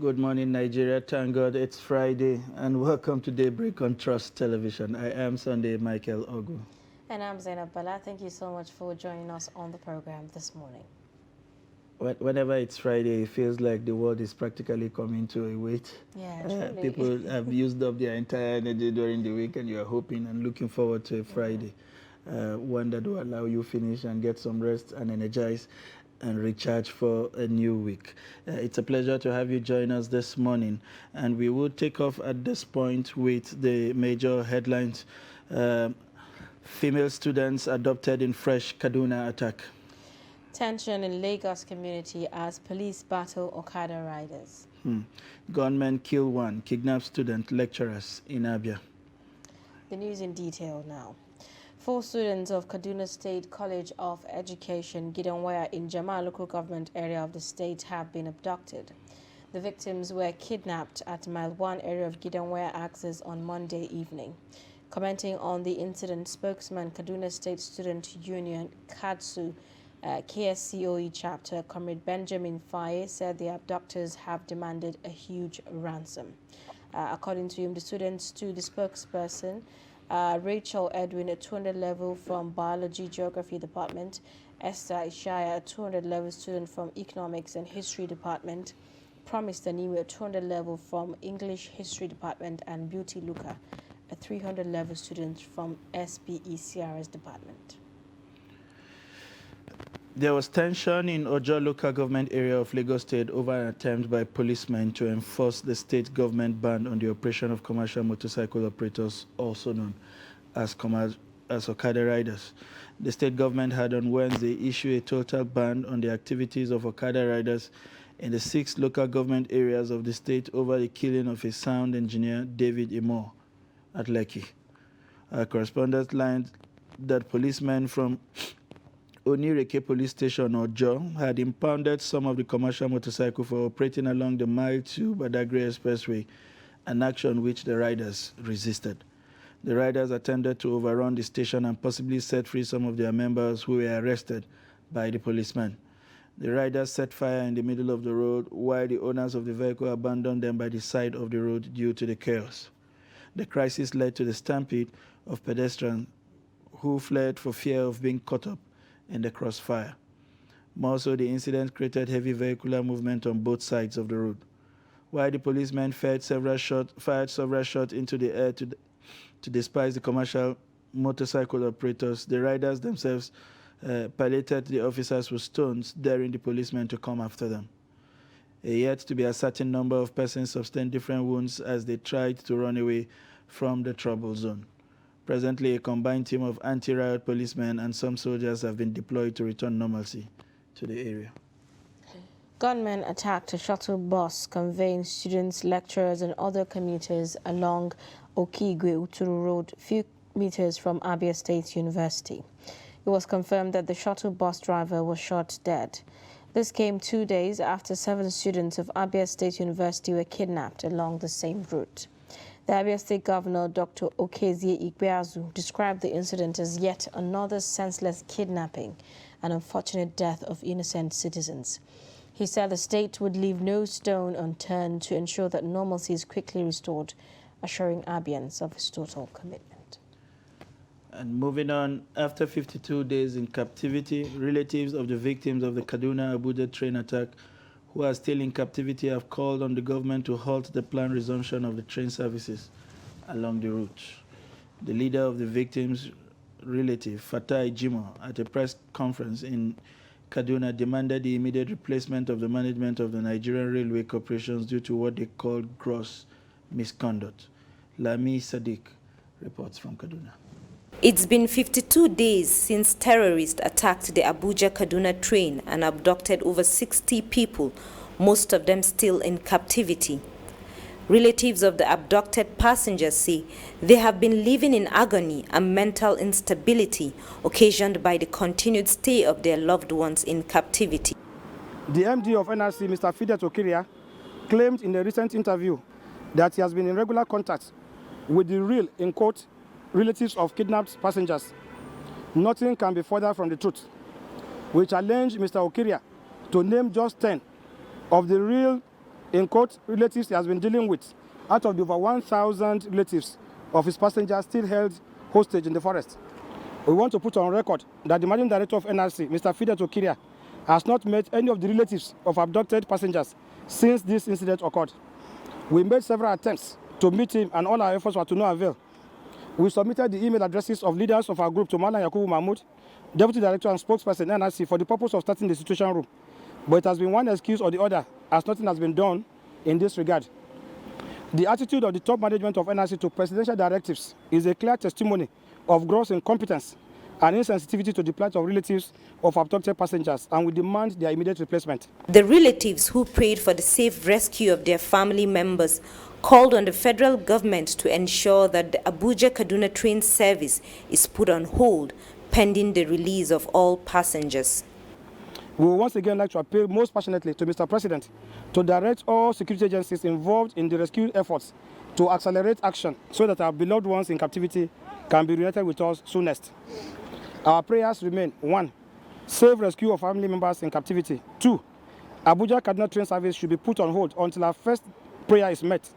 Good morning, Nigeria. Thank God it's Friday, and welcome to Daybreak on Trust Television. I am Sunday Michael Ogu. And I'm Zainab Bala. Thank you so much for joining us on the program this morning. Whenever it's Friday, it feels like the world is practically coming to a wait. Yeah, truly. People have used up their entire energy during the week, and you are hoping and looking forward to a Friday, one that will allow you finish and get some rest and energize and recharge for a new week. It's a pleasure to have you join us this morning, and we will take off at this point with the major headlines. Female students adopted in fresh Kaduna attack. Tension in Lagos community as police battle Okada riders. Gunmen kill one, kidnap student lecturers in Abia. The news in detail now. 4 students of Kaduna State College of Education, Gidanwaya in Jama local government area of the state have been abducted. The victims were kidnapped at Mile 1 area of Gidanwaya Axis on Monday evening. Commenting on the incident, spokesman Kaduna State Student Union, KADSU, KSCOE chapter, Comrade Benjamin Faye, said the abductors have demanded a huge ransom. According to him, the students to the spokesperson, Rachel Edwin, a 200 level from Biology Geography Department, Esther Ishaya, a 200 level student from Economics and History Department, Promise Taniwe, a 200 level from English History Department, and Beauty Luca, a 300 level student from SPE CRS Department. There was tension in Ojo local government area of Lagos State over an attempt by policemen to enforce the state government ban on the operation of commercial motorcycle operators, also known as Okada riders. The state government had on Wednesday issued a total ban on the activities of Okada riders in the 6 local government areas of the state over the killing of a sound engineer, David Imo, at Lekki. Our correspondent learned that policemen from Onireke Police Station, Ojo, had impounded some of the commercial motorcycles for operating along the Mile 2 Badagry Expressway, an action which the riders resisted. The riders attempted to overrun the station and possibly set free some of their members who were arrested by the policemen. The riders set fire in the middle of the road while the owners of the vehicle abandoned them by the side of the road due to the chaos. The crisis led to the stampede of pedestrians who fled for fear of being caught up in the crossfire. More so, the incident created heavy vehicular movement on both sides of the road. While the policemen fired several shots into the air to despise the commercial motorcycle operators, the riders themselves pelleted the officers with stones, daring the policemen to come after them. A yet to be a certain number of persons sustained different wounds as they tried to run away from the trouble zone. Presently, a combined team of anti-riot policemen and some soldiers have been deployed to return normalcy to the area. Gunmen attacked a shuttle bus conveying students, lecturers, and other commuters along Okigwe Uturu Road, few meters from Abia State University. It was confirmed that the shuttle bus driver was shot dead. This came 2 days after 7 students of Abia State University were kidnapped along the same route. The Abia State Governor, Dr. Okezie Ikpeazu, described the incident as yet another senseless kidnapping and unfortunate death of innocent citizens. He said the state would leave no stone unturned to ensure that normalcy is quickly restored, assuring Abians of his total commitment. And moving on, after 52 days in captivity, relatives of the victims of the Kaduna-Abuja train attack who are still in captivity have called on the government to halt the planned resumption of the train services along the route. The leader of the victims' relative, Fatai Jimo, at a press conference in Kaduna, demanded the immediate replacement of the management of the Nigerian Railway Corporations due to what they called gross misconduct. Lami Sadiq reports from Kaduna. It's been 52 days since terrorists attacked the Abuja-Kaduna train and abducted over 60 people, most of them still in captivity. Relatives of the abducted passengers say they have been living in agony and mental instability occasioned by the continued stay of their loved ones in captivity. The MD of NRC, Mr. Fidet Okiria, claimed in a recent interview that he has been in regular contact with the real, in quote, relatives of kidnapped passengers. Nothing can be further from the truth. We challenge Mr. Okiria to name just 10 of the real in court relatives he has been dealing with, out of the over 1,000 relatives of his passengers still held hostage in the forest. We want to put on record that the Managing Director of NRC, Mr. Fidet Okiria, has not met any of the relatives of abducted passengers since this incident occurred. We made several attempts to meet him and all our efforts were to no avail. We submitted the email addresses of leaders of our group to Malam Yakubu Mahmoud, Deputy Director and Spokesperson NRC, for the purpose of starting the situation room. But it has been one excuse or the other, as nothing has been done in this regard. The attitude of the top management of NRC to presidential directives is a clear testimony of gross incompetence and insensitivity to the plight of relatives of abducted passengers, and we demand their immediate replacement. The relatives who prayed for the safe rescue of their family members called on the federal government to ensure that the Abuja-Kaduna train service is put on hold pending the release of all passengers. We would once again like to appeal most passionately to Mr. President to direct all security agencies involved in the rescue efforts to accelerate action so that our beloved ones in captivity can be reunited with us soonest. Our prayers remain: 1. Safe rescue of family members in captivity. 2. Abuja-Kaduna train service should be put on hold until our first prayer is met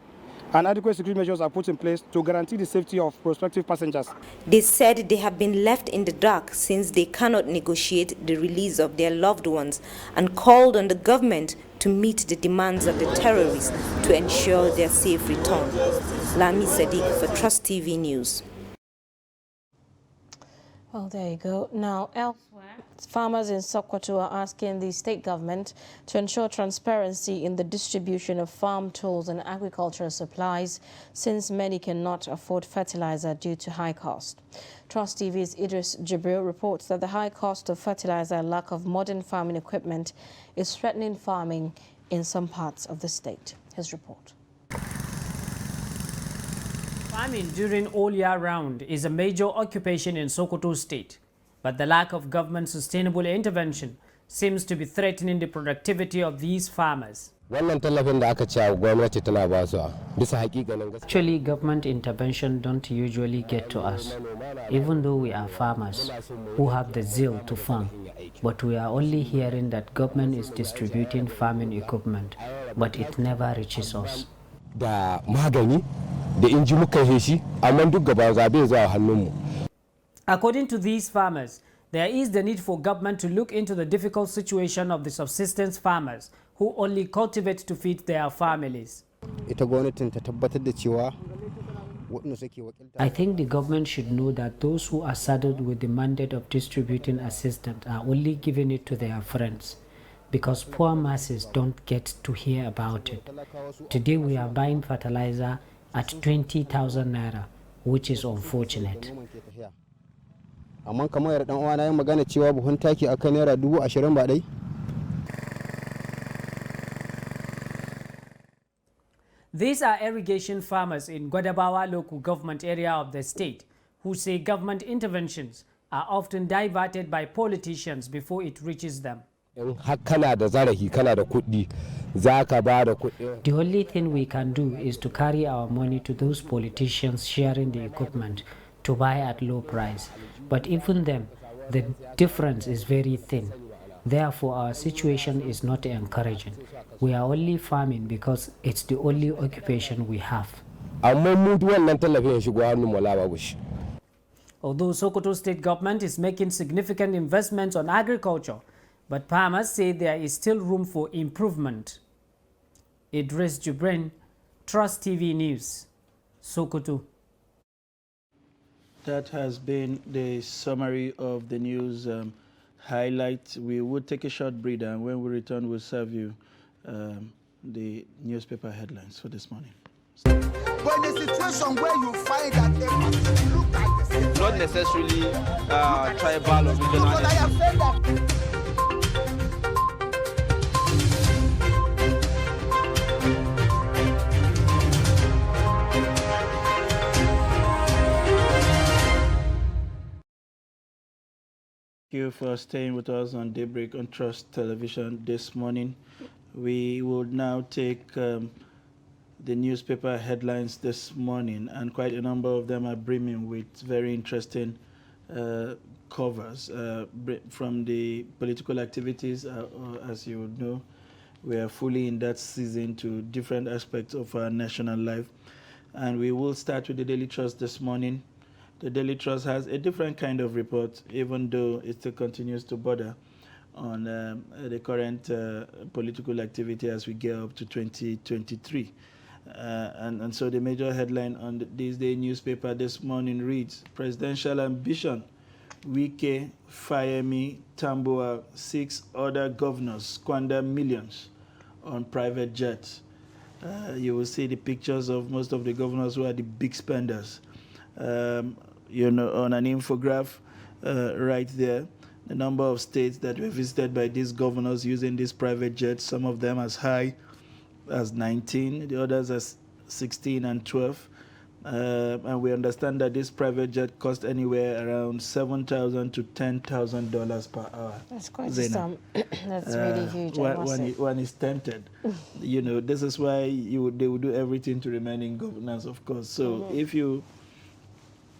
and adequate security measures are put in place to guarantee the safety of prospective passengers. They said they have been left in the dark since they cannot negotiate the release of their loved ones and called on the government to meet the demands of the terrorists to ensure their safe return. Lami Sadiq for Trust TV News. Well, there you go. Now, elsewhere, farmers in Sokoto are asking the state government to ensure transparency in the distribution of farm tools and agricultural supplies, since many cannot afford fertilizer due to high cost. Trust TV's Idris Jibril reports that the high cost of fertilizer and lack of modern farming equipment is threatening farming in some parts of the state. His report. Farming during all year round is a major occupation in Sokoto State, but the lack of government sustainable intervention seems to be threatening the productivity of these farmers. Actually, government intervention don't usually get to us, even though we are farmers who have the zeal to farm. But we are only hearing that government is distributing farming equipment, but it never reaches us. According to these farmers, there is the need for government to look into the difficult situation of the subsistence farmers who only cultivate to feed their families. I think the government should know that those who are saddled with the mandate of distributing assistance are only giving it to their friends, because poor masses don't get to hear about it. Today we are buying fertilizer at 20,000 naira, which is unfortunate. These are irrigation farmers in Gwadabawa local government area of the state who say government interventions are often diverted by politicians before it reaches them. The only thing we can do is to carry our money to those politicians sharing the equipment to buy at low price. But even then, the difference is very thin. Therefore, our situation is not encouraging. We are only farming because it's the only occupation we have. Although Sokoto state government is making significant investments on agriculture, but farmers say there is still room for improvement. Idris Jibrin, Trust TV News, Sokoto. That has been the summary of the news highlights. We will take a short breather, and when we return, we'll serve you the newspaper headlines for this morning. But in a situation where you find that they look at the same, not necessarily tribal or regional. I have said that. Thank you for staying with us on Daybreak on Trust Television this morning. We will now take the newspaper headlines this morning, and quite a number of them are brimming with very interesting covers from the political activities, as you would know. We are fully in that season to different aspects of our national life. And we will start with the Daily Trust this morning. The Daily Trust has a different kind of report, even though it still continues to border on the current political activity as we get up to 2023. And so the major headline on this day newspaper this morning reads, Presidential Ambition, Wike, Fayemi, Tambuwal, 6 other governors squander millions on private jets. You will see the pictures of most of the governors who are the big spenders. You know, on an infograph right there, the number of states that were visited by these governors using these private jets, some of them as high as 19, the others as 16 and 12. And we understand that this private jet cost anywhere around $7,000 to $10,000 per hour. That's quite a sum. That's really huge. One is tempted. You know, this is why they would do everything to remain in governance, of course. So if you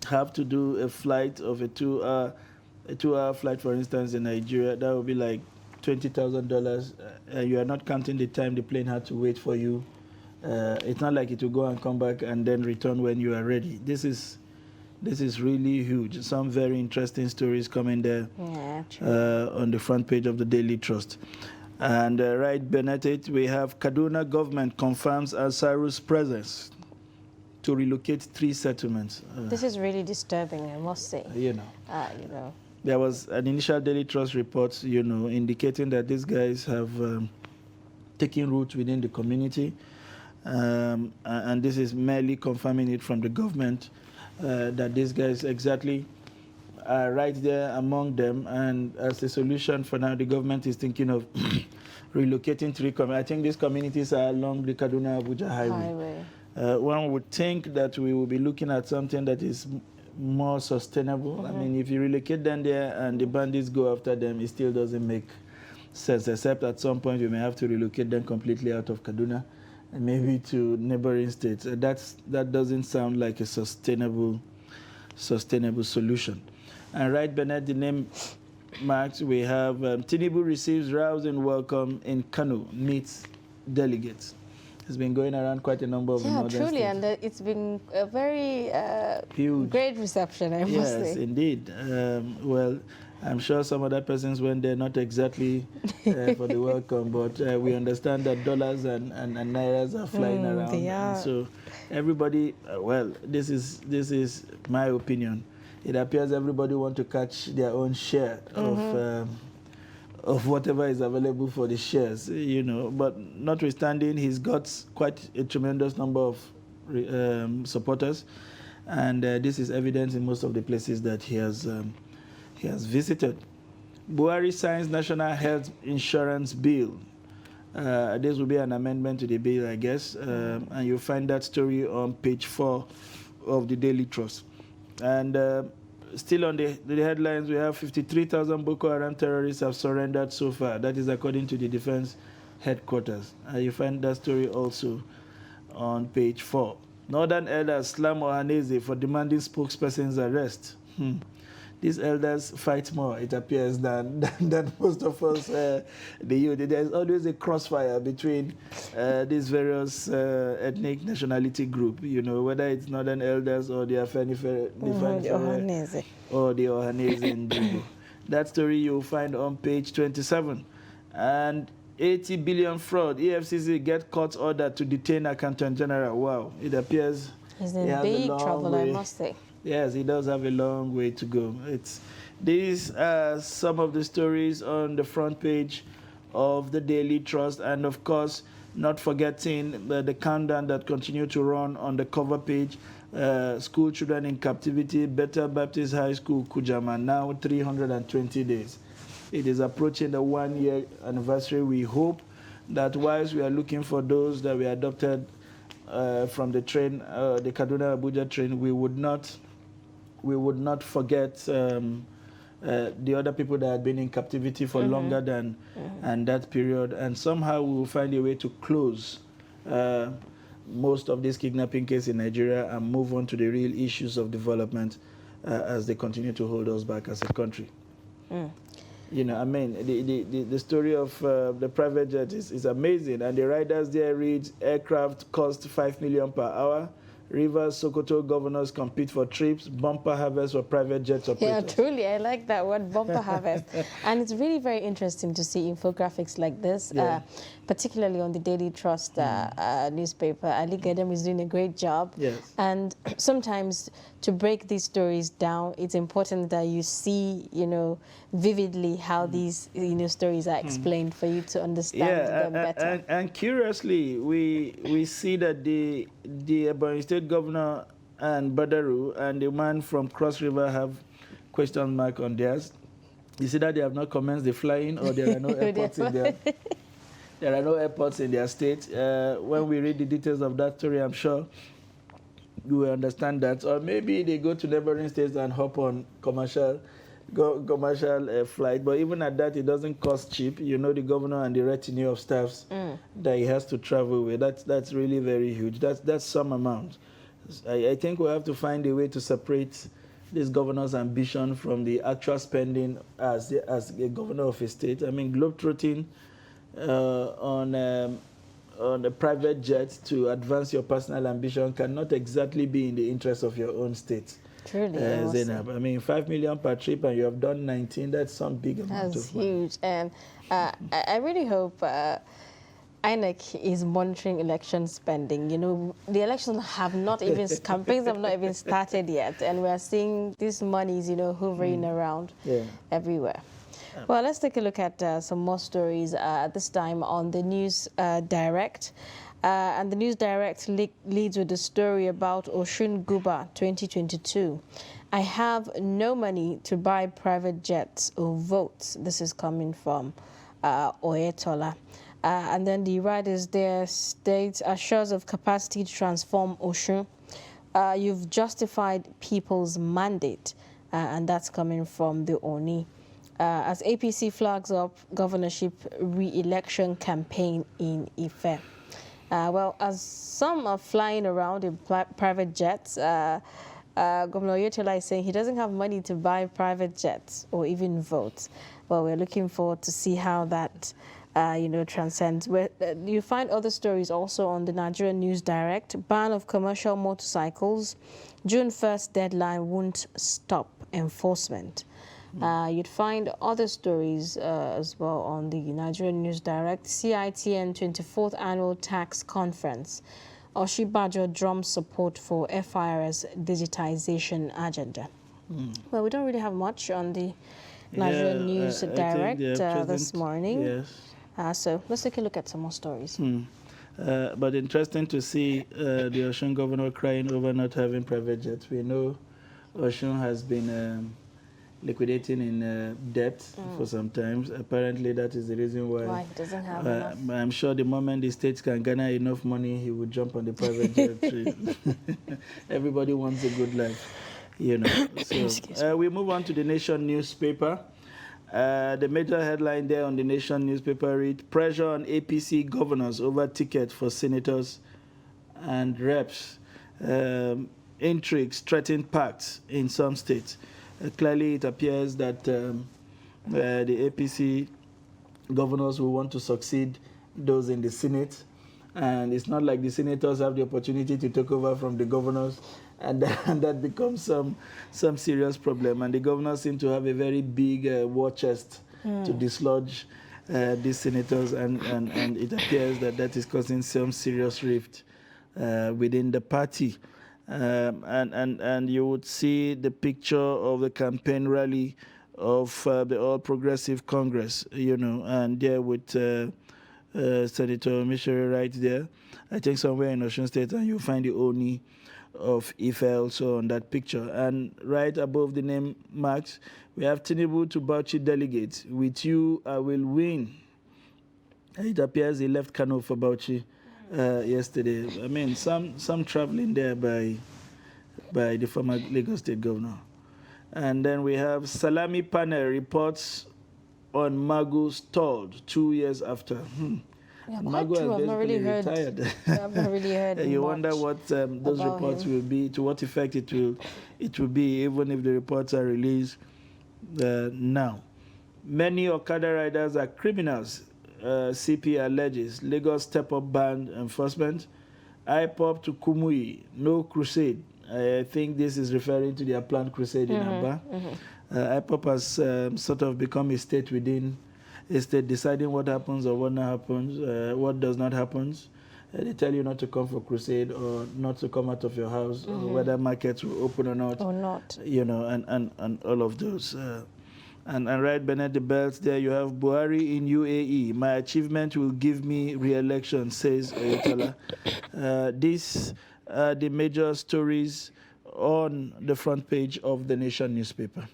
have to do a flight of a 2-hour flight, for instance, in Nigeria, that would be like $20,000. You are not counting the time the plane had to wait for you. It's not like it will go and come back and then return when you are ready. This is really huge. Some very interesting stories coming there on the front page of the Daily Trust. And right beneath it, we have Kaduna government confirms Ansaru's presence to relocate 3 settlements. This is really disturbing, I must say. You know. There was an initial Daily Trust report, you know, indicating that these guys have taken root within the community. And this is merely confirming it from the government that these guys exactly are right there among them. And as a solution for now, the government is thinking of relocating 3 communities. I think these communities are along the Kaduna-Abuja highway. One would think that we will be looking at something that is more sustainable. I mean, if you relocate them there and the bandits go after them, it still doesn't make sense, except at some point we may have to relocate them completely out of Kaduna and maybe to neighboring states. That doesn't sound like a sustainable solution. And right beneath the name marks, we have Tinubu receives rousing welcome in Kano, meets delegates. It's been going around quite a number of northern truly, states. and it's been a very huge, great reception, I must say. Yes, indeed. Well, I'm sure some other persons went there not exactly for the welcome, but we understand that dollars and nairas are flying around. They are. And so everybody, well, this is my opinion. It appears everybody wants to catch their own share of whatever is available for the shares, you know. But notwithstanding, he's got quite a tremendous number of supporters, and this is evident in most of the places that he has visited. Buhari signs National Health Insurance Bill. This will be an amendment to the bill, I guess, and you'll find that story on page 4 of the Daily Trust. And still on the headlines, we have 53,000 Boko Haram terrorists have surrendered so far. That is according to the Defense Headquarters. You find that story also on page 4. Northern elders slam Ohaneze for demanding spokesperson's arrest. These elders fight more, it appears, than most of us, the youth. There's always a crossfire between these various ethnic nationality group, you know, whether it's Northern elders or the Afenifere, or the Ohanese in Jibo. That story you'll find on page 27. And 80 billion fraud. EFCC get court order to detain Accountant General. Wow, it appears he's in big trouble, I must say. Yes, he does have a long way to go. These are some of the stories on the front page of the Daily Trust, and of course, not forgetting the countdown that continue to run on the cover page. School children in captivity, Bethel Baptist High School, Kujama, now 320 days. It is approaching the 1-year anniversary. We hope that whilst we are looking for those that we adopted from the train, the Kaduna-Abuja train, we would not forget the other people that had been in captivity for longer than and that period, and somehow we will find a way to close most of these kidnapping cases in Nigeria and move on to the real issues of development as they continue to hold us back as a country. You know, I mean, the story of the private jet is amazing, and the riders there read aircraft cost 5 million per hour. Rivers, Sokoto governors compete for trips, bumper harvest for private jet operators. Yeah, truly, I like that word, bumper harvest. And it's really very interesting to see infographics like this, particularly on the Daily Trust newspaper. Ali Gedem is doing a great job. Yes. And sometimes to break these stories down, it's important that you see, you know, vividly how these, you know, stories are explained for you to understand them better. And curiously, we see that the Ebonyi State Governor and Badaru and the man from Cross River have question mark on theirs. You see that they have not commenced the flying, or there are no airports in there. There are no airports in their state. When we read the details of that story, I'm sure you will understand that. Or maybe they go to neighboring states and hop on commercial flight. But even at that, it doesn't cost cheap. You know, the governor and the retinue of staffs that he has to travel with. That's really very huge. That's some amount. I think we have to find a way to separate this governor's ambition from the actual spending as a governor of a state. I mean, globetrotting on a private jet to advance your personal ambition cannot exactly be in the interest of your own state. Truly, Zainab. I mean, 5 million per trip and you have done 19, that's some big amount That's of money. huge. And I really hope INEC is monitoring election spending. You know, the elections have not even, campaigns have not even started yet. And we're seeing these monies, you know, hovering around everywhere. Well, let's take a look at some more stories this time on the News Direct. And the News Direct leads with the story about Osun Guba 2022. I have no money to buy private jets or votes. This is coming from Oyetola. And then the riders there state assures of capacity to transform Osun. You've justified people's mandate, and that's coming from the Oni. As APC flags up governorship re-election campaign in Ife. Well, as some are flying around in private jets, Governor Oyetola is saying he doesn't have money to buy private jets or even votes. Well, we're looking forward to see how that you know, transcends. You find other stories also on the Nigerian News Direct. Ban of commercial motorcycles. June 1st deadline won't stop enforcement. You'd find other stories as well on the Nigerian News Direct. CITN 24th Annual Tax Conference. Oshibajo drums support for FIR's digitization agenda. Well, we don't really have much on the Nigerian News Direct this morning. Yes. So let's take a look at some more stories. But interesting to see the Osun governor crying over not having private jets. We know Osun has been liquidating in debt for some time. Apparently, that is the reason why he doesn't have enough. I'm sure the moment the states can garner enough money, he would jump on the private jet. Everybody wants a good life, you know. So we move on to the Nation newspaper. The major headline there on the Nation newspaper read, pressure on APC governors over ticket for senators and reps. Intrigues threaten pacts in some states. Clearly, it appears that the APC governors will want to succeed those in the Senate. And it's not like the senators have the opportunity to take over from the governors. And that becomes some serious problem. And the governors seem to have a very big war chest to dislodge these senators. And it appears that is causing some serious rift within the party. And you would see the picture of the campaign rally of the All Progressive Congress, you know, and there with Senator Mishere right there, I think somewhere in Osun State, and you'll find the Oni of Ife also on that picture. And right above the name marks, we have Tinubu to Bauchi delegate. With you, I will win. It appears he left Kano for Bauchi yesterday. I mean, some traveling there by the former Lagos State Governor. And then we have Salami panel reports on Magu stalled 2 years after. Yeah, Magu has basically retired. I've not really heard You wonder what those reports will be, to what effect it will be, even if the reports are released now. Many Okada riders are criminals, CP alleges. Lagos step-up ban enforcement. IPOP to Kumui, no crusade. I think this is referring to their planned crusade in Aba. IPOP has sort of become a state within a state, deciding what happens or what not happens, what does not happen. They tell you not to come for crusade or not to come out of your house, or whether markets will open or not. You know, and all of those. And right beneath the belt there, you have Buhari in UAE. My achievement will give me re-election, says Oyetola. These are the major stories on the front page of the Nation newspaper.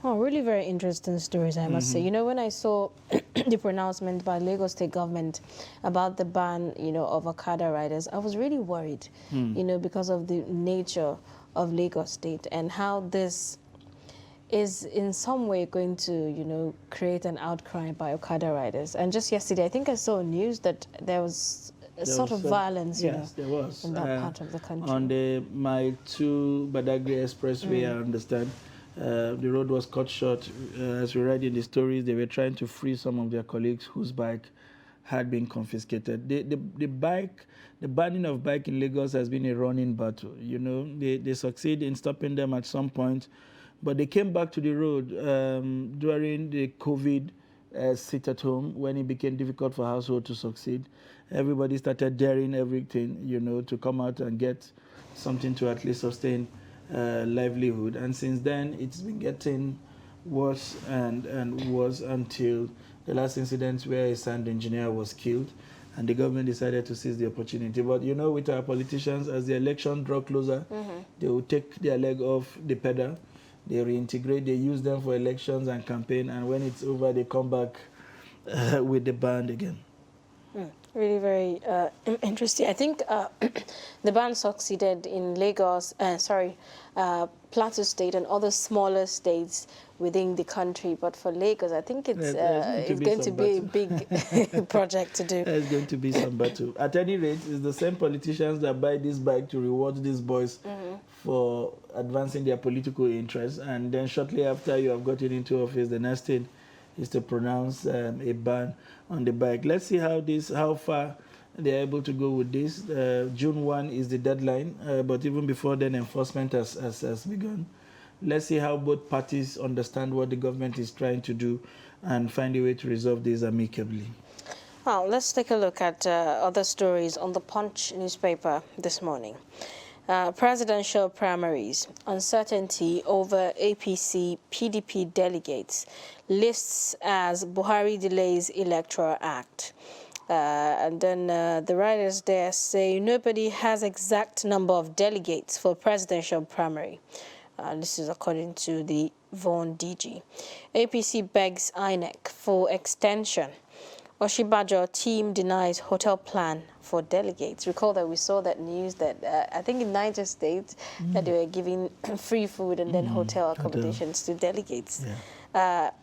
Oh, really very interesting stories, I must say. You know, when I saw the pronouncement by Lagos State government about the ban, you know, of Okada riders, I was really worried, you know, because of the nature of Lagos State and how this is in some way going to, you know, create an outcry by Okada riders. And just yesterday, I think I saw news that there was a sort of violence, you know, there was. in that part of the country. On the Mile 2 Badagry Expressway, I understand, the road was cut short. As we read in the stories, they were trying to free some of their colleagues whose bike had been confiscated. The banning of bike in Lagos has been a running battle. You know, they succeed in stopping them at some point, but they came back to the road during the COVID sit at home, when it became difficult for households to succeed. Everybody started daring everything, you know, to come out and get something to at least sustain livelihood. And since then, it's been getting worse and worse until the last incident where a sound engineer was killed, and the government decided to seize the opportunity. But you know, with our politicians, as the election draw closer, they will take their leg off the pedal. They reintegrate, they use them for elections and campaign, and when it's over, they come back with the ban again. Really very interesting. I think the ban succeeded in Lagos, Plateau State and other smaller states within the country. But for Lagos, I think it's going to be a big project to do. There's going to be some battle. At any rate, it's the same politicians that buy this bike to reward these boys for advancing their political interests. And then shortly after you have gotten into office, the next thing is to pronounce a ban on the bike. Let's see how far they're able to go with this. June 1 is the deadline, but even before then, enforcement has begun. Let's see how both parties understand what the government is trying to do and find a way to resolve this amicably. Well, let's take a look at other stories on the Punch newspaper this morning. Presidential primaries, uncertainty over APC-PDP delegates, lists as Buhari delays Electoral Act. And then the writers there say nobody has exact number of delegates for presidential primary. This is according to the Vaughan DG. APC begs INEC for extension. Oshibajo team denies hotel plan for delegates. Recall that we saw that news that I think in Niger State that they were giving free food and then hotel accommodations to delegates.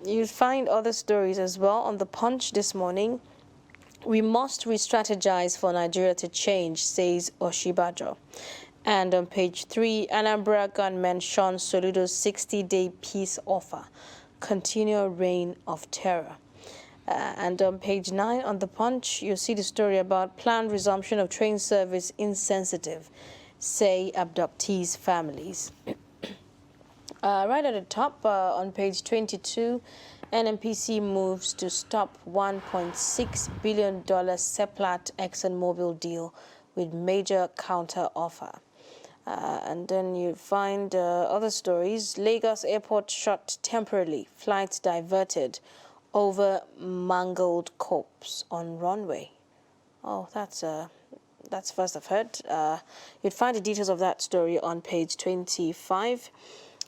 You find other stories as well on the Punch this morning. We must re-strategize for Nigeria to change, says Oshibajo. And on page 3, Anambra gunmen shun Soludo's 60-day peace offer. Continual reign of terror. And on page 9 on the Punch, you'll see the story about planned resumption of train service insensitive, say abductees' families. Right at the top, on page 22, NNPC moves to stop $1.6 billion Seplat ExxonMobil deal with major counter-offer. And then you find other stories. Lagos airport shut temporarily, flights diverted over mangled corpse on runway. Oh, that's first I've heard. You'd find the details of that story on page 25.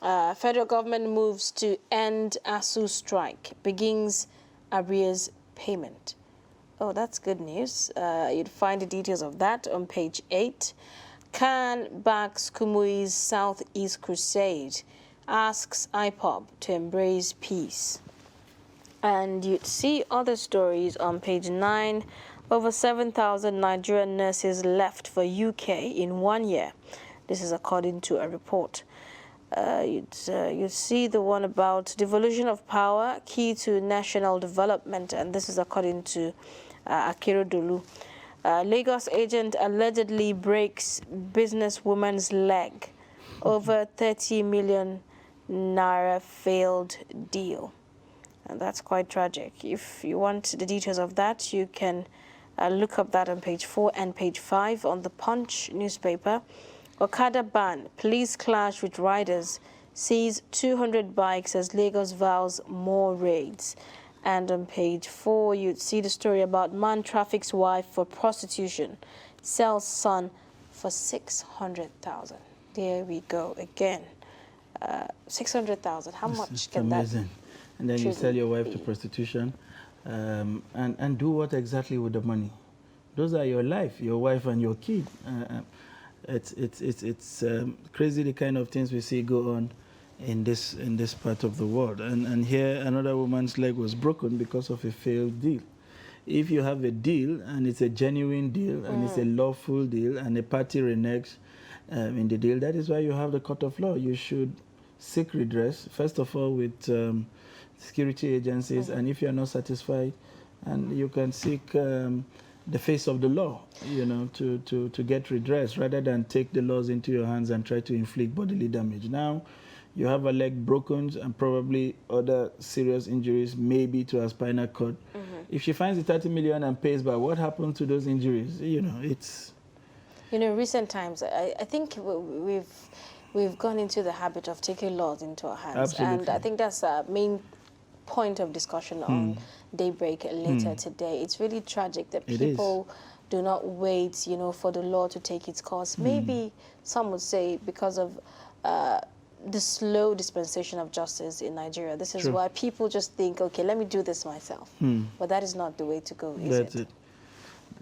Federal government moves to end ASU strike, begins arrears payment. Oh, that's good news. You'd find the details of that on page 8. Khan backs Kumuyi's Southeast Crusade, asks IPOB to embrace peace. And you'd see other stories on page 9. Over 7,000 Nigerian nurses left for UK in 1 year. This is according to a report. you'd see the one about devolution of power, key to national development, and this is according to Akeredolu. Lagos agent allegedly breaks businesswoman's leg over 30 million naira failed deal. And that's quite tragic. If you want the details of that, you can look up that on page 4 and page 5 on the Punch newspaper. Okada ban, police clash with riders, seize 200 bikes as Lagos vows more raids. And on page 4, you'd see the story about man traffics wife for prostitution, sells son for 600,000. There we go again. 600,000. How much can amazing. And then you sell your wife be? to prostitution, and do what exactly with the money? Those are your life, your wife and your kid. It's crazy the kind of things we see go on in this part of the world. And here another woman's leg was broken because of a failed deal. If you have a deal and it's a genuine deal and it's a lawful deal and a party reneges in the deal, that is why you have the court of law. You should seek redress, first of all, with security agencies, and if you're not satisfied, and you can seek the face of the law, you know, to get redress rather than take the laws into your hands and try to inflict bodily damage. Now, you have a leg broken and probably other serious injuries, maybe to a spinal cord. If she finds the 30 million and pays back, what happens to those injuries? You know, it's... You know, recent times, I think we've gone into the habit of taking laws into our hands. Absolutely. And I think that's a main point of discussion on Daybreak later today. It's really tragic that people do not wait, you know, for the law to take its course. Maybe some would say because of the slow dispensation of justice in Nigeria. This is why people just think, okay, let me do this myself. But that is not the way to go, is That's it.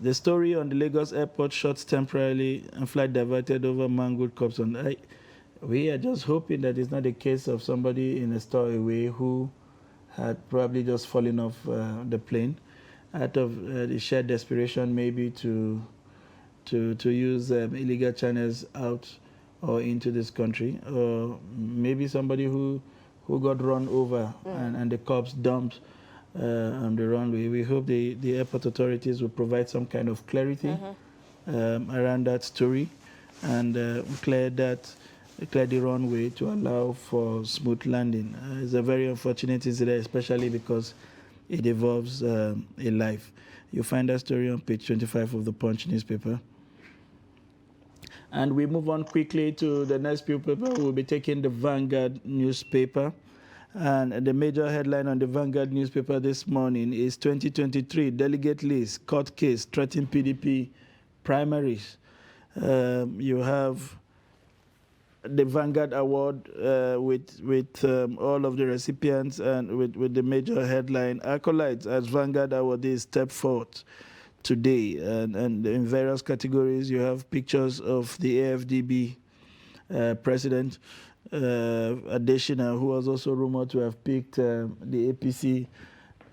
The story on the Lagos airport, shots temporarily and flight diverted over mangled corpse. We are just hoping that it's not a case of somebody in a store away who had probably just fallen off the plane out of the sheer desperation maybe to use illegal channels out or into this country, or maybe somebody who got run over and the cops dumped on the runway. We hope the airport authorities will provide some kind of clarity around that story and clear the runway to allow for smooth landing. It's a very unfortunate incident, especially because it involves a life. You'll find that story on page 25 of the Punch newspaper. And we move on quickly to the next paper. We'll be taking the Vanguard newspaper. And the major headline on the Vanguard newspaper this morning is 2023 delegate list, court case, threatening PDP primaries. You have the Vanguard Award with all of the recipients and with the major headline, accolades as Vanguard awardees step forward today. And in various categories, you have pictures of the AFDB president, Adeshina, who was also rumored to have picked the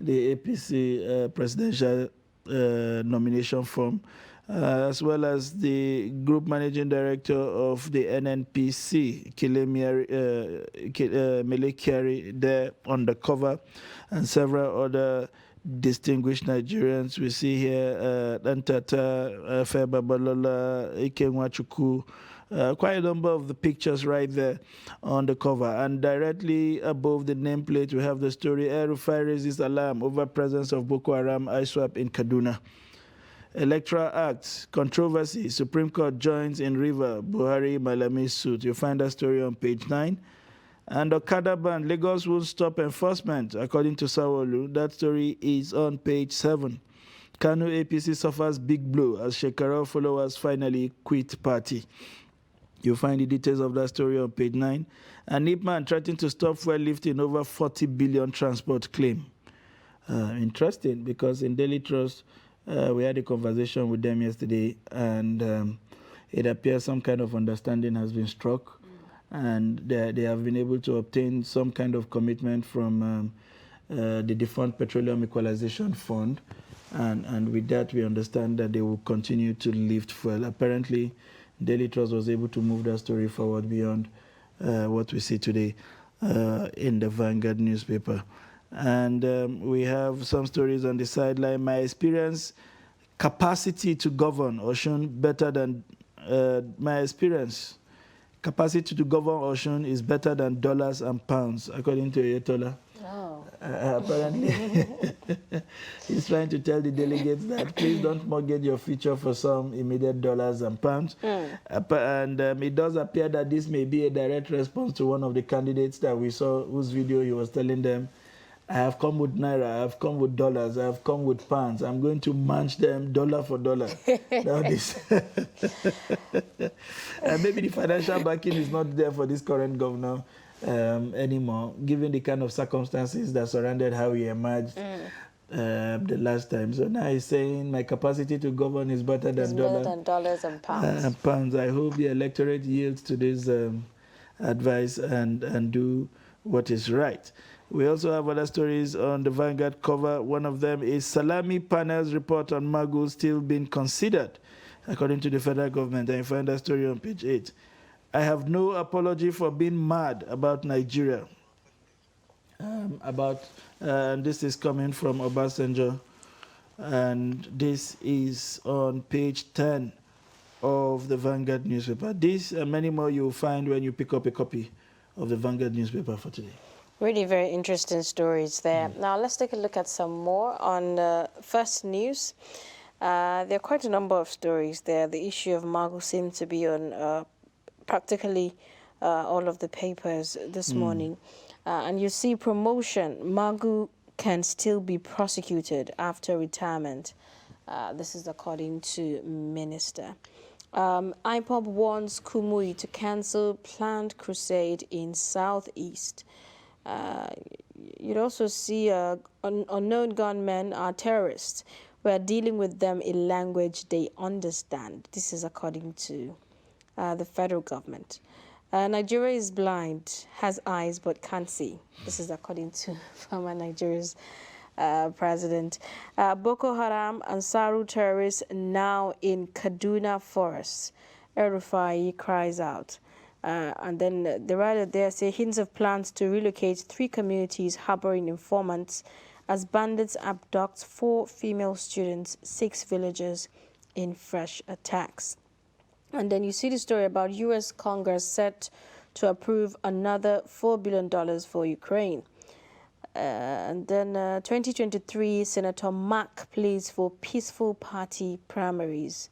APC presidential nomination form, as well as the group managing director of the NNPC, Mele Kyari, there on the cover, and several other distinguished Nigerians. We see here Dantata, Feba Balola, Ike Nwachukwu, quite a number of the pictures right there on the cover. And directly above the nameplate, we have the story, El-Rufai raises alarm over presence of Boko Haram ISWAP in Kaduna. Electoral Act, controversy, Supreme Court joins in River, Buhari, Malami suit. You'll find that story on page 9. And Okada ban, Lagos won't stop enforcement, according to Sawolu. That story is on page 7. Kano APC suffers big blow as Shekarau followers finally quit party. You'll find the details of that story on page 9. And Ipman threatening to stop fuel lifting over 40 billion transport claim. Interesting, because in Daily Trust, we had a conversation with them yesterday, and it appears some kind of understanding has been struck, and they have been able to obtain some kind of commitment from the Defunct Petroleum Equalization Fund, and with that we understand that they will continue to lift fuel. Apparently, Daily Trust was able to move that story forward beyond what we see today in the Vanguard newspaper. And we have some stories on the sideline. My experience, capacity to govern Osun better than my experience. Capacity to govern Osun is better than dollars and pounds, according to Oyetola. Oh. Apparently, he's trying to tell the delegates that please don't mortgage your future for some immediate dollars and pounds. And it does appear that this may be a direct response to one of the candidates that we saw, whose video he was telling them, I have come with naira, I have come with dollars, I have come with pounds. I'm going to munch them dollar for dollar. Now this, maybe the financial backing is not there for this current governor anymore, given the kind of circumstances that surrounded how he emerged the last time. So now he's saying my capacity to govern is better than dollars and pounds. I hope the electorate yields to this advice and do what is right. We also have other stories on the Vanguard cover. One of them is Salami panel's report on Magu still being considered, according to the federal government. And you find that story on page 8. I have no apology for being mad about Nigeria. This is coming from Obasanjo. And this is on page 10 of the Vanguard newspaper. This and many more you will find when you pick up a copy of the Vanguard newspaper for today. Really very interesting stories there. Now let's take a look at some more on First News. There are quite a number of stories there. The issue of Magu seems to be on practically all of the papers this morning. And you see promotion, Magu can still be prosecuted after retirement. This is according to Minister. IPOB warns Kumuyi to cancel planned crusade in Southeast. You'd also see unknown gunmen are terrorists. We are dealing with them in language they understand. This is according to the federal government. Nigeria is blind, has eyes but can't see. This is according to former Nigeria's president. Boko Haram and Saru terrorists now in Kaduna forests. El-Rufai cries out. And then the writer there say hints of plans to relocate 3 communities harboring informants as bandits abduct 4 female students, 6 villagers in fresh attacks. And then you see the story about U.S. Congress set to approve another $4 billion for Ukraine. And then 2023, Senator Mack pleads for peaceful party primaries.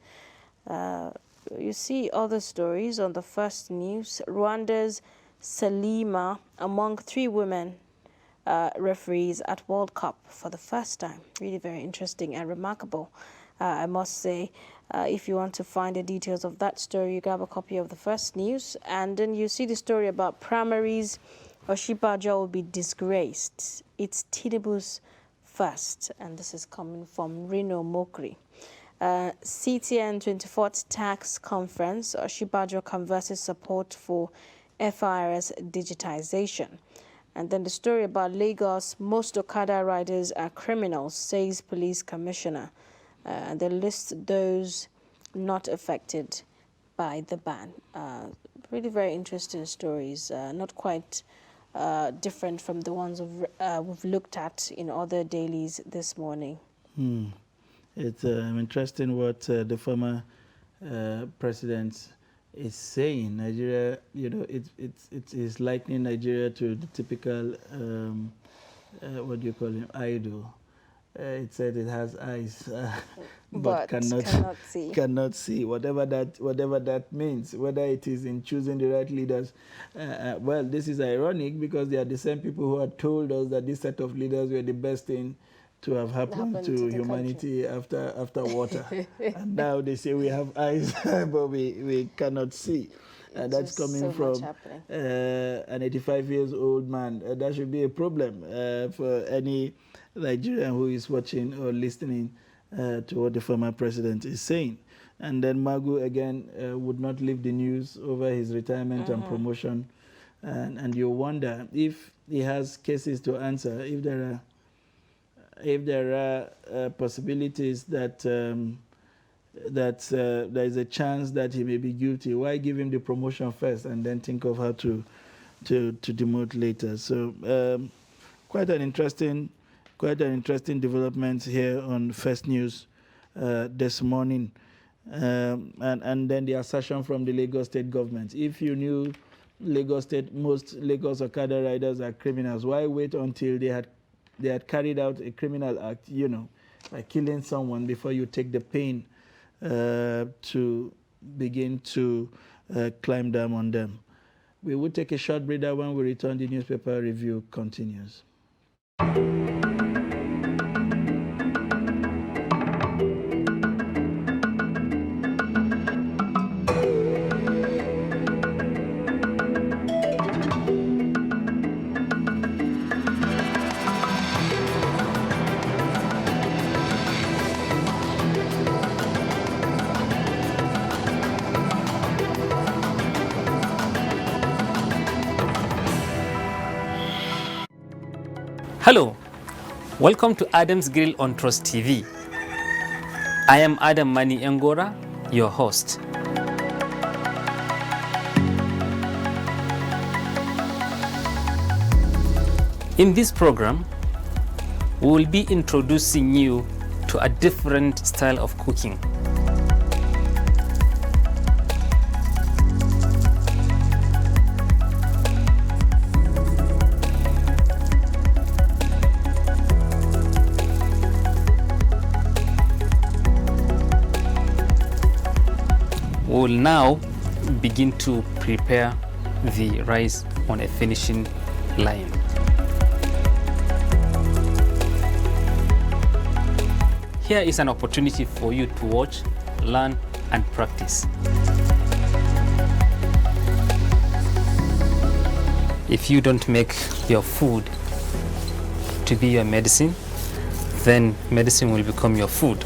You see other stories on the First News. Rwanda's Salima among 3 women referees at World Cup for the first time. Really very interesting and remarkable, I must say. If you want to find the details of that story, you grab a copy of the First News. And then you see the story about primaries. Oshibaja will be disgraced. It's Tinubu's first. And this is coming from Rino Mokri. CTN 24th Tax Conference, Oshibajo converses support for FIRS digitization. And then the story about Lagos, most Okada riders are criminals, says police commissioner. And they list those not affected by the ban. Really very interesting stories, not quite different from the ones we've looked at in other dailies this morning. It's interesting what the former president is saying. Nigeria, it is likening Nigeria to the typical, what do you call him, idol. It said it has eyes, but cannot see. Cannot see, whatever that means. Whether it is in choosing the right leaders. Well, this is ironic because they are the same people who had told us that this set of leaders were the best thing to have happened to humanity after water. And now they say we have eyes, but we cannot see. That's coming from an 85-year-old man. That should be a problem for any Nigerian who is watching or listening to what the former president is saying. And then Magu, again, would not leave the news over his retirement and promotion. And you wonder if he has cases to answer, if there are possibilities that that there is a chance that he may be guilty. Why give him the promotion first and then think of how to demote later? So quite an interesting development here on First News this morning. And then the assertion from the Lagos State government. If you knew Lagos State, most Lagos Okada riders are criminals, why wait until they had carried out a criminal act, by killing someone before you take the pain to begin to climb down on them? We will take a short breather. When we return, the newspaper review continues. Hello, welcome to Adam's Grill on Trust TV. I am Adam Mani Ngora, your host. In this program, we will be introducing you to a different style of cooking. We will now begin to prepare the rice on a finishing line. Here is an opportunity for you to watch, learn, and practice. If you don't make your food to be your medicine, then medicine will become your food.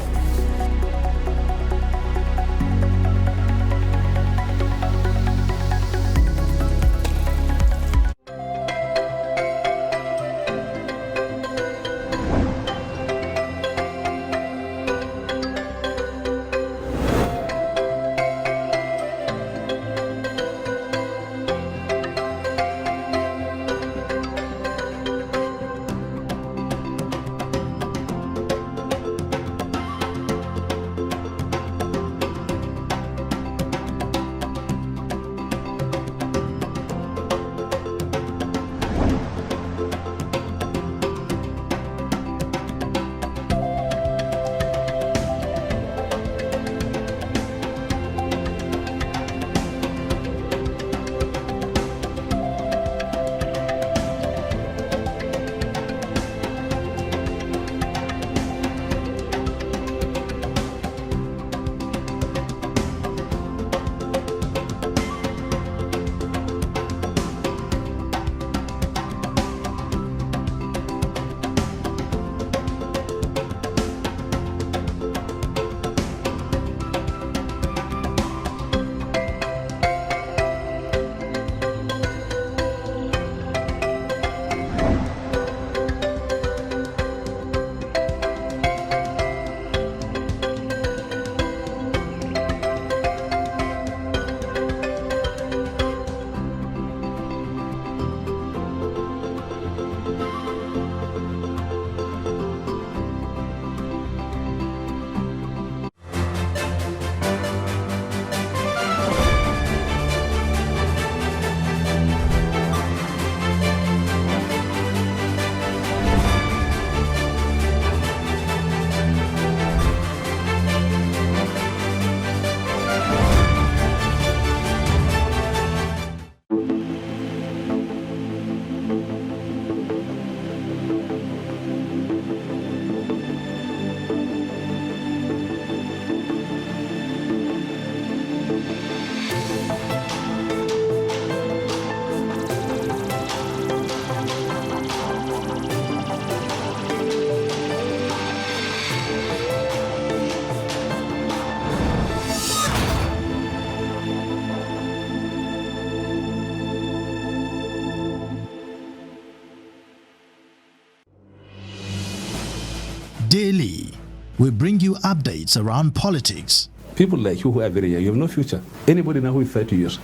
Daily, we bring you updates around politics, People like you who are very young, you have no future. Anybody now who is 30 years,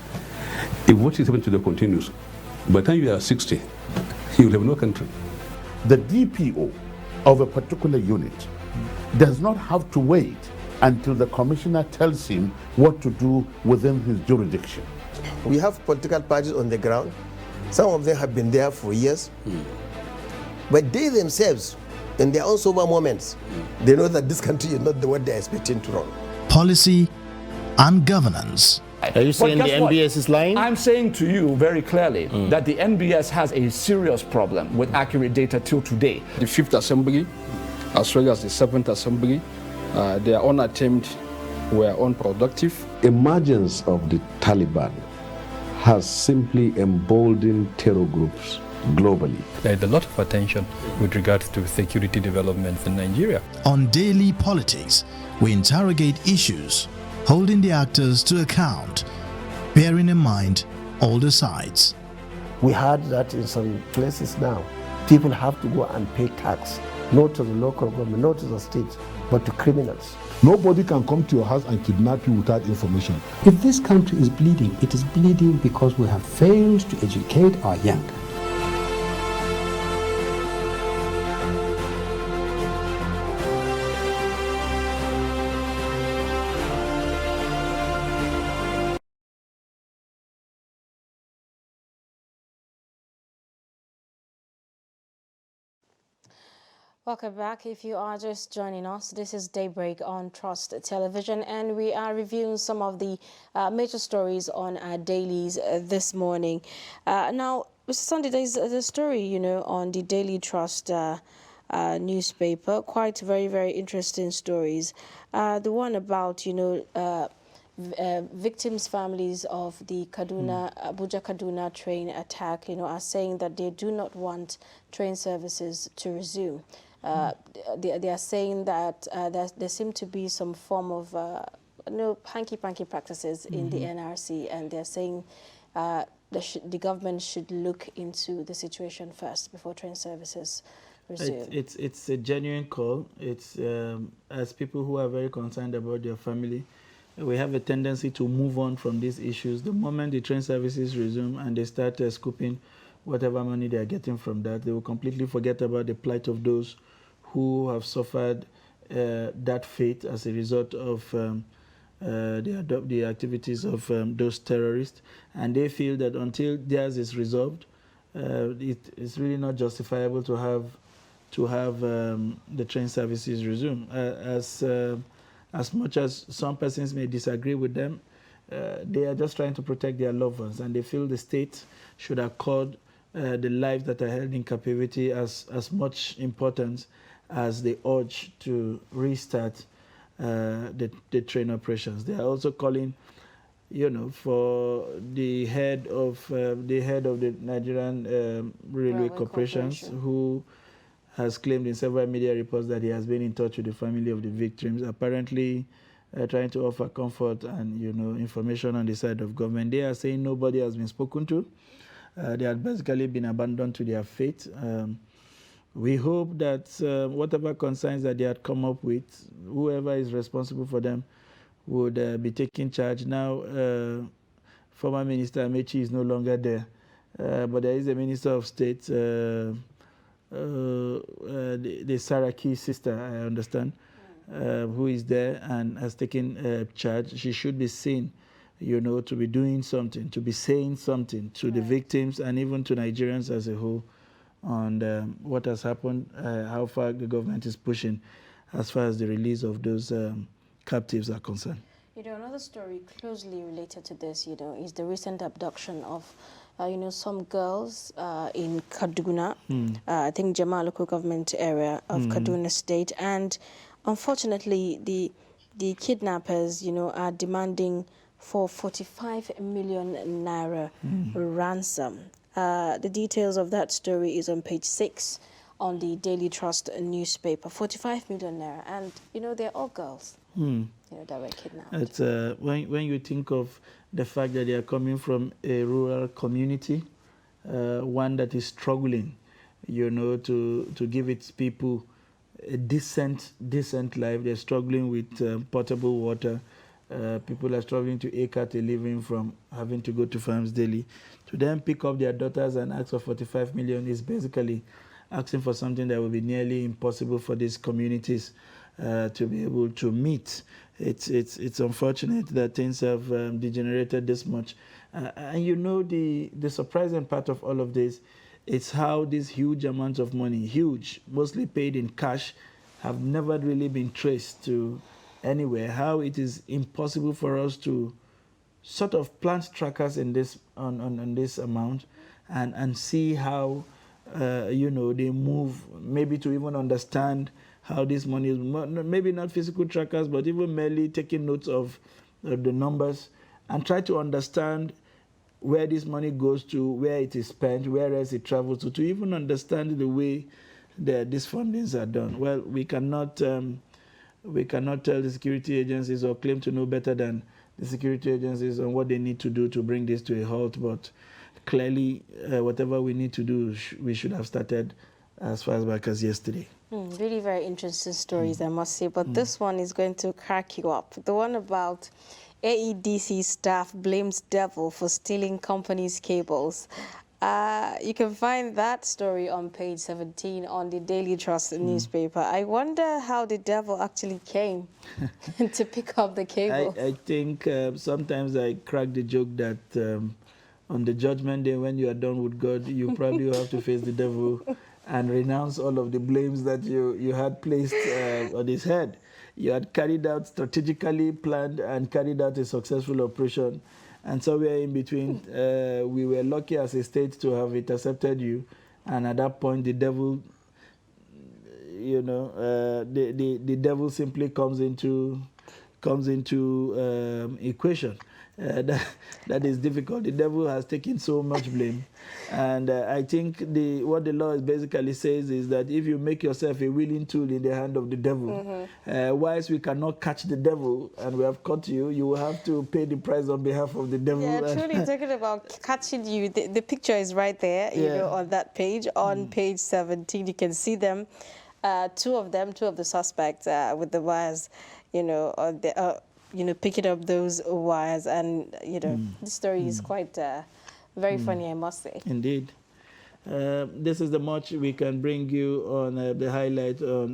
if what is happening today continues, by the time you are 60, you will have no country. The DPO of a particular unit does not have to wait until the commissioner tells him what to do within his jurisdiction. We have political parties on the ground. Some of them have been there for years. But they themselves, in their own sober moments, they know that this country is not the one they're expecting to run. Policy and governance. Are you saying the NBS is lying? I'm saying to you very clearly that the NBS has a serious problem with accurate data till today. The 5th Assembly, as well as the 7th Assembly, their own attempt were unproductive. Emergence of the Taliban has simply emboldened terror groups globally. There is a lot of attention with regards to security developments in Nigeria. On Daily Politics, we interrogate issues, holding the actors to account, bearing in mind all the sides. We heard that in some places now, people have to go and pay tax, not to the local government, not to the state, but to criminals. Nobody can come to your house and kidnap you without information. If this country is bleeding, it is bleeding because we have failed to educate our young. Welcome back. If you are just joining us, this is Daybreak on Trust Television, and we are reviewing some of the major stories on our dailies this morning. Now, Mr. Sunday, there's a story, on the Daily Trust newspaper. Quite very, very interesting stories. The one about, victims' families of the Abuja-Kaduna train attack, are saying that they do not want train services to resume. They are saying that there seem to be some form of hanky-panky practices in the NRC, and they're saying the government should look into the situation first before train services resume. It's a genuine call. It's as people who are very concerned about their family, we have a tendency to move on from these issues. The moment the train services resume and they start scooping whatever money they are getting from that, they will completely forget about the plight of those who have suffered that fate as a result of the activities of those terrorists. And they feel that until theirs is resolved, it's really not justifiable to have the train services resume. As much as some persons may disagree with them, they are just trying to protect their loved ones, and they feel the state should accord the lives that are held in captivity as much importance as the urge to restart the train operations. They are also calling, for the head of the Nigerian Railway Corporations, who has claimed in several media reports that he has been in touch with the family of the victims, apparently trying to offer comfort and information on the side of government. They are saying nobody has been spoken to. They have basically been abandoned to their fate. We hope that whatever concerns that they had come up with, whoever is responsible for them would be taking charge. Now, former Minister Amechi is no longer there, but there is a Minister of State, the Saraki sister, I understand, who is there and has taken charge. She should be seen, to be doing something, to be saying something to the victims and even to Nigerians as a whole on what has happened, how far the government is pushing as far as the release of those captives are concerned. Another story closely related to this, is the recent abduction of, some girls in Kaduna, I think Jama local government area of Kaduna State, and unfortunately, the kidnappers, are demanding for 45 million naira ransom. The details of that story is on page 6 on the Daily Trust newspaper. 45 million naira, and they're all girls. That were kidnapped. It's, when you think of the fact that they are coming from a rural community, one that is struggling, to give its people a decent life. They're struggling with potable water. people are struggling to eke out a living from having to go to farms daily. To then pick up their daughters and ask for 45 million is basically asking for something that will be nearly impossible for these communities to be able to meet. It's unfortunate that things have degenerated this much. And you know, the surprising part of all of this is how these huge amounts of money, huge, mostly paid in cash, have never really been traced to anywhere. How it is impossible for us to sort of plant trackers in this on this amount and see how you know, they move, maybe to even understand how this money is, maybe not physical trackers, but even merely taking notes of the numbers and try to understand where this money goes to, where it is spent, where else it travels to even understand the way that these fundings are done. Well, we cannot tell the security agencies or claim to know better than the security agencies on what they need to do to bring this to a halt, but clearly whatever we need to do, we should have started as far back as yesterday. Really very interesting stories, I must say, but this one is going to crack you up. The one about AEDC staff blames devil for stealing company's cables. You can find that story on page 17 on the Daily Trust newspaper. I wonder how the devil actually came to pick up the cable. I think sometimes I crack the joke that on the judgment day, when you are done with God, you probably will have to face the devil and renounce all of the blames that you had placed on his head. You had carried out, strategically planned and carried out a successful operation. And somewhere in between, we were lucky as a state to have intercepted you. And at that point, the devil, you know, the devil simply comes into equation. That is difficult. The devil has taken so much blame. And I think what the law basically says is that if you make yourself a willing tool in the hand of the devil, whilst we cannot catch the devil and we have caught you, you will have to pay the price on behalf of the devil. Yeah, truly talking about catching you, the picture is right there, you know, on that page, on page 17. You can see them, two of the suspects with the wires, you know, on the... you know, picking up those wires, and you know, the story is quite very funny, I must say. Indeed. This is the much we can bring you on the highlight on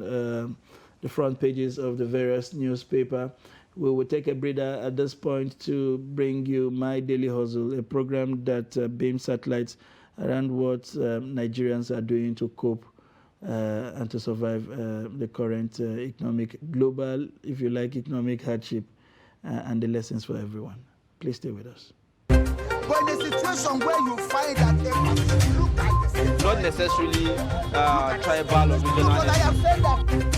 the front pages of the various newspaper. We will take a breather at this point to bring you My Daily Hustle, a program that beams satellites around what Nigerians are doing to cope and to survive the current global, if you like, economic hardship. And the lessons for everyone. Please stay with us. But in a situation where you find that you look at the not necessarily tribal or regional. But I have said that.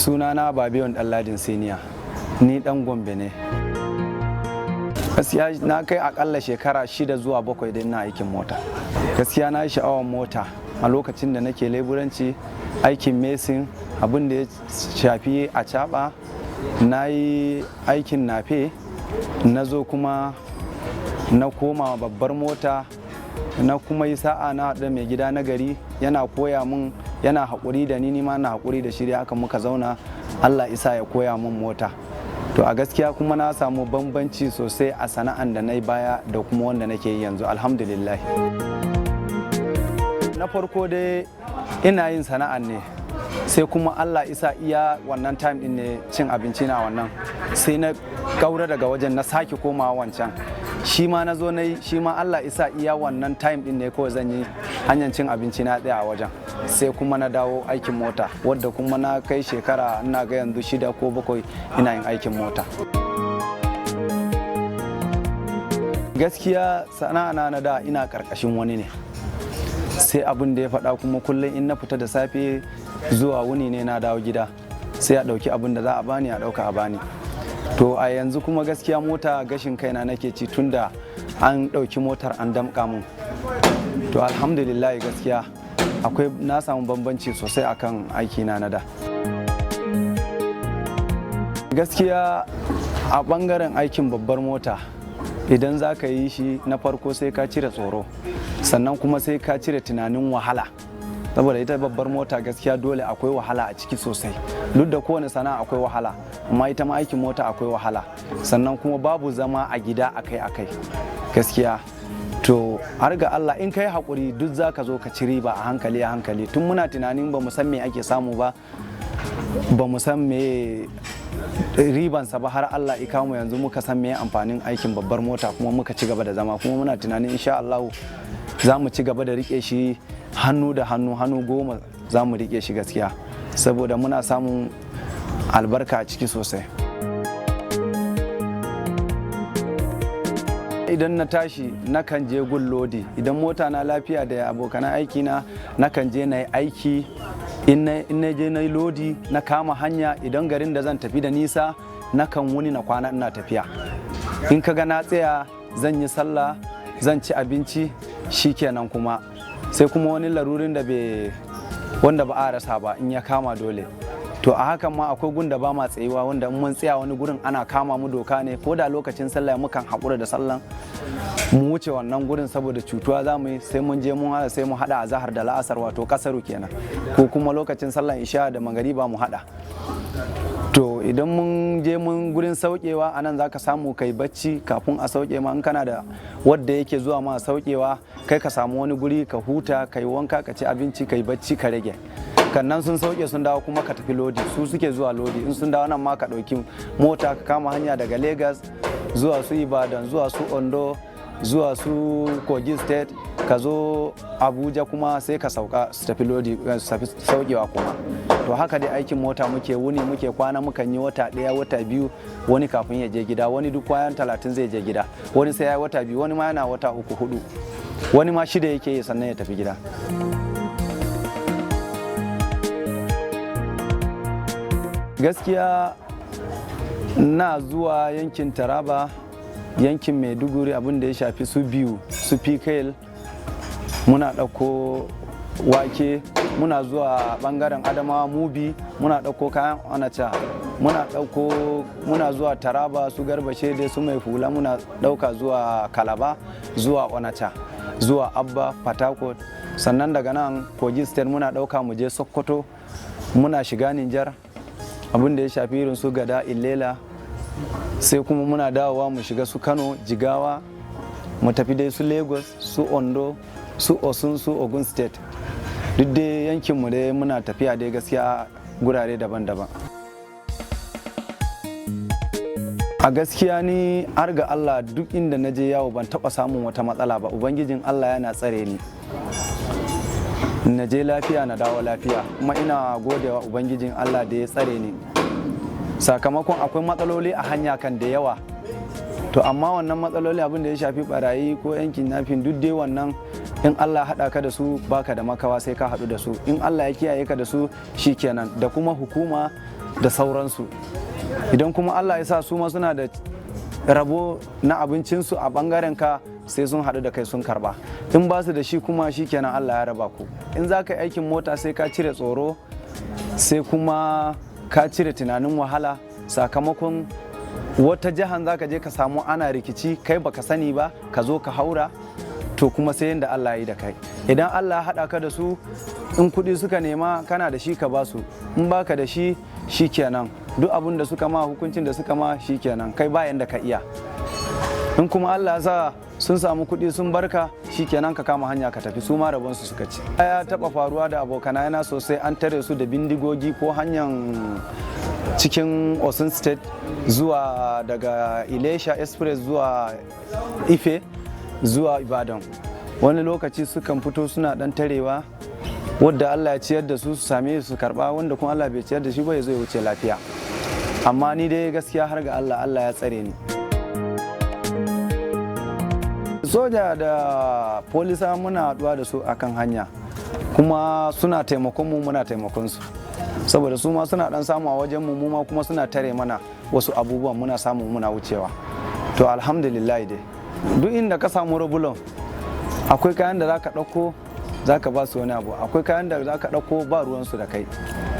Sunana Babiyon Dalladin Senior, ni dan Gombe ne. Gaskiya na kai akalla shekara 6 zuwa 7 idan ina aikin mota. Gaskiya na yi sha'awar mota a lokacin da nake leburanci, aikin mesin, abin da ya shafi a caba, na yi aikin nafe, na zo kuma na koma babbar mota, na kuma yi sa'a na da mai gida na gari yana koya min, yana haƙuri da ni ma na haƙuri da shi, haka muka zauna Allah isa ya koya min mota. To a gaskiya kuma na samu bambanci sosai a sana'an da na yi baya da kuma wanda nake yi yanzu, alhamdulillah. Na farko dai ina yin sana'an ne, sai kuma Allah isa iya wannan time din ne cin abinci na wannan, sai na kaura daga wajen na sake komawa wancan. Shi ma na zo na yi, shi ma Allah isa iya wannan time din ne kawai zan yi hanyar cin abinci na tsaya a wajen, sai kuma na dawo aikin mota, wadda kuma na kai shekara ina ga yanzu 6 ko 7 ina yin aikin mota. Gaskiya sana'a na da ina karkashin wani ne, sai abin da ya faɗa kuma kullum in na fita da safe zuwa wuni ne na dawo gida, sai a ɗauki abin da za a bani a ɗauka a bani. to a yanzu kuma gaskiya mota gashin kaina nake ci tunda an ɗauki motar an damƙa mun. To alhamdulillah gaskiya akwai na samu bambanci sosai akan aikina na da. Gaskiya a ɓangaren aikin babbar mota idan za ka yi shi na farko sai ka cire tsoro, sannan kuma sai ka cire tunanin wahala, saboda ita babbar mota gaskiya dole akwai wahala a ciki sosai. Duk da kowane sana'a akwai wahala, amma ita ma aikin mota akwai wahala, sannan kuma babu zama a gida akai-akai gaskiya. To har ga Allah in kai haƙuri duk za ka zo ka ci riba a hankali a hankali. Tun muna tunanin ba mu san me ake samu ba, ba mu san me ribansa ba, har Allah ya kawo mu yanzu muka san me amfanin aikin babbar mota, kuma muka ci gaba da zama, kuma muna tunanin insha Allah za mu ci gaba da rike shi hannu da hannu goma za mu rike shi gaskiya, saboda muna samun albarka a ciki sosai. Idan na tashi nakan je gun lodi, idan mota na lafiya da abokan aiki na nakan je na yi aiki. In na je na yi lodi na kama hanya, idan garin da zan tafi da nisa nakan wuni na kwana ina tafiya. In ka ga na tsaya zan yi sallah, zan ci abinci, shikenan kuma sai kuma wani larurin da wanda ba a rasa ba in ya kama dole. To a hakan ma akwai gun da ba ma tsayuwa, wanda in mun tsaya wani gurin ana kama mu doka ne, ko da lokacin sallah mukan haƙura da sallan mu wuce wannan gurin saboda cutuwa za mu yi, sai mun je mun hada, sai mu hada azahar da la'asar wato kasaru kenan, ko kuma lokacin sallan isha da magariba mu hada. To idan mun je mun gurin saukewa anan zaka samu kai bacci kafin a sauke ma, in kana da wadda yake zuwa ma saukewa kai ka samu wani guri ka huta, kai wanka, ka ci abinci, kai bacci, ka rage. Kannan sun sauke sun dawo kuma ka tafi lodi, su suke zuwa lodi. In sun dawo nan ma ka ɗauki mota ka kama hanya daga Lagos zuwa su Ibadan, zuwa su Ondo, zuwa su Kogi State, ka zo Abuja kuma sai ka sauka su tafi lodi, su tafi saukewa kuma. To haka dai aikin mota muke wuni muke kwana, mukan yi wata ɗaya wata biyu, wani kafin ya je gida, wani duk kwayan 30 zai je gida, wani sai ya yi wata biyu, wani ma yana wata 3-4, wani ma 6 yake yi sannan ya tafi gida. Gaskiya na zuwa yankin Taraba, yankin Maiduguri, abin da ya shafi su Biu, su Pikail, muna ɗauko wake, muna zuwa ɓangaren Adamawa Mubi, muna ɗauko kayan Onacha, muna zuwa Taraba, su Garba Shede, su Mai Hula, muna ɗauka zuwa Kalaba, zuwa Onacha, zuwa Abba, Patakot. Sannan daga nan Kogi State muna ɗauka mu je Sokoto, muna shiga Nijar, abin da ya shafi irin su Gada, Ilela, sai kuma muna dawowa mu shiga su Kano, Jigawa, mu tafi dai su Lagos, su Ondo, su Osun, su Ogun State. Duk dai yankinmu dai muna tafiya dai gaskiya gurare daban-daban. A gaskiya ni har ga Allah duk inda na je yawo ban taɓa samun wata matsala ba, Ubangijin Allah yana tsare ni. Na je lafiya na dawo lafiya, kuma ina godewa Ubangijin Allah da ya tsare ni. Sakamakon akwai matsaloli a hanya kan da yawa, to amma wannan matsaloli abin da ya shafi barayi ko yankin nafin duk dai wannan in Allah haɗa ka da su baka da makawa sai ka haɗu da su, in Allah ya kiyaye ka da su shikenan, da kuma hukuma da sauransu. Idan kuma Allah ya sa su ma suna da rabo na abincinsu a ɓangaren ka, sai sun haɗu da kai sun karba. In ba su da shi kuma shikenan Allah ya raba ku. In za ka yi aikin mota sai ka cire tsoro, sai kuma ka cire tunanin wahala, sakamakon wata jihan za ka je ka samu ana rikici kai baka sani ba, ka zo ka haura, to kuma sai yadda Allah ya yi da kai. Idan Allah ya haɗa ka da su, in kuɗi suka nema kana da shi ka ba su, in baka da shi shikenan, duk abin da suka ma, hukuncin da suka ma shikenan, kai bayan da ka iya. In kuma Allah ya sa sun samu kuɗi sun barka, shikenan ka kama hanya ka tafi, su ma rabon su suka ci. Ya taɓa faruwa da abokanayana sosai, an tare su da bindigogi ko hanyar cikin Osun State zuwa daga Ilesha Express zuwa Ife zuwa Ibadan. Wani lokaci sukan fito suna ɗan tarewa, wadda Allah ya ciyar da su same su karɓa, wanda kuma Allah bai ciyar da shi ba ya zo ya wuce lafiya. Amma ni dai gaskiya har ga Allah ya tsare ni. Soja da polisa muna haɗuwa da su akan hanya, kuma suna taimakon mu muna taimakon su saboda su ma suna dan samu a wajen mu ma kuma suna tare mana wasu abubuwan muna samu muna wucewa. To alhamdulillah dai duk inda ka samu rubulon akwai kayan da zaka dauko zaka ba su wani abu, akwai kayan da zaka dauko ba ruwan su da kai.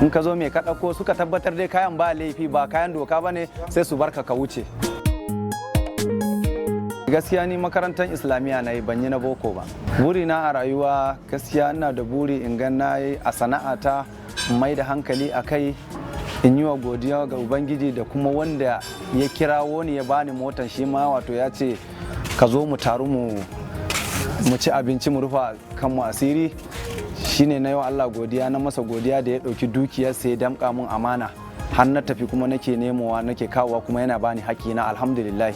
In ka zo me ka dauko suka tabbatar dai kayan ba laifi ba kayan doka bane sai su barka ka wuce. Gaskiya ni makarantar islamiyya na yi ban yi na boko ba. Burina a rayuwa gaskiya ina da buri in ga na yi a sana'ata mai da hankali a kai, in yi wa godiya ga ubangiji da kuma wanda ya kirawo ni ya bani motar shi ma wato ya ce ka zo mu taru mu ci abinci mu rufa kanmu asiri. Shine na yi wa Allah godiya, na masa godiya da ya ɗauki dukiyarsa ya damƙa mun amana har na tafi kuma nake nemowa nake kawowa kuma yana bani haƙƙina alhamdulillah.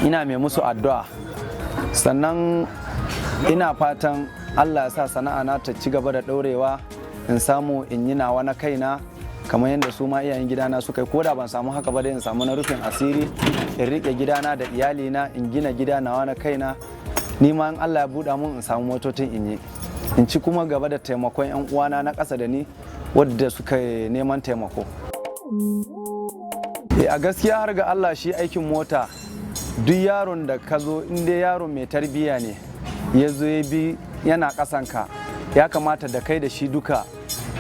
Ina mai musu addu'a sannan ina fatan Allah ya sa sana'a na ta ci gaba da ɗaurewa, in samu in yi nawa na kaina kamar yadda su ma iyayen gidana suka yi. Koda ban samu haka ba dai in samu na rufin asiri, in riƙe gidana da iyalina, in gina gida nawa na kaina. Ni ma in Allah ya buɗa mun in samu motocin in yi, in ci kuma gaba da taimakon 'yan uwana na ƙasa da ni wadda suka neman taimako. A gaskiya har ga Allah shi aikin mota duk yaron da ka zo in dai yaron mai tarbiyya ne ya zo ya bi yana ƙasanka, ya kamata da kai da shi duka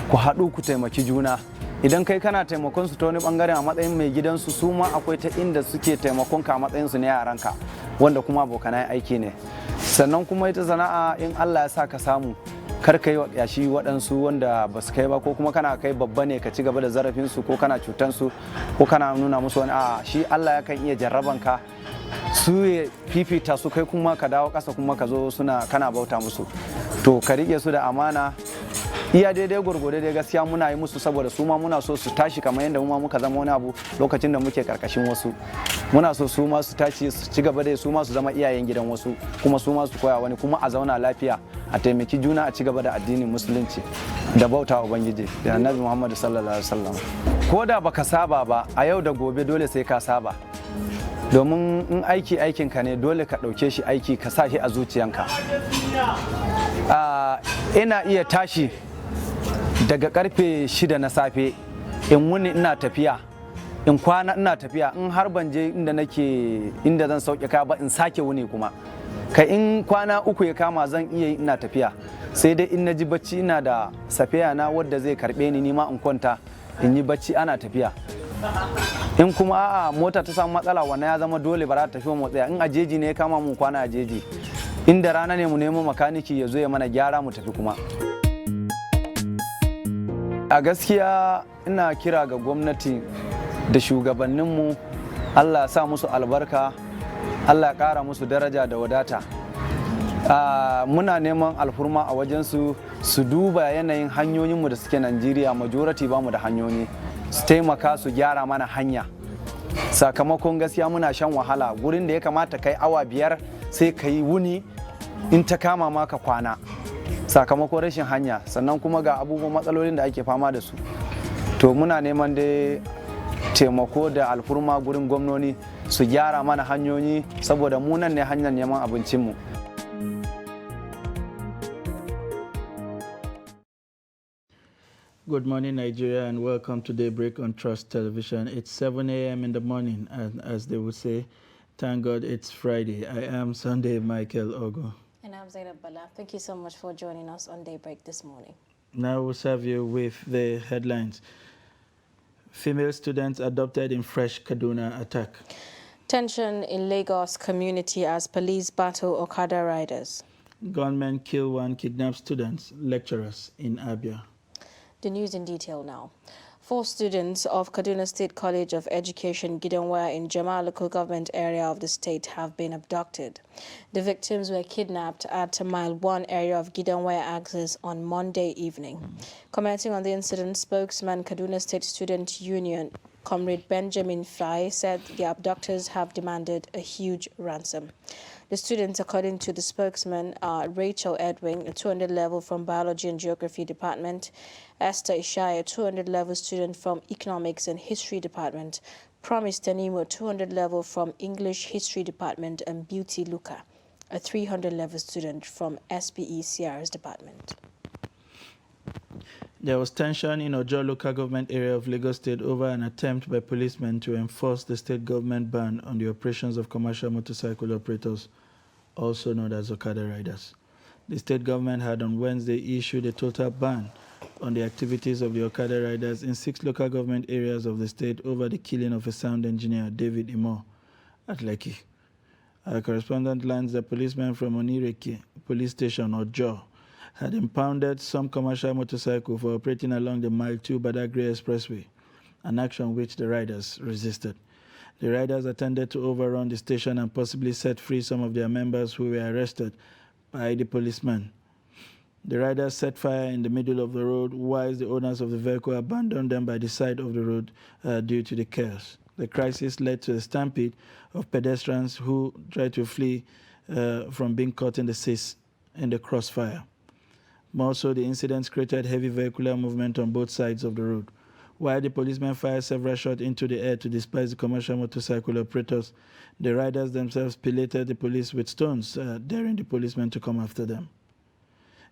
ku haɗu ku taimaki juna. Idan kai kana taimakon su ta wani bangare a matsayin mai gidansu, su ma akwai ta inda suke taimakon ka a matsayin su ne yaranka wanda kuma abokanai aiki ne. Sannan kuma ita sana'a in Allah ya sa ka samu, kar ka yi wa yashi waɗansu wanda ba su kai ba, ko kuma kana kai babba ne ka ci gaba da zarafin su ko kana cutan su ko kana nuna musu wani a shi Allah ya kan iya jarraban ka su ya fifita su kai kuma ka dawo ƙasa kuma ka zo kana bauta musu. To ka riƙe su da amana iya daidai gwargwado dai gaskiya muna yi musu saboda su ma muna so su tashi kamar yadda mu ma muka zama wani abu lokacin da muke karkashin wasu. Muna so su ma su tashi su ci gaba da su ma su zama iyayen gidan wasu, kuma su ma su koya wani, kuma a zauna lafiya, a taimaki juna, a ci gaba da addinin musulunci da bauta ubangiji da annabi Muhammad sallallahu alaihi wasallam. Ko da baka saba ba, a yau da gobe dole sai ka saba, domin in aikin ka ne dole ka ɗauke shi aiki ka sa shi a zuciyanka. Ina iya tashi daga karfe 6 na safe in wuni ina tafiya, in kwana ina tafiya, in har ban je inda zan sauke kaya ba in sake wuni kuma. Kai in kwana 3 ya kama zan iya ina tafiya, sai dai in na ji bacci ina da safiya na wadda zai karbe ni nima in kwanta in yi bacci ana tafiya. In kuma a'a mota ta samu matsala wannan ya zama dole ba za ta tafi mu tsaya. In a jeji ne ya kama mu kwana a jeji, inda rana ne mu nemo makaniki ya zo ya mana gyara mu tafi kuma. A gaskiya ina kira ga gwamnati da shugabanninmu, Allah ya sa musu albarka, Allah ya ƙara musu daraja da wadata. Muna neman alfurma a wajensu su duba yanayin hanyoyinmu da suke Najeriya, majority ba mu da hanyoyi, su taimaka su gyara mana hanya. Sakamakon gaskiya muna shan wahala, gurin da ya kamata kai awa 5 sai ka yi wuni, in ta kama ma ka kwana sakamakon rashin hanya. Sannan kuma ga abubuwan matsalolin da ake fama da su. To muna neman dai taimako da alfurma gurin gwamnoni su gyara mana hanyoyi saboda mu nan ne hanyar neman abincinmu. Good morning, Nigeria, and welcome to Daybreak on Trust Television. It's 7 a.m. in the morning, and as they would say, thank God it's Friday. I am Sunday Michael Ogo. And I'm Zainab Bala. Thank you so much for joining us on Daybreak this morning. Now we'll serve you with the headlines. Female students adopted in fresh Kaduna attack. Tension in Lagos community as police battle Okada riders. Gunmen kill 1 kidnapped students, lecturers in Abia. The news in detail now. 4 students of Kaduna State College of Education, Gidanwaya in Jama local government area of the state have been abducted. The victims were kidnapped at Mile 1 area of Gidanwaya Axis on Monday evening. Commenting on the incident, spokesman Kaduna State Student Union, Comrade Benjamin Fly, said the abductors have demanded a huge ransom. The students, according to the spokesman, are Rachel Edwin, a 200 level from Biology and Geography Department, Esther Ishai, a 200 level student from Economics and History Department, Promise Tanimo, a 200 level from English History Department, and Beauty Luca, a 300 level student from SPE CRS Department. There was tension in Ojo local government area of Lagos State over an attempt by policemen to enforce the state government ban on the operations of commercial motorcycle operators, also known as Okada riders. The state government had on Wednesday issued a total ban on the activities of the Okada riders in 6 local government areas of the state over the killing of a sound engineer, David Imo, at Lekki. Our correspondent learns that policemen from Onireke police station, Ojo, had impounded some commercial motorcycle for operating along the Mile 2 Badagry Expressway, an action which the riders resisted. The riders attempted to overrun the station and possibly set free some of their members who were arrested by the policemen. The riders set fire in the middle of the road, whilst the owners of the vehicle abandoned them by the side of the road due to the chaos. The crisis led to a stampede of pedestrians who tried to flee from being caught in the crossfire. More so, the incidents created heavy vehicular movement on both sides of the road. While the policemen fired several shots into the air to disperse the commercial motorcycle operators, the riders themselves pelleted the police with stones, daring the policemen to come after them.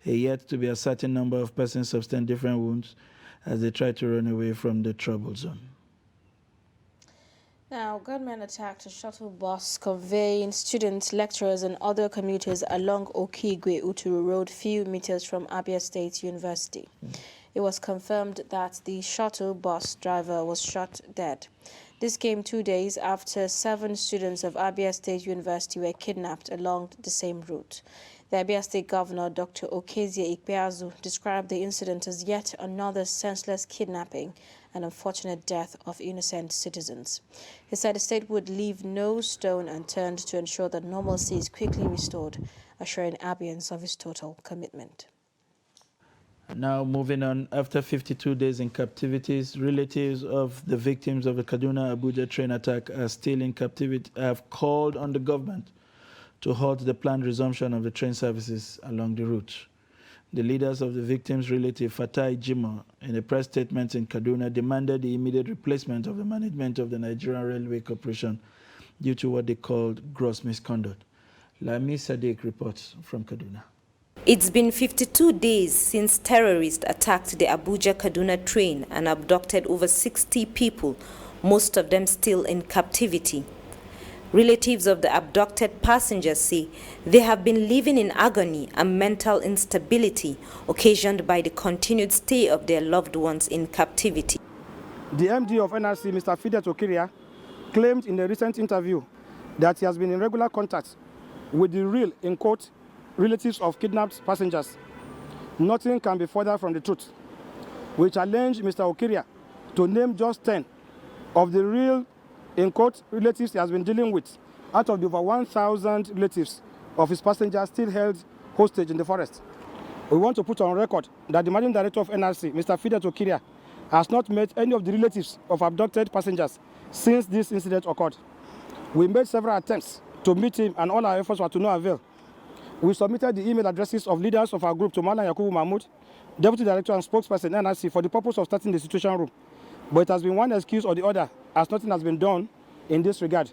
A yet to be a certain number of persons sustained different wounds as they tried to run away from the trouble zone. Now, gunmen attacked a shuttle bus conveying students, lecturers, and other commuters along Okigwe-Uturu Road, few meters from Abia State University. It was confirmed that the shuttle bus driver was shot dead. This came 2 days after 7 students of Abia State University were kidnapped along the same route. The Abia State Governor, Dr. Okezie Ikpeazu, described the incident as yet another senseless kidnapping and unfortunate death of innocent citizens. He said the state would leave no stone unturned to ensure that normalcy is quickly restored, assuring Abians of his total commitment. Now moving on, after 52 days in captivity, relatives of the victims of the Kaduna-Abuja train attack are still in captivity, have called on the government to halt the planned resumption of the train services along the route. The leaders of the victims' relative, Fatai Jimo, in a press statement in Kaduna, demanded the immediate replacement of the management of the Nigerian Railway Corporation due to what they called gross misconduct. Lami Sadiq reports from Kaduna. It's been 52 days since terrorists attacked the Abuja-Kaduna train and abducted over 60 people, most of them still in captivity. Relatives of the abducted passengers say they have been living in agony and mental instability occasioned by the continued stay of their loved ones in captivity. The MD of NRC, Mr. Fidet Okiria, claimed in a recent interview that he has been in regular contact with the real, in quote, relatives of kidnapped passengers. Nothing can be further from the truth. We challenge Mr. Okiria to name just 10 of the real, in quote, relatives he has been dealing with out of the over 1,000 relatives of his passengers still held hostage in the forest. We want to put on record that the Managing Director of NRC, Mr. Fidet Okiria, has not met any of the relatives of abducted passengers since this incident occurred. We made several attempts to meet him and all our efforts were to no avail. We submitted the email addresses of leaders of our group to Malam Yakubu Mahmoud, Deputy Director and Spokesperson NRC, for the purpose of starting the situation room. But it has been one excuse or the other, as nothing has been done in this regard.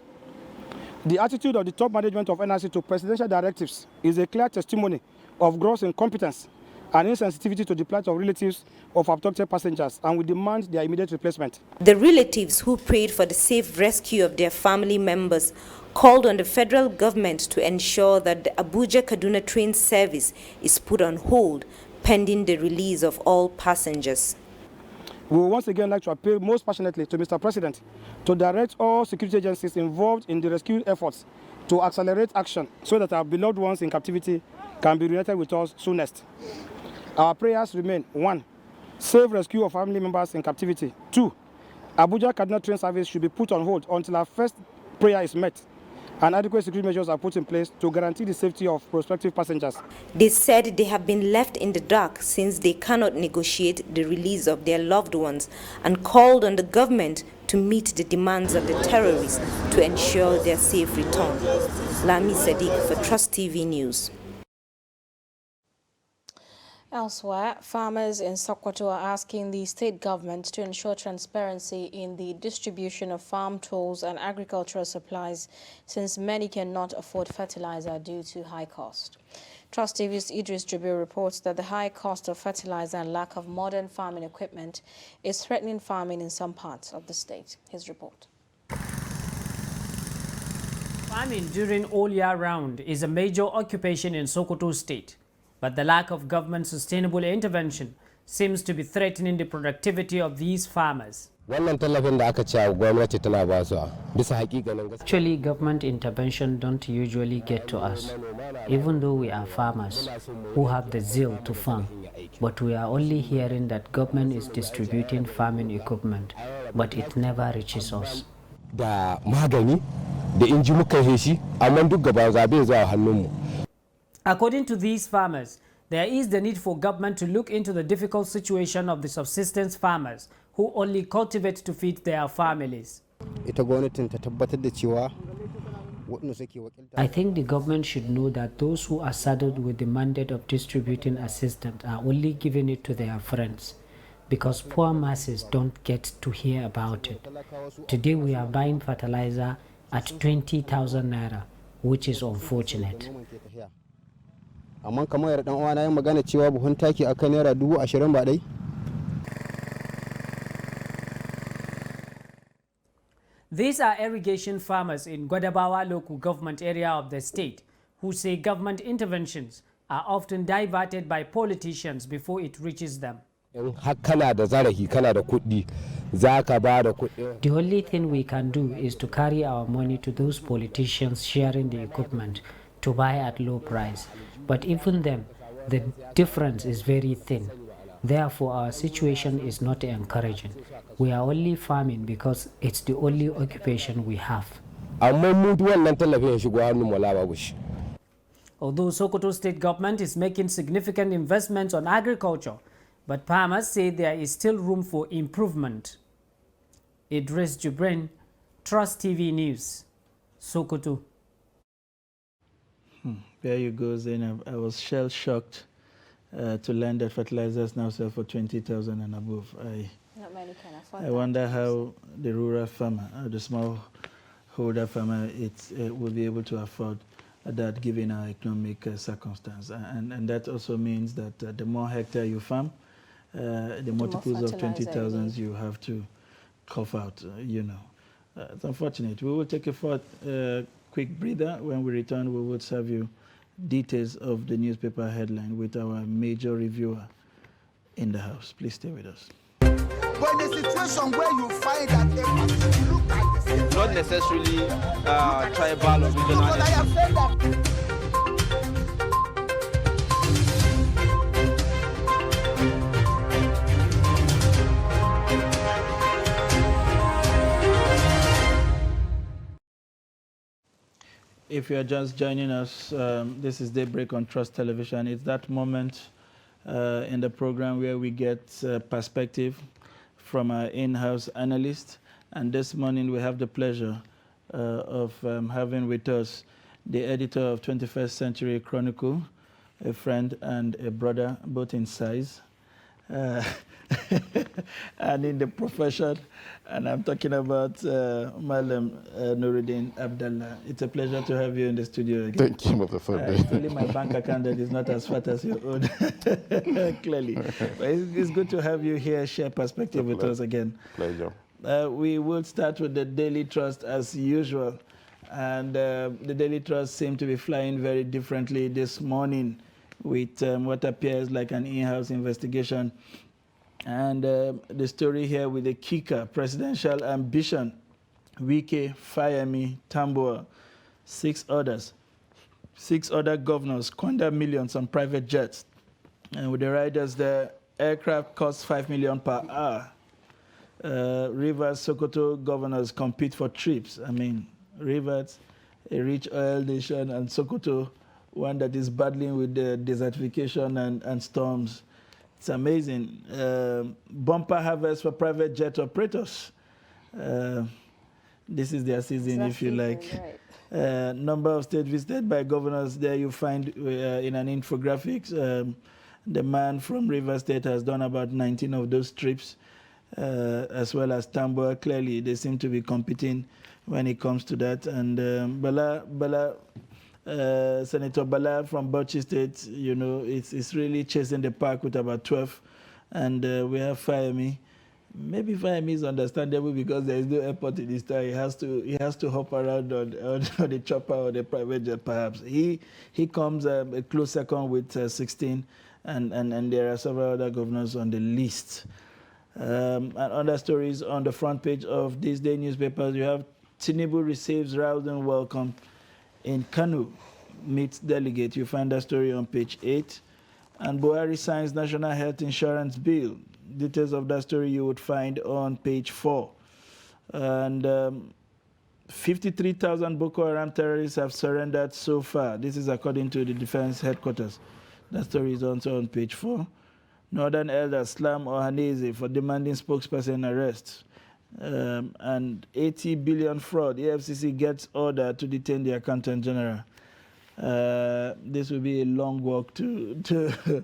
The attitude of the top management of NRC to presidential directives is a clear testimony of gross incompetence and insensitivity to the plight of relatives of abducted passengers, and we demand their immediate replacement. The relatives who prayed for the safe rescue of their family members called on the federal government to ensure that the Abuja-Kaduna train service is put on hold pending the release of all passengers. We would once again like to appeal most passionately to Mr. President to direct all security agencies involved in the rescue efforts to accelerate action so that our beloved ones in captivity can be reunited with us soonest. Our prayers remain: 1. Safe rescue of family members in captivity. 2. Abuja-Kaduna train service should be put on hold until our first prayer is met and adequate security measures are put in place to guarantee the safety of prospective passengers. They said they have been left in the dark since they cannot negotiate the release of their loved ones and called on the government to meet the demands of the terrorists to ensure their safe return. Lami Sadiq for Trust TV News. Elsewhere, farmers in Sokoto are asking the state government to ensure transparency in the distribution of farm tools and agricultural supplies, since many cannot afford fertilizer due to high cost. Trust TV's Idris Jubil reports that the high cost of fertilizer and lack of modern farming equipment is threatening farming in some parts of the state. His report. Farming during all year round is a major occupation in Sokoto State, but the lack of government sustainable intervention seems to be threatening the productivity of these farmers. Actually, government intervention don't usually get to us, even though we are farmers who have the zeal to farm. But we are only hearing that government is distributing farming equipment, but it never reaches us. According to these farmers, there is the need for government to look into the difficult situation of the subsistence farmers who only cultivate to feed their families. I think the government should know that those who are saddled with the mandate of distributing assistance are only giving it to their friends, because poor masses don't get to hear about it. Today we are buying fertilizer at 20,000 naira, which is unfortunate. These are irrigation farmers in Gwadabawa local government area of the state who say government interventions are often diverted by politicians before it reaches them. The only thing we can do is to carry our money to those politicians sharing the equipment to buy at low price. But even then, the difference is very thin. Therefore, our situation is not encouraging. We are only farming because it's the only occupation we have. Although Sokoto state government is making significant investments on agriculture, but farmers say there is still room for improvement. Idris Jubrain, Trust TV News, Sokoto. There you go, Zainab. I was shell-shocked to learn that fertilizers now sell for 20,000 and above. Not many can afford I that. wonder how the rural farmer, the smallholder farmer, will be able to afford that given our economic circumstance. And that also means that the more hectare you farm, the multiples of 20,000 you have to cough out, It's unfortunate. We will take a quick breather. When we return, we will serve you details of the newspaper headline with our major reviewer in the house. Please stay with us. But in a situation where you find that you look at the same, not necessarily tribal or regional. I have said that. If you are just joining us, this is Daybreak on Trust Television. It's that moment in the program where we get perspective from our in-house analyst. And this morning we have the pleasure of having with us the editor of 21st Century Chronicle, a friend and a brother, both in size and in the profession. And I'm talking about Malam Nuruddin Abdallah. It's a pleasure to have you in the studio again. Thank you, Mr. Fabio. It's only my bank account that is not as fat as your own, clearly. But it's good to have you here, share perspective with us again. Pleasure. We will start with the Daily Trust as usual. And the Daily Trust seemed to be flying very differently this morning with what appears like an in-house investigation. And the story here with the kicker, presidential ambition, Wike, Fayemi, Tambuwal, 6 others. 6 other governors squander millions on private jets. And with the riders, the aircraft costs 5 million per hour. Rivers, Sokoto governors compete for trips. I mean, Rivers, a rich oil nation, and Sokoto, one that is battling with the desertification and storms. It's amazing. Bumper harvest for private jet operators. This is their season, if you like. Right. Number of states visited by governors. There you find in an infographics, the man from Rivers State has done about 19 of those trips, as well as Tambuwal. Clearly, they seem to be competing when it comes to that. And Bala, Senator Bala from Bauchi State, you know, it's really chasing the pack with about 12. And we have Fayemi. Maybe Fayemi is understandable because there is no airport in his town. He has to hop around on the chopper or the private jet, perhaps. He comes a close second with 16, and there are several other governors on the list. And other stories on the front page of these day newspapers, you have Tinubu receives rousing welcome in Kanu, meets delegate. You find that story on page 8. And Buhari signs National Health Insurance Bill. Details of that story you would find on page 4. And 53,000 Boko Haram terrorists have surrendered so far. This is according to the defense headquarters. That story is also on page 4. Northern elder Slam Ohaneze for demanding spokesperson arrest. And 80 billion fraud. EFCC gets order to detain the accountant general. This will be a long walk to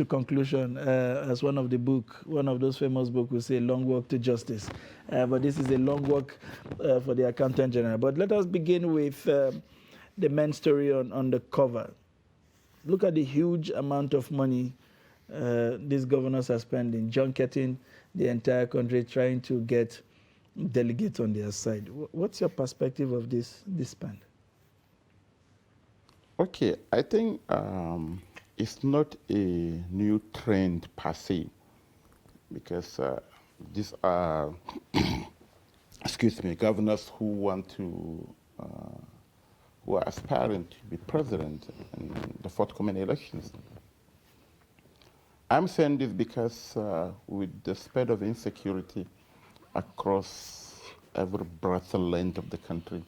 conclusion, as one of those famous books will say, long walk to justice. But this is a long walk for the accountant general. But let us begin with the main story on the cover. Look at the huge amount of money these governors are spending, junketing the entire country, trying to get delegates on their side. What's your perspective of this spend? Okay, I think it's not a new trend per se, because these are, excuse me, governors who want to, who are aspiring to be president in the forthcoming elections. I'm saying this because with the spread of insecurity across every breadth and length of the country,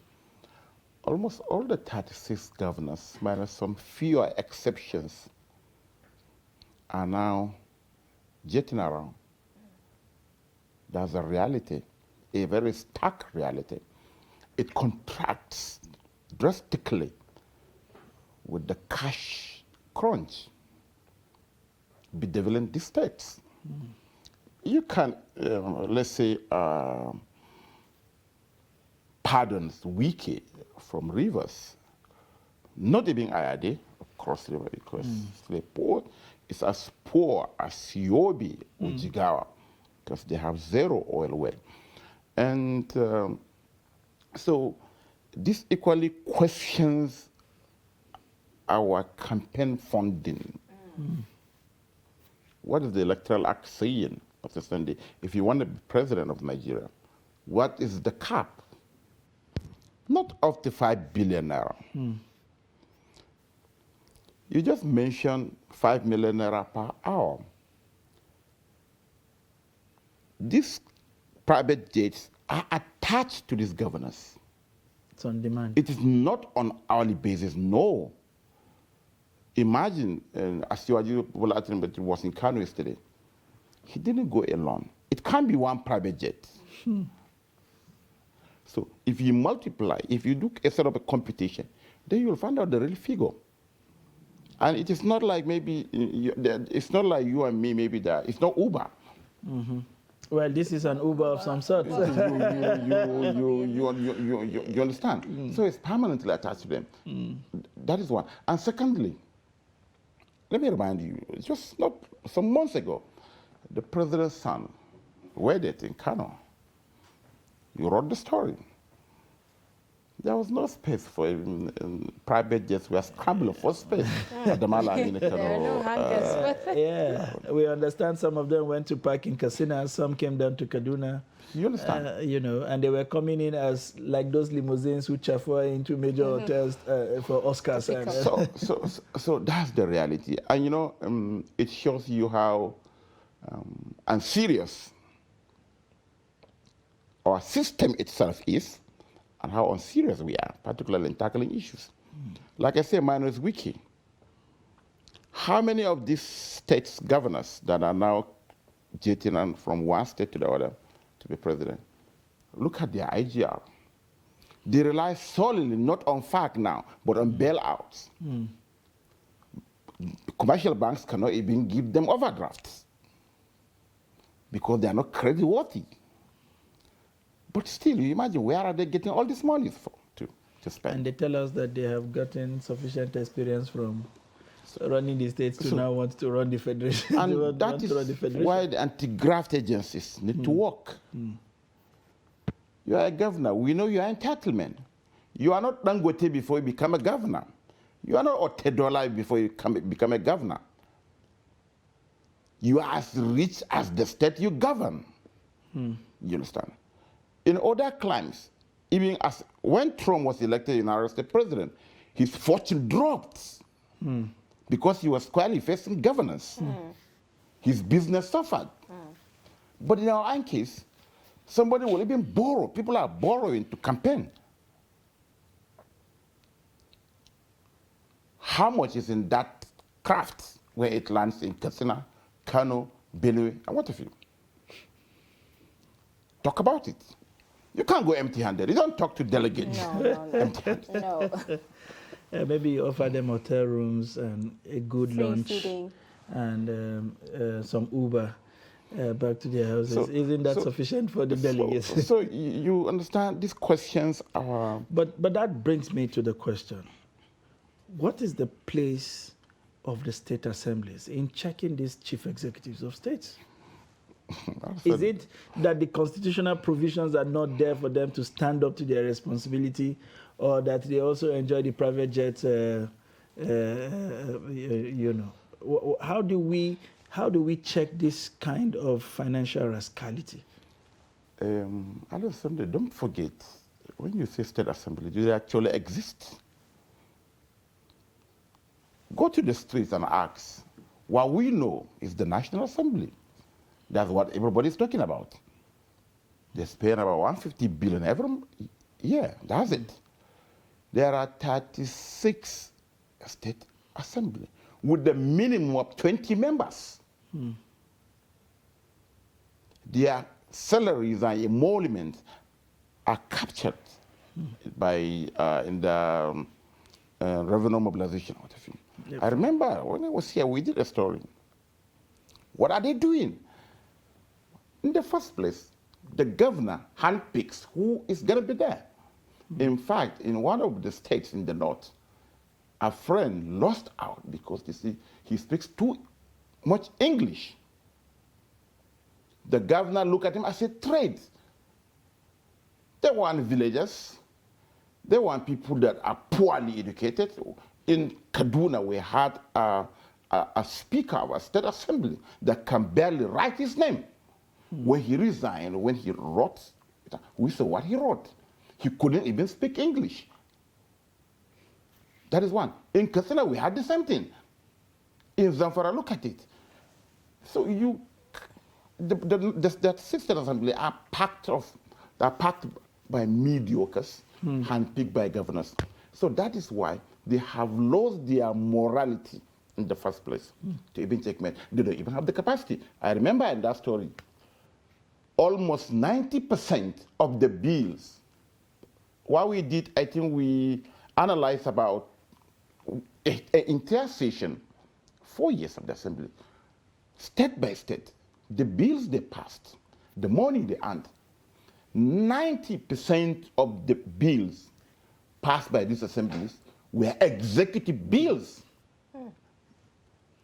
almost all the 36 governors, minus some fewer exceptions, are now jetting around. That's a reality, a very stark reality. It contracts drastically with the cash crunch bedeviling the states. You can, let's say, pardons Wiki from Rivers, not even Ayade, Cross River, because the poor is as poor as Yobe or Jigawa, because they have zero oil well. And so this equally questions our campaign funding. What is the Electoral Act saying of the Sunday? If you want to be president of Nigeria, what is the cap? Not of the 5 billion naira. You just mentioned 5 million naira per hour. These private jets are attached to these governors. It's on demand. It is not on hourly basis, no. Imagine, Asiwaju Bola Tinubu was in Kano yesterday. He didn't go alone. It can't be one private jet. So if you multiply, if you do a sort of a computation, then you'll find out the real figure. And it is not like maybe, it's not like you and me, maybe that, it's not Uber. Well, this is an Uber of some sort. You understand? So it's permanently attached to them. That is one. And secondly, let me remind you, just not some months ago, the president's son wedded in Kano. You wrote the story. There was no space for even private jets. We are scrambling for space at the Malami Kano. There are no hangars. Yeah, we understand some of them went to park in Katsina, some came down to Kaduna. You understand? You know, and they were coming in as like those limousines who chauffeur into major hotels for Oscars. So that's the reality. And you know, it shows you how unserious our system itself is, and how unserious we are, particularly in tackling issues. Like I say, mine is Wiki. How many of these states' governors that are now jetting on from one state to the other to be president, look at their IGR. They rely solely not on FAC now, but on bailouts. Commercial banks cannot even give them overdrafts because they are not creditworthy. But still, you imagine, where are they getting all this money from? to spend. And they tell us that they have gotten sufficient experience from running the states to now want to run the federation. And that is why the anti-graft agencies need to work. You are a governor. We know you are entitlement. You are not Dangote before you become a governor. You are not Otedola before you become a governor. You are as rich as the state you govern. You understand? In other climes, even as when Trump was elected United States president, his fortune dropped because he was squarely facing governance. His business suffered. But in our own case, somebody will even borrow. People are borrowing to campaign. How much is in that craft where it lands in Katsina, Kano, Benue, and what have you? Talk about it. You can't go empty-handed. You don't talk to delegates. No. Empty-handed. No. Maybe you offer them hotel rooms and a good Free lunch feeding. and some Uber back to their houses. Isn't that sufficient for the delegates? So you understand these questions are... But that brings me to the question. What is the place of the state assemblies in checking these chief executives of states? Is it that the constitutional provisions are not there for them to stand up to their responsibility, or that they also enjoy the private jets? You know, how do we check this kind of financial rascality? Alexander, don't forget, when you say state assembly, do they actually exist? Go to the streets and ask. What we know is the National Assembly. That's what everybody's talking about. They spend about $150 billion every year. That's it. There are 36 state assembly with the minimum of 20 members. Their salaries and emoluments are captured by in the revenue mobilization. Yep. I remember when I was here, we did a story. What are they doing? In the first place, the governor handpicks who is going to be there. In fact, in one of the states in the north, a friend lost out because he speaks too much English. The governor looked at him as a trade. They want villagers. They want people that are poorly educated. In Kaduna, we had a speaker of a state assembly that can barely write his name. When he resigned, when he wrote, we saw what he wrote. He couldn't even speak English. That is one. In Katsina, we had the same thing. In Zamfara, look at it. So the state assembly are packed by mediocres, handpicked by governors. So that is why they have lost their morality in the first place to even take men. They don't even have the capacity. I remember in that story, almost 90% of the bills, what we did, I think we analyzed about an entire session, 4 years of the assembly, state by state, the bills they passed, the money they earned, 90% of the bills passed by these assemblies were executive bills.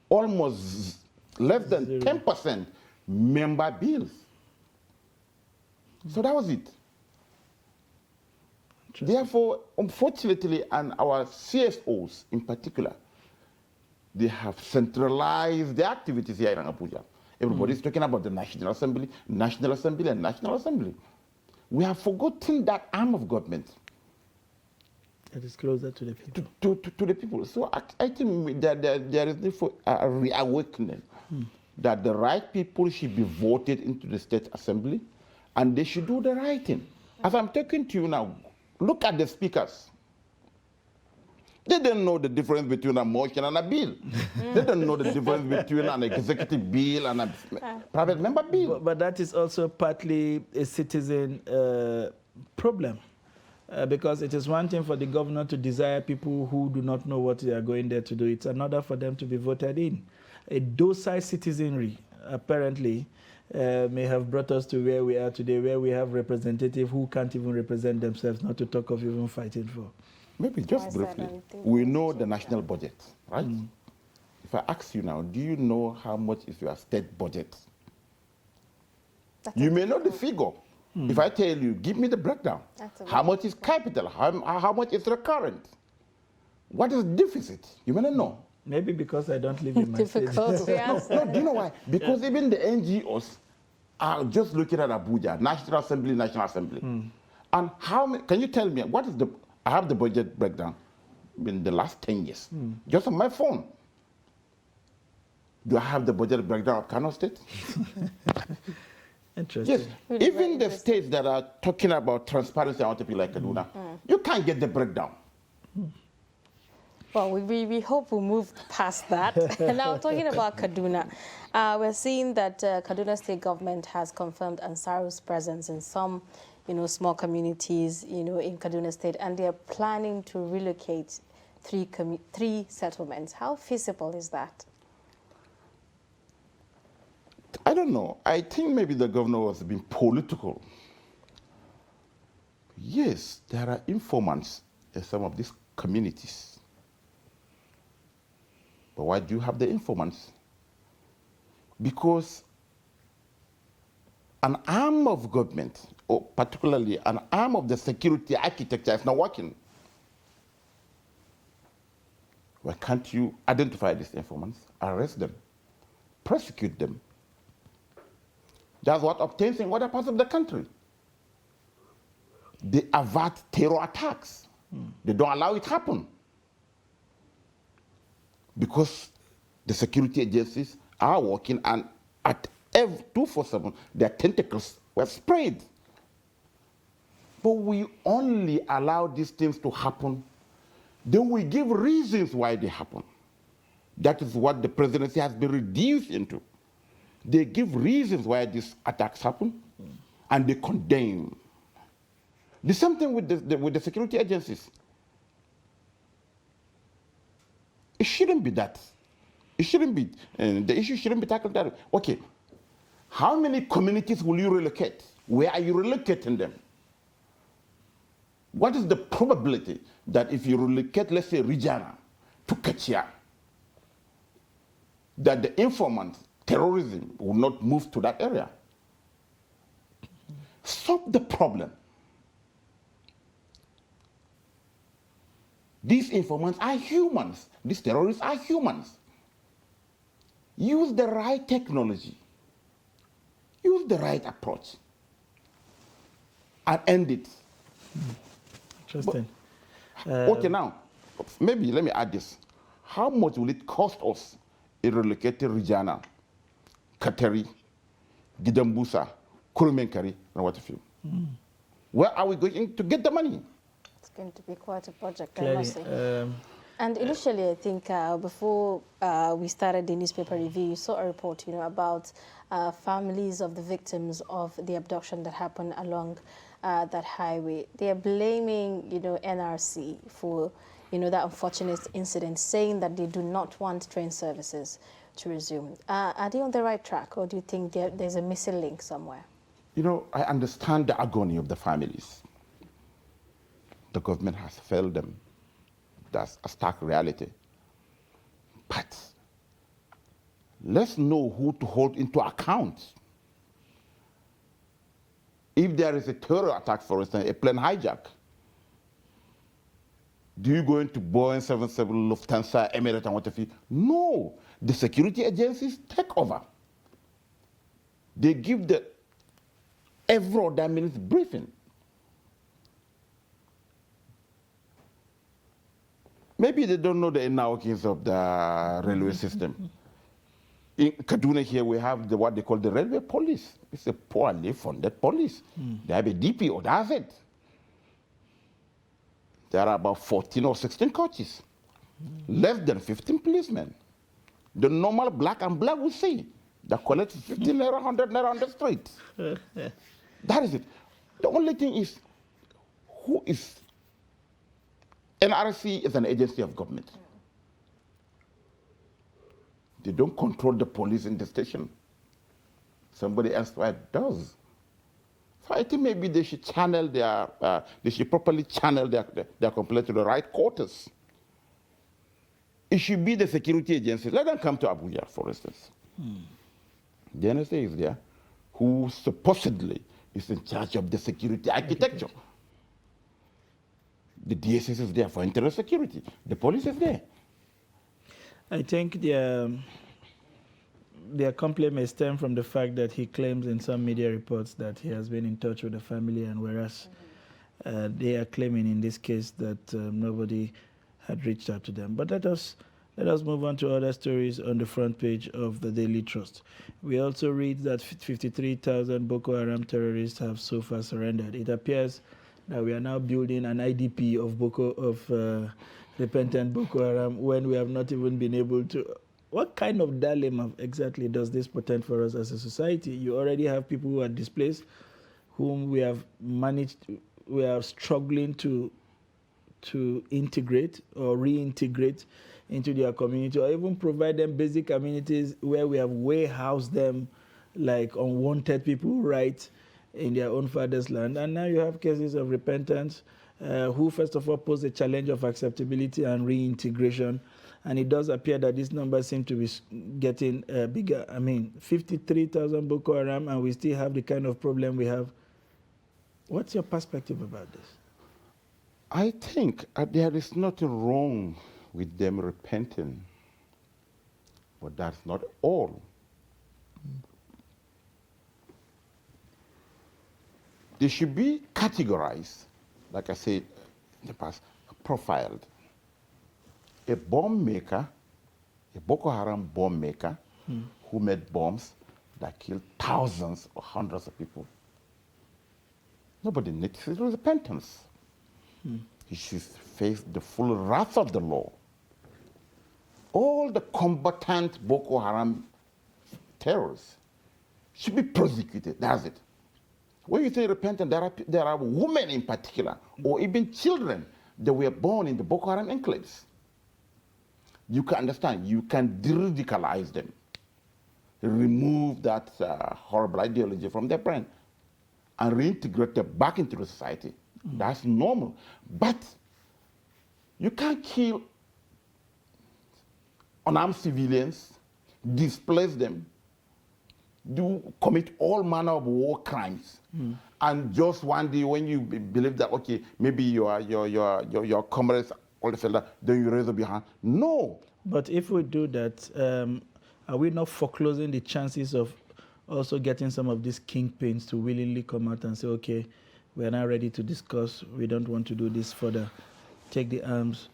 Almost less than 10% member bills. So that was it. Therefore, unfortunately, and our CSOs in particular, they have centralized the activities here in Abuja. Everybody's talking about the National Assembly, National Assembly, and National Assembly. We have forgotten that arm of government. It is closer to the people. To the people. So I think that there is therefore a reawakening that the right people should be voted into the state assembly and they should do the right thing. As I'm talking to you now, look at the speakers. They don't know the difference between a motion and a bill. They don't know the difference between an executive bill and a private member bill. But that is also partly a citizen problem. Because it is one thing for the governor to desire people who do not know what they are going there to do. It's another for them to be voted in. A docile citizenry, apparently, may have brought us to where we are today, where we have representatives who can't even represent themselves, not to talk of even fighting for. Maybe just briefly, we know the national budget, right? If I ask you now, do you know how much is your state budget? You may know the figure. If I tell you, give me the breakdown. How much is capital? How much is recurrent? What is deficit? You may not know. Maybe because I don't live in my state. No, do you know why? Because even the NGOs are just looking at Abuja, National Assembly. And how many, can you tell me, what is the, I have the budget breakdown in the last 10 years, just on my phone. Do I have the budget breakdown of Kano State? Interesting. Yes, even the states that are talking about transparency, I want to be like Kaduna, you can't get the breakdown. Well, we hope we'll move past that. Now, talking about Kaduna, we're seeing that Kaduna State government has confirmed Ansaru's presence in some, small communities, in Kaduna State, and they're planning to relocate three settlements. How feasible is that? I don't know. I think maybe the governor was being political. Yes, there are informants in some of these communities. But why do you have the informants? Because an arm of government, or particularly an arm of the security architecture, is not working. Why can't you identify these informants, arrest them, prosecute them? That's what obtains in other parts of the country. They avert terror attacks. They don't allow it to happen. Because the security agencies are working, and at every 247, their tentacles were spread. But we only allow these things to happen, then we give reasons why they happen. That is what the presidency has been reduced into. They give reasons why these attacks happen, and they condemn. The same thing with the security agencies. It shouldn't be that. It shouldn't be, the issue shouldn't be tackled that way. Okay, how many communities will you relocate? Where are you relocating them? What is the probability that if you relocate, let's say, Rijana to Kachia, that the informant terrorism will not move to that area? Solve the problem. These informants are humans. These terrorists are humans. Use the right technology. Use the right approach. And end it. Interesting. Okay, now, maybe let me add this. How much will it cost us in relocating Rijana, Kateri, Gidambusa, Kurumenkari, and what have you? Where are we going to get the money? It's going to be quite a project, Clearly, I must say. And initially, I think before we started the newspaper review, you saw a report, about families of the victims of the abduction that happened along that highway. They are blaming, NRC for, that unfortunate incident, saying that they do not want train services to resume. Are they on the right track, or do you think there's a missing link somewhere? I understand the agony of the families. The government has failed them. That's a stark reality. But let's know who to hold into account. If there is a terror attack, for instance, a plane hijack, do you go into Boeing 777, Lufthansa, Emirates, and what have you? No. The security agencies take over. They give the every other minute's briefing. Maybe they don't know the inner workings of the railway system. In Kaduna here, we have what they call the railway police. It's a poorly funded police. They have a DPO, that's it. There are about 14 or 16 coaches, less than 15 policemen. The normal black and black we see that collect 15 naira, 100 naira on the street. That is it. The only thing is, who is NRC is an agency of government. They don't control the police in the station. somebody elsewhere does. So I think maybe they should channel they should properly channel their complaint to the right quarters. It should be the security agencies. Let them come to Abuja, for instance. The NSA is there, who supposedly is in charge of the security architecture. The DSS is there for internal security. The police is there. I think their complaint may stem from the fact that he claims in some media reports that he has been in touch with the family, and whereas they are claiming in this case that nobody had reached out to them. But let us move on to other stories on the front page of the Daily Trust. We also read that 53,000 Boko Haram terrorists have so far surrendered. It appears that we are now building an IDP of repentant Boko Haram when we have not even been able to. What kind of dilemma exactly does this portend for us as a society? You already have people who are displaced, whom we are struggling to integrate or reintegrate into their community, or even provide them basic amenities where we have warehoused them like unwanted people right in their own father's land. And now you have cases of repentance who first of all pose a challenge of acceptability and reintegration. And it does appear that these numbers seem to be getting bigger. I mean, 53,000 Boko Haram, and we still have the kind of problem we have. What's your perspective about this? I think there is nothing wrong with them repenting, but that's not all. They should be categorized, like I said in the past, profiled. A bomb maker, a Boko Haram bomb maker, who made bombs that killed thousands or hundreds of people. Nobody needs his repentance. He should face the full wrath of the law. All the combatant Boko Haram terrorists should be prosecuted. That's it. When you say repentant, there are women in particular, or even children that were born in the Boko Haram enclaves. You can understand, you can de-radicalize them, remove that horrible ideology from their brain, and reintegrate them back into the society. That's normal. But you can't kill unarmed civilians, displace them, commit all manner of war crimes, and just one day when you believe that, okay, maybe your comrades, all the fella, then you raise up your hand. No. But if we do that, are we not foreclosing the chances of also getting some of these kingpins to willingly come out and say, okay, we are now ready to discuss, we don't want to do this further, take the arms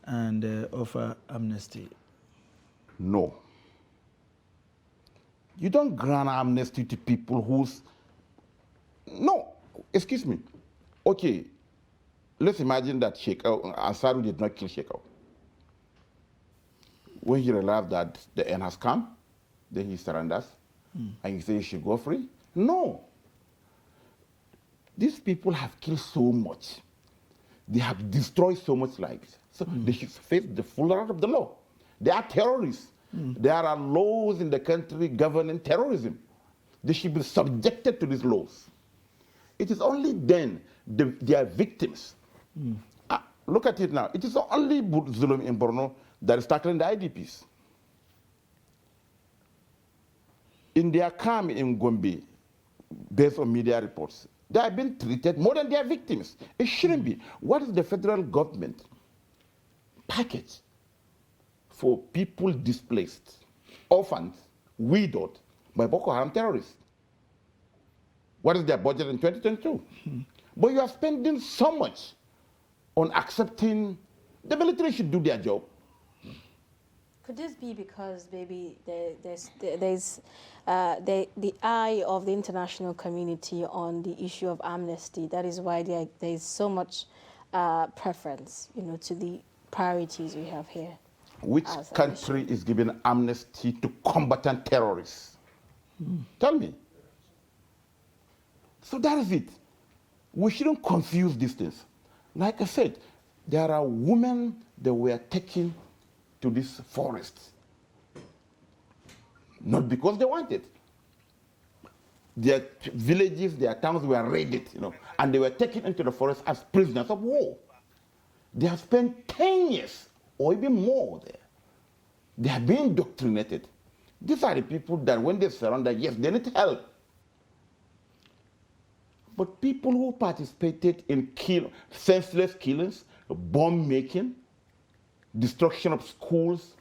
and offer amnesty? No. You don't grant amnesty to people who's... No, excuse me. Okay, let's imagine that Ansaru did not kill Shekau. When he realized that the end has come, then he surrenders, and you say he should go free? No. These people have killed so much. They have destroyed so much lives. So they should face the full wrath of the law. They are terrorists. There are laws in the country governing terrorism. They should be subjected to these laws. It is only then they are victims. Look at it now. It is only Zulum in Borno that is tackling the IDPs. In their camp in Gombe, based on media reports, they have been treated more than their victims. It shouldn't be. What is the federal government package for people displaced, orphans, widowed by Boko Haram terrorists? What is their budget in 2022? But you are spending so much on accepting the military should do their job. Could this be because maybe there's the eye of the international community on the issue of amnesty? That is why there is so much preference, to the priorities we have here. Which country is giving amnesty to combatant terrorists? Tell me. So that is it. We shouldn't confuse these things. Like I said, there are women that were taken to this forest, not because they want it. Their villages, their towns were raided, and they were taken into the forest as prisoners of war. They have spent 10 years or even more there. They have been indoctrinated. These are the people that when they surrender, yes, they need help. But people who participated in senseless killings, bomb making, destruction of schools,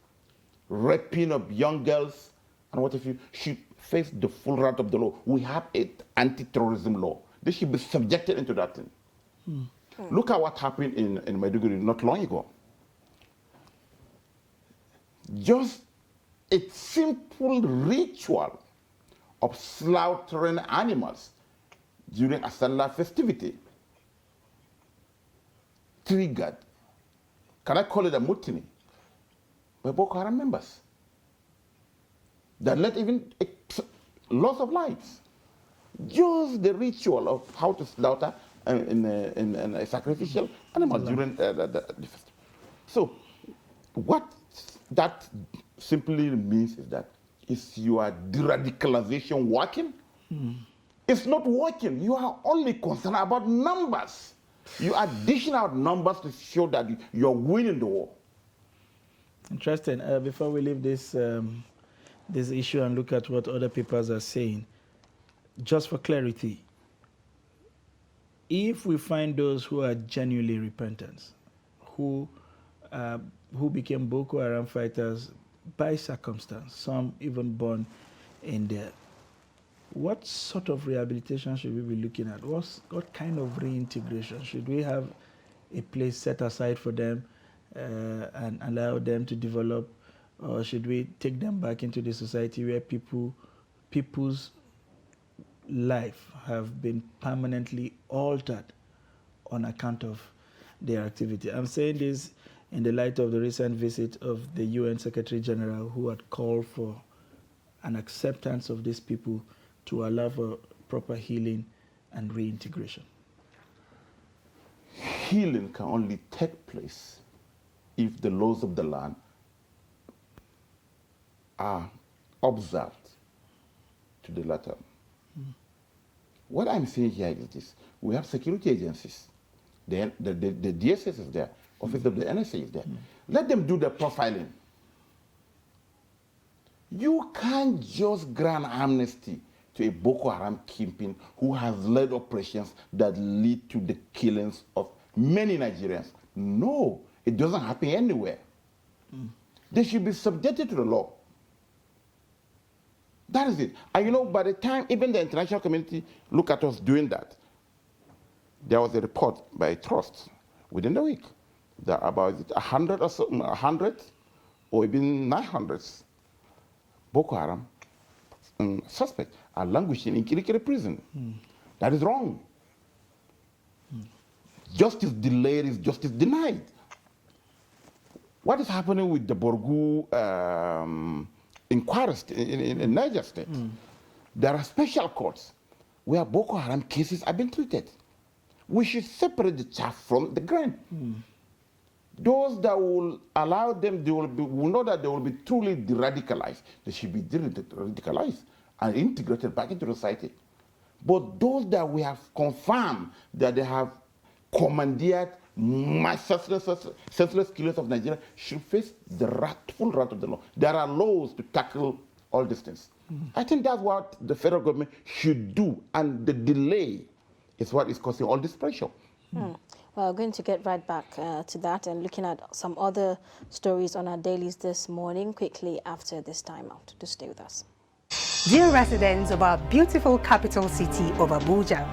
raping of young girls, and what have you, should face the full wrath of the law. We have an anti-terrorism law. They should be subjected into that thing. Look at what happened in Maiduguri not long ago. Just a simple ritual of slaughtering animals during a Sallah festivity triggered, can I call it a mutiny, by Boko Haram members that led even loss of lives. Just the ritual of how to slaughter in a sacrificial animal during the festival. So what that simply means is that, is your de-radicalization working? It's not working. You are only concerned about numbers. You are dishing out numbers to show that you're winning the war. Interesting. Before we leave this this issue and look at what other papers are saying, just for clarity, if we find those who are genuinely repentant, who became Boko Haram fighters by circumstance, some even born in there, what sort of rehabilitation should we be looking at? What kind of reintegration? Should we have a place set aside for them and allow them to develop, or should we take them back into the society where people's life have been permanently altered on account of their activity? I'm saying this in the light of the recent visit of the UN Secretary General, who had called for an acceptance of these people to allow for proper healing and reintegration. Healing can only take place if the laws of the land are observed to the letter. What I'm saying here is this: we have security agencies. The DSS is there, Office of the NSA is there. Let them do the profiling. You can't just grant amnesty to a Boko Haram kingpin who has led operations that lead to the killings of many Nigerians. No, it doesn't happen anywhere. They should be subjected to the law. That is it. And by the time even the international community look at us doing that, there was a report by Trust within the week that about 100 or so, 100 or even 900 Boko Haram suspects are languishing in Kirikiri prison. That is wrong. Justice delayed is justice denied. What is happening with the Borgu inquiry in Niger State? There are special courts where Boko Haram cases have been treated. We should separate the chaff from the grain. Those that will allow them, will know that they will be truly de-radicalized. They should be de-radicalized and integrated back into society. But those that we have confirmed that they have commandeered senseless killers of Nigeria should face the full wrath of the law. There are laws to tackle all these things. I think that's what the federal government should do, and the delay is what is causing all this pressure. Well, we're going to get right back to that and looking at some other stories on our dailies this morning quickly after this timeout. Do stay with us. Dear residents of our beautiful capital city of Abuja,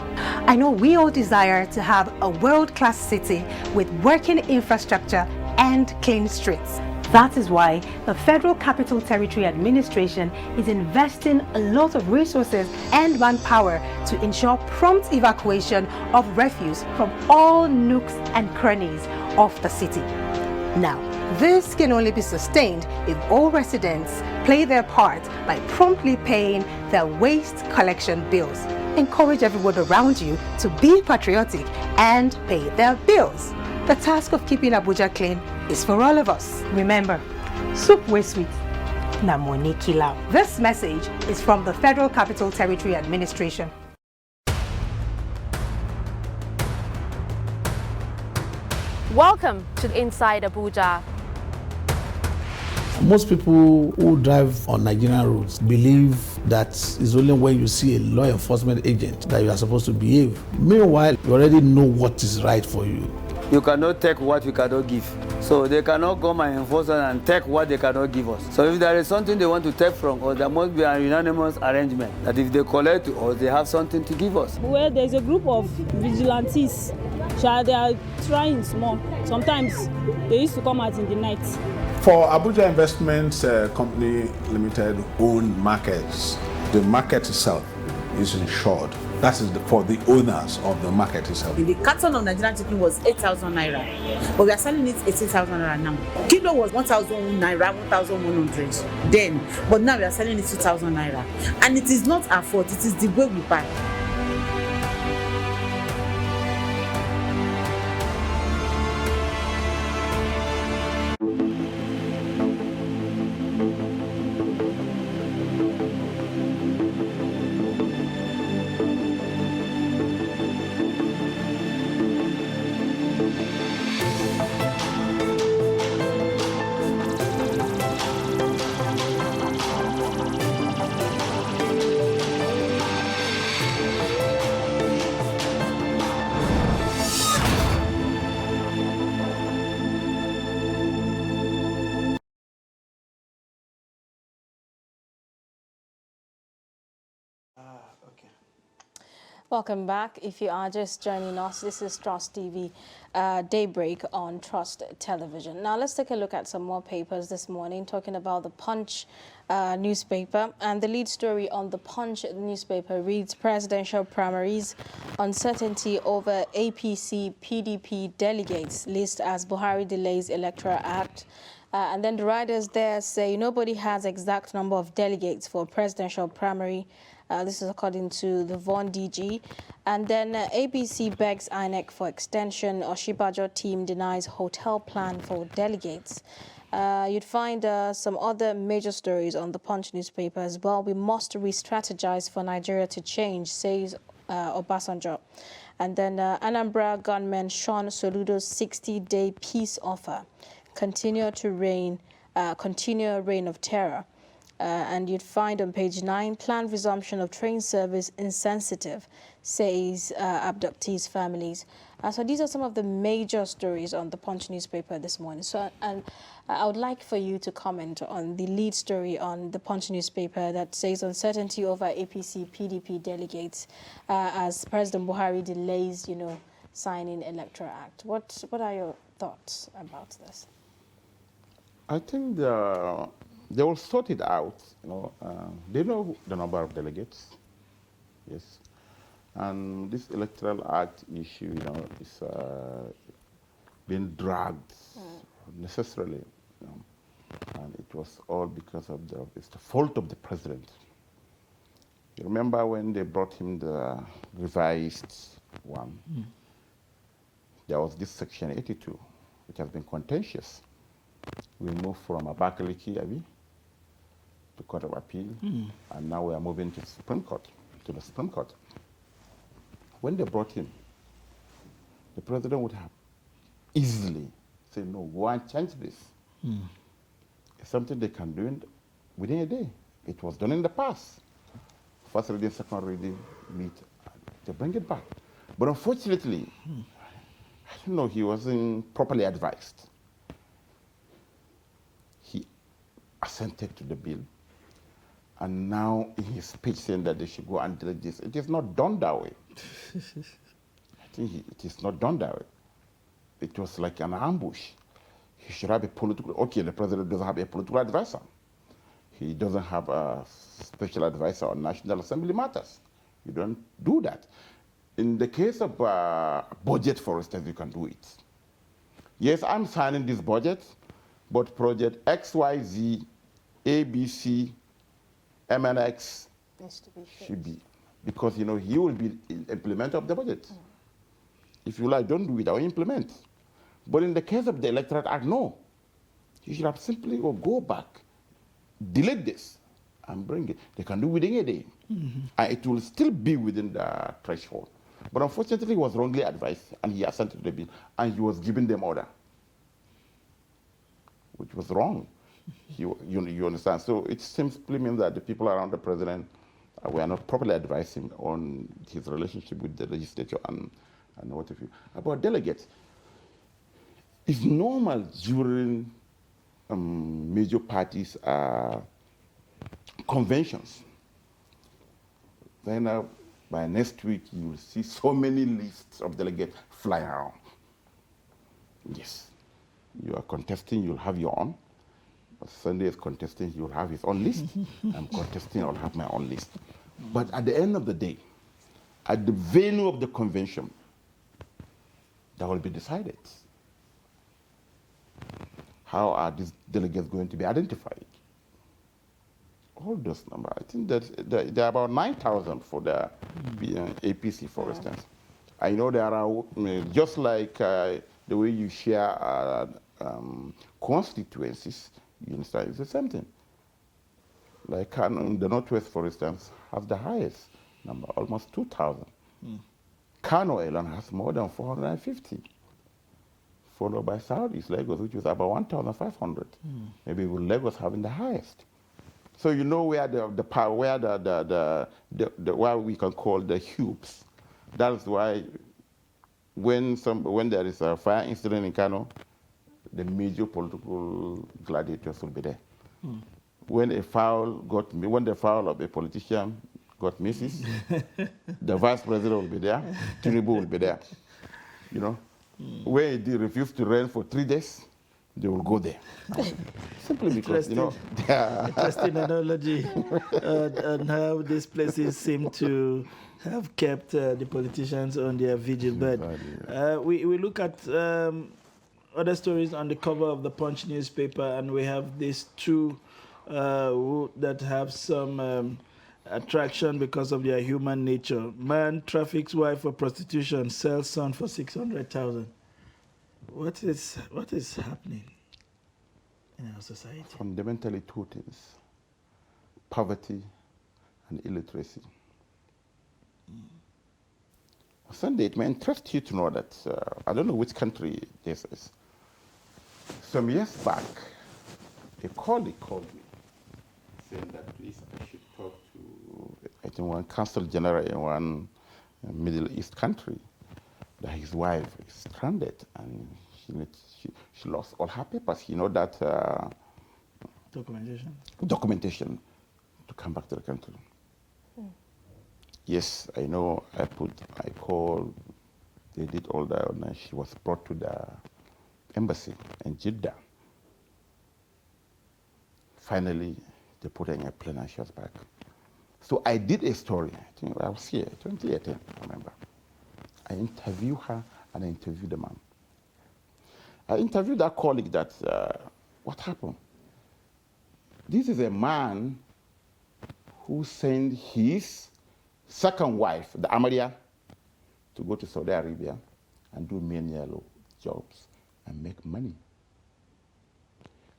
I know we all desire to have a world-class city with working infrastructure and clean streets. That is why the Federal Capital Territory Administration is investing a lot of resources and manpower to ensure prompt evacuation of refuse from all nooks and crannies of the city. Now, this can only be sustained if all residents play their part by promptly paying their waste collection bills. Encourage everyone around you to be patriotic and pay their bills. The task of keeping Abuja clean is for all of us. Remember, soup way sweet, Namonikila. This message is from the Federal Capital Territory Administration. Welcome to Inside Abuja. Most people who drive on Nigerian roads believe that it's only when you see a law enforcement agent that you are supposed to behave. Meanwhile, you already know what is right for you. You cannot take what you cannot give. So they cannot come and enforce and take what they cannot give us. So if there is something they want to take from us, there must be an unanimous arrangement that if they collect or they have something to give us. Well, there's a group of vigilantes. They are trying small. Sometimes they used to come out in the night. For Abuja Investments Company Limited owned markets, the market itself is insured. That is for the owners of the market itself. The carton of Nigerian chicken was 8,000 naira, but we are selling it 18,000 naira now. Kilo was 1,000 naira, 1,100 then, but now we are selling it 2,000 naira. And it is not our fault, it is the way we buy. Welcome back. If you are just joining us, this is Trust TV Daybreak on Trust Television. Now let's take a look at some more papers this morning, talking about the Punch newspaper. And the lead story on the Punch newspaper reads: Presidential primaries, uncertainty over APC PDP delegates list as Buhari delays Electoral Act. And then the writers there say nobody has exact number of delegates for presidential primary. This is according to the Von DG. And then ABC begs INEC for extension. Oshibajo team denies hotel plan for delegates. You'd find some other major stories on the Punch newspaper as well. We must re-strategize for Nigeria to change, says Obasanjo. And then Anambra gunmen shun Soludo's 60-day peace offer. Continue reign of terror. And you'd find on page 9, planned resumption of train service insensitive, says abductees' families. So these are some of the major stories on the Punch newspaper this morning. So, and I would like for you to comment on the lead story on the Punch newspaper that says uncertainty over APC PDP delegates as President Buhari delays, signing Electoral Act. What are your thoughts about this? I think they will sort it out. They know the number of delegates. Yes, and this Electoral Act issue, is being dragged necessarily, and it was all because of it's the fault of the president. You remember when they brought him the revised one? There was this section 82, which has been contentious. We moved from Abakaliki, to Court of Appeal, and now we are moving to the Supreme Court. When they brought him, the president would have easily said, no, go and change this. It's something they can do within a day. It was done in the past. First reading, second reading, they bring it back. But unfortunately, I don't know, he wasn't properly advised. He assented to the bill. And now in his speech saying that they should go and delete this, it is not done that way. I think it is not done that way. It was like an ambush. He should have a political, okay, the president doesn't have a political advisor. He doesn't have a special advisor on National Assembly matters. You don't do that. In the case of budget, for instance, you can do it. Yes, I'm signing this budget, but project XYZ, ABC, MNX should be, because he will be the implementer of the budget. If you like, don't do it or implement. But in the case of the Electoral Act, no. You should have simply go back delete this and bring it. They can do within a day. And it will still be within the threshold. But unfortunately, he was wrongly advised, and he assented to the bill, and he was giving them order, which was wrong. You understand? So it simply means that the people around the president were not properly advising on his relationship with the legislature and what have you. About delegates, it's normal during major parties conventions. Then by next week, you will see so many lists of delegates flying around. Yes, you are contesting, you'll have your own. Sunday is contesting, you'll have his own list. I'm contesting, I'll have my own list. But at the end of the day, at the venue of the convention, that will be decided. How are these delegates going to be identified? All those numbers. I think that there are about 9,000 for the APC, for instance. I know there are, just like the way you share constituencies, you understand, it's the same thing. Like Kano, the Northwest, for instance, has the highest number, almost 2,000. Kano alone has more than 450, followed by Southeast Lagos, which is about 1,500. Maybe with Lagos having the highest. So you know where what we can call the hubs. That's why when there is a fire incident in Kano, the major political gladiators will be there. When the foul of a politician got misses, the vice president will be there, Tinubu will be there. You know, when they refuse to run for 3 days, they will go there. Simply because, you know, interesting analogy on how these places seem to have kept the politicians on their vigil. But we look at other stories on the cover of the Punch newspaper, and we have these two that have some attraction because of their human nature. Man traffics wife for prostitution, sells son for 600,000. What is happening in our society? Fundamentally two things: poverty and illiteracy. Sunday, it may interest you to know that, I don't know which country this is. Some years back, a colleague called me saying that please I should talk to, I think, one consul general in one Middle East country, that his wife is stranded and she lost all her papers. You know that documentation to come back to the country. Yes, I know. I called. They did all that, and she was brought to the embassy in Jeddah. Finally, they put her in a plane and she was back. So I did a story. I think I was here, 2018, I remember. I interviewed her and I interviewed the man. I interviewed that colleague that, what happened? This is a man who sent his second wife, the Amaria, to go to Saudi Arabia and do menial jobs and make money.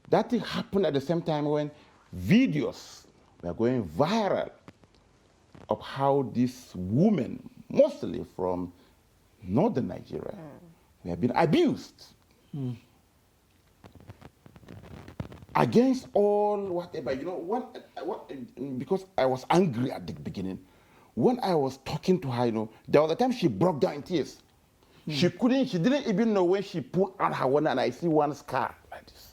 That thing happened at the same time when videos were going viral of how these women, mostly from northern Nigeria, were being abused. Against all whatever, you know, because I was angry at the beginning. When I was talking to her, you know, there was a time she broke down in tears. She didn't even know when she pulled out her one, and I see one scar like this.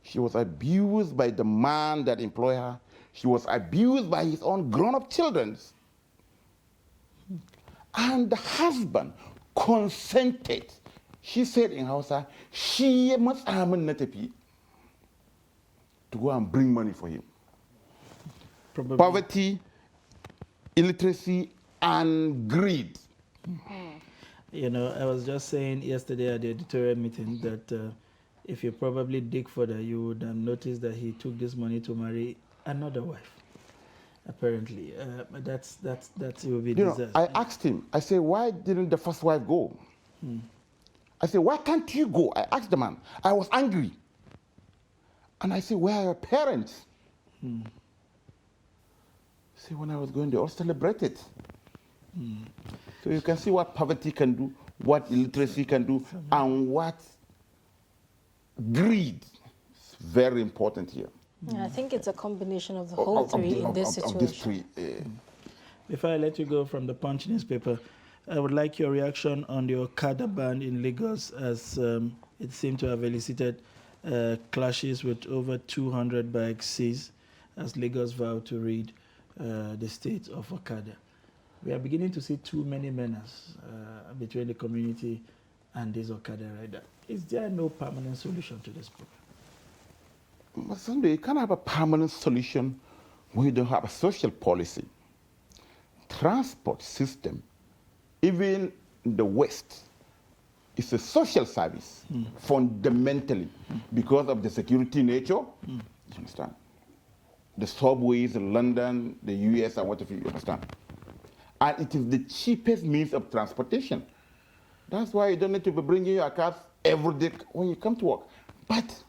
She was abused by the man that employed her. She was abused by his own grown-up children. And the husband consented. She said in Hausa, she must to go and bring money for him. Probably. Poverty, illiteracy, and greed. You know, I was just saying yesterday at the editorial meeting that if you probably dig further, you would notice that he took this money to marry another wife. Apparently, that's it will be deserved. I asked him. I said, why didn't the first wife go? I said, why can't you go? I asked the man. I was angry. And I say, where are your parents? See, when I was going, they all celebrated. So you can see what poverty can do, what illiteracy can do, and what greed is very important here. Yeah, I think it's a combination of the whole three in this situation. Before I let you go from the Punch newspaper, I would like your reaction on the Okada ban in Lagos, as it seemed to have elicited clashes with over 200 bikes seized as Lagos vowed to rid the state of Okada. We are beginning to see too many menace between the community and this Okada rider. Is there no permanent solution to this problem? Sunday, you can't have a permanent solution when you don't have a social policy. Transport system, even in the West, is a social service, fundamentally, because of the security nature. You understand? The subways in London, the US, and whatever, you understand? And it is the cheapest means of transportation. That's why you don't need to be bringing your cars every day when you come to work. But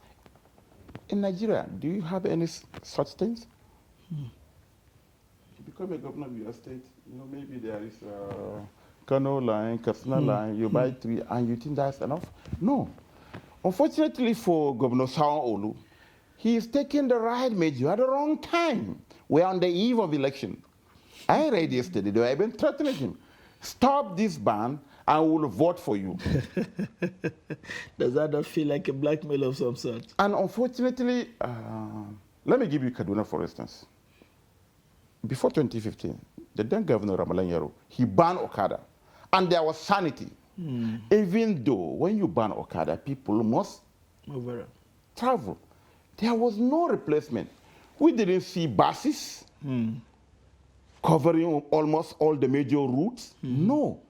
in Nigeria, do you have any such things? If you become a governor of your state, you know, maybe there is a Kano line, Katsina line, you buy 3, and you think that's enough? No. Unfortunately for Governor Sanwo-Olu, he is taking the right measure at the wrong time. We're on the eve of election. I read yesterday, they were even threatening him. Stop this ban, and we'll vote for you. Does that not feel like a blackmail of some sort? And unfortunately, let me give you Kaduna, for instance. Before 2015, the then governor, Ramalan Yaro, he banned Okada. And there was sanity. Even though when you ban Okada, people must travel. There was no replacement. We didn't see buses covering almost all the major routes. No.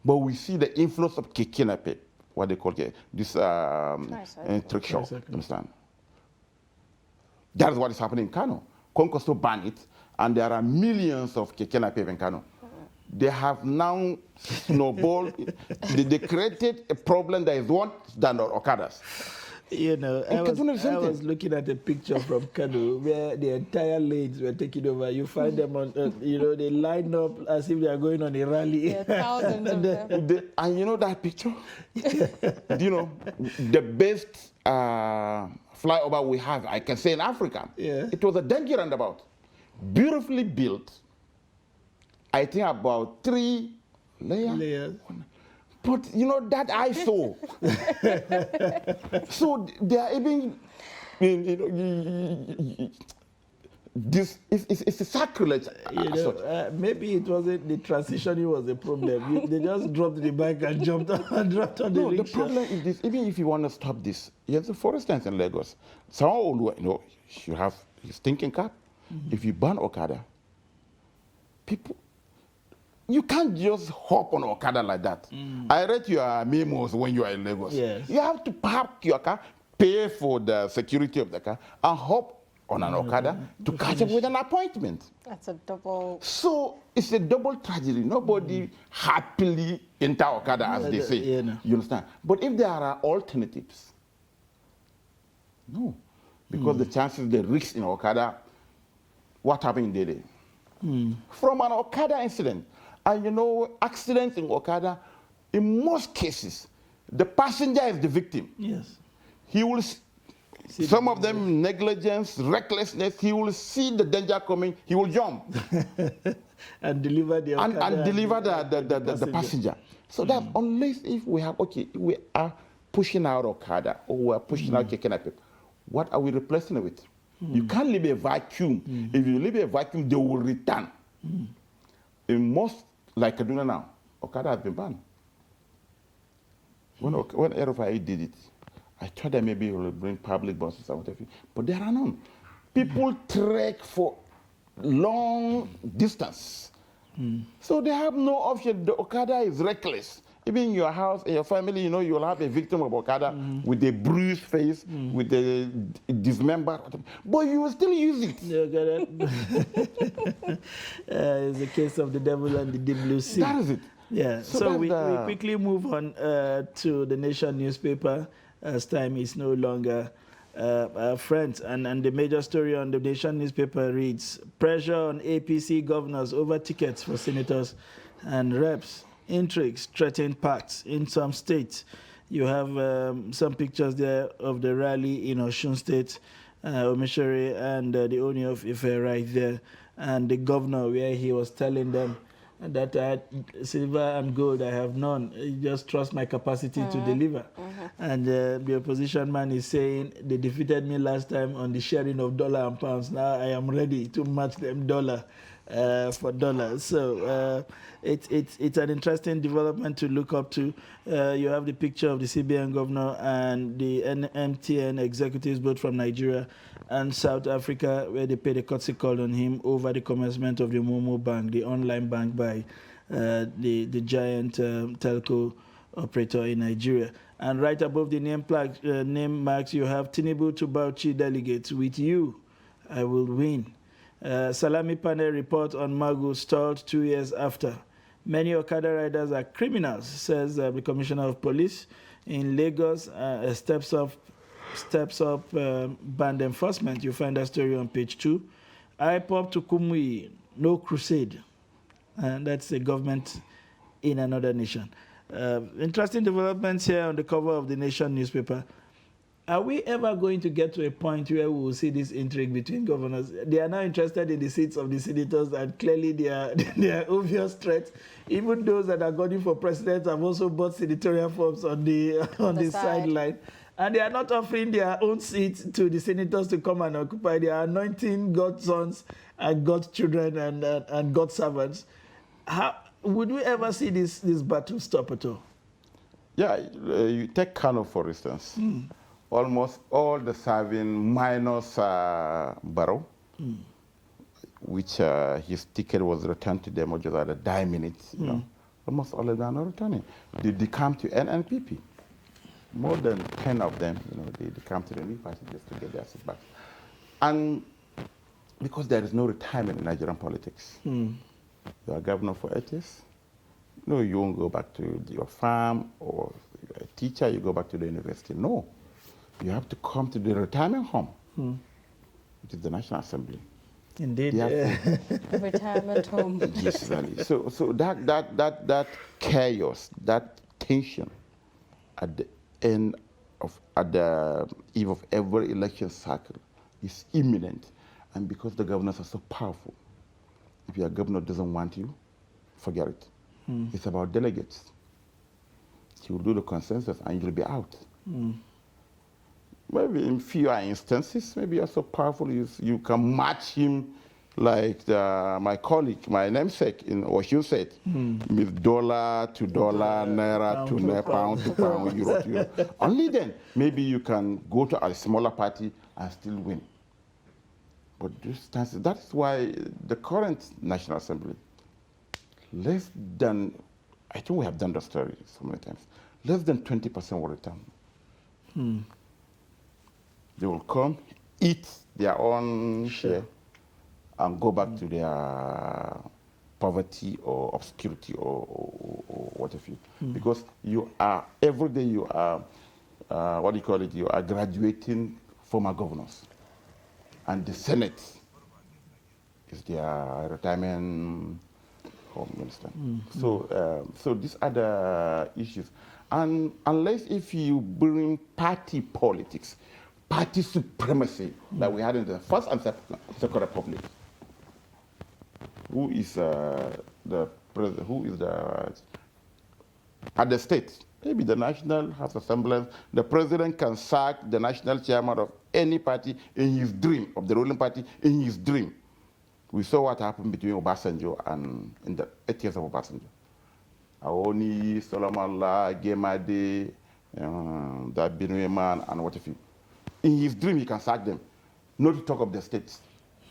But we see the influence of Keke Napep, what they call it, this trick show, understand? That is what is happening in Kano. Concosto banned it, and there are millions of Keke Napep in Kano. They have now snowballed. They created a problem that is worse than Okadas. You know, I was looking at a picture from Kano where the entire lanes were taken over. You find them on, you know, they line up as if they are going on a rally. Yeah, thousands of them. And you know that picture? You know, the best flyover we have, I can say, in Africa. Yeah. It was a Dengue roundabout, beautifully built. I think about 3 layers. But you know that I saw. So they are even, you know, this it's a sacrilege. You know, maybe it wasn't the transitioning was the problem. They just dropped the bike and jumped on, dropped on the rickshaw. The problem is this. Even if you want to stop this, yes, for instance, in Lagos, Sanwo-Olu, you know, you have his thinking cap. If you ban Okada, people. You can't just hop on Okada like that. I read your memos when you are in Lagos. Yes. You have to park your car, pay for the security of the car, and hop on an Okada to catch up with an appointment. That's a double. So it's a double tragedy. Nobody happily enter Okada, as they say. Yeah, no. You understand? But if there are alternatives, no. Because the chances, the risks in Okada, what happened in Dede? From an Okada incident, and you know, accidents in Okada, in most cases, the passenger is the victim. Yes. He will, some of them negligence, recklessness, he will see the danger coming, he will jump. And deliver the Okada. And deliver the passenger. So that unless if we have, okay, we are pushing out Okada, or we are pushing out Keke Napep, what are we replacing it with? You can't leave a vacuum. If you leave a vacuum, they will return. In most, like Kaduna now, Okada has been banned. When RFI did it, I thought that maybe it will bring public buses or whatever, but there are none. People trek for long distance. So they have no option. The Okada is reckless. Even in your house, in your family, you know, you'll have a victim of Okada with a bruised face, with a dismembered, but you will still use it. It's the case of the devil and the deep blue sea. That is it. Yeah. So we quickly move on to the Nation newspaper, as time is no longer friends. And the major story on the Nation newspaper reads, pressure on APC governors over tickets for senators and reps. Intrigues threaten pacts in some states. You have some pictures there of the rally in Osun State, Omishore and the Oni of Ife right there. And the governor, where he was telling them that silver and gold I have none. You just trust my capacity to deliver. And the opposition man is saying they defeated me last time on the sharing of dollar and pounds. Now I am ready to match them dollar for dollar. So it's an interesting development to look up to. You have the picture of the CBN governor and the MTN executives, both from Nigeria and South Africa, where they paid a courtesy call on him over the commencement of the Momo Bank, the online bank by the giant telco operator in Nigeria. And right above the name marks, you have Tinubu to Bauchi delegates. With you, I will win. Salami panel report on Magu stalled 2 years after. Many Okada riders are criminals, says the Commissioner of Police. In Lagos, steps up band enforcement. You find that story on page 2. IPOP to Kumui, no crusade. And that's the government in another nation. Interesting developments here on the cover of the Nation newspaper. Are we ever going to get to a point where we will see this intrigue between governors? They are now interested in the seats of the senators, and clearly they are obvious threats. Even those that are going for president have also bought senatorial forms on the sideline. And they are not offering their own seats to the senators to come and occupy. They are anointing God's sons and God's children and God's servants. Would we ever see this battle stop at all? Yeah, you take Kano, for instance. Almost all the serving minus Barrow, which his ticket was returned to them just at a dime minute. You know, almost all of them are not returning. They come to NNPP. More than 10 of them, you know, they come to the new party just to get their seat back. And because there is no retirement in Nigerian politics, you are governor for 8 years. No, you won't go back to your farm, or you're a teacher, you go back to the university. No. You have to come to the retirement home, which is the National Assembly. Indeed. Retirement home. Yes, really. So that chaos, that tension at the end of, at the eve of every election cycle is imminent. And because the governors are so powerful, if your governor doesn't want you, forget it. It's about delegates. He will do the consensus and you'll be out. Maybe in fewer instances, maybe you're so powerful you can match him like my colleague, my namesake in Osun said, with dollar to dollar, naira to naira, pound to pound, euro to euro. Only then, maybe you can go to a smaller party and still win. But that's why the current National Assembly, less than, I think we have done the story so many times, less than 20% will return. They will come, eat their own share, and go back to their poverty or obscurity or what have you. Because you are, every day you are, what do you call it, you are graduating former governors. And the Senate is their retirement home minister. So these are the issues. And unless if you bring party politics, party supremacy that we had in the First and Second Republic, who is the president, who is the, at the state, maybe the national has a semblance, the president can sack the national chairman of any party in his dream, of the ruling party in his dream. We saw what happened between Obasanjo and in the 8 years of Obasanjo. Aoni, Solomon La, Gemade, that Benue man, and what have you. In his dream, he can sack them, not to talk of the states.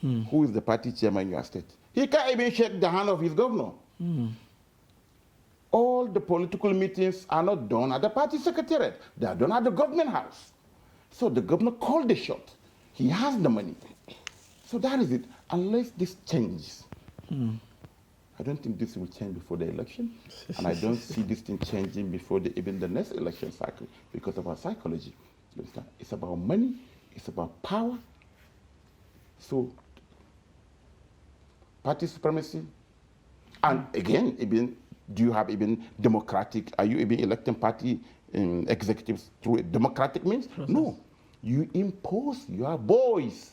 Who is the party chairman in your state? He can't even shake the hand of his governor. All the political meetings are not done at the party secretariat. They are done at the government house. So the governor called the shot. He has the money. So that is it. Unless this changes, I don't think this will change before the election. And I don't see this thing changing before even the next election cycle because of our psychology. It's about money, It's about power. So, party supremacy. And again, even, do you have even democratic, are you even electing party executives through a democratic means? Process. No. You impose your voice.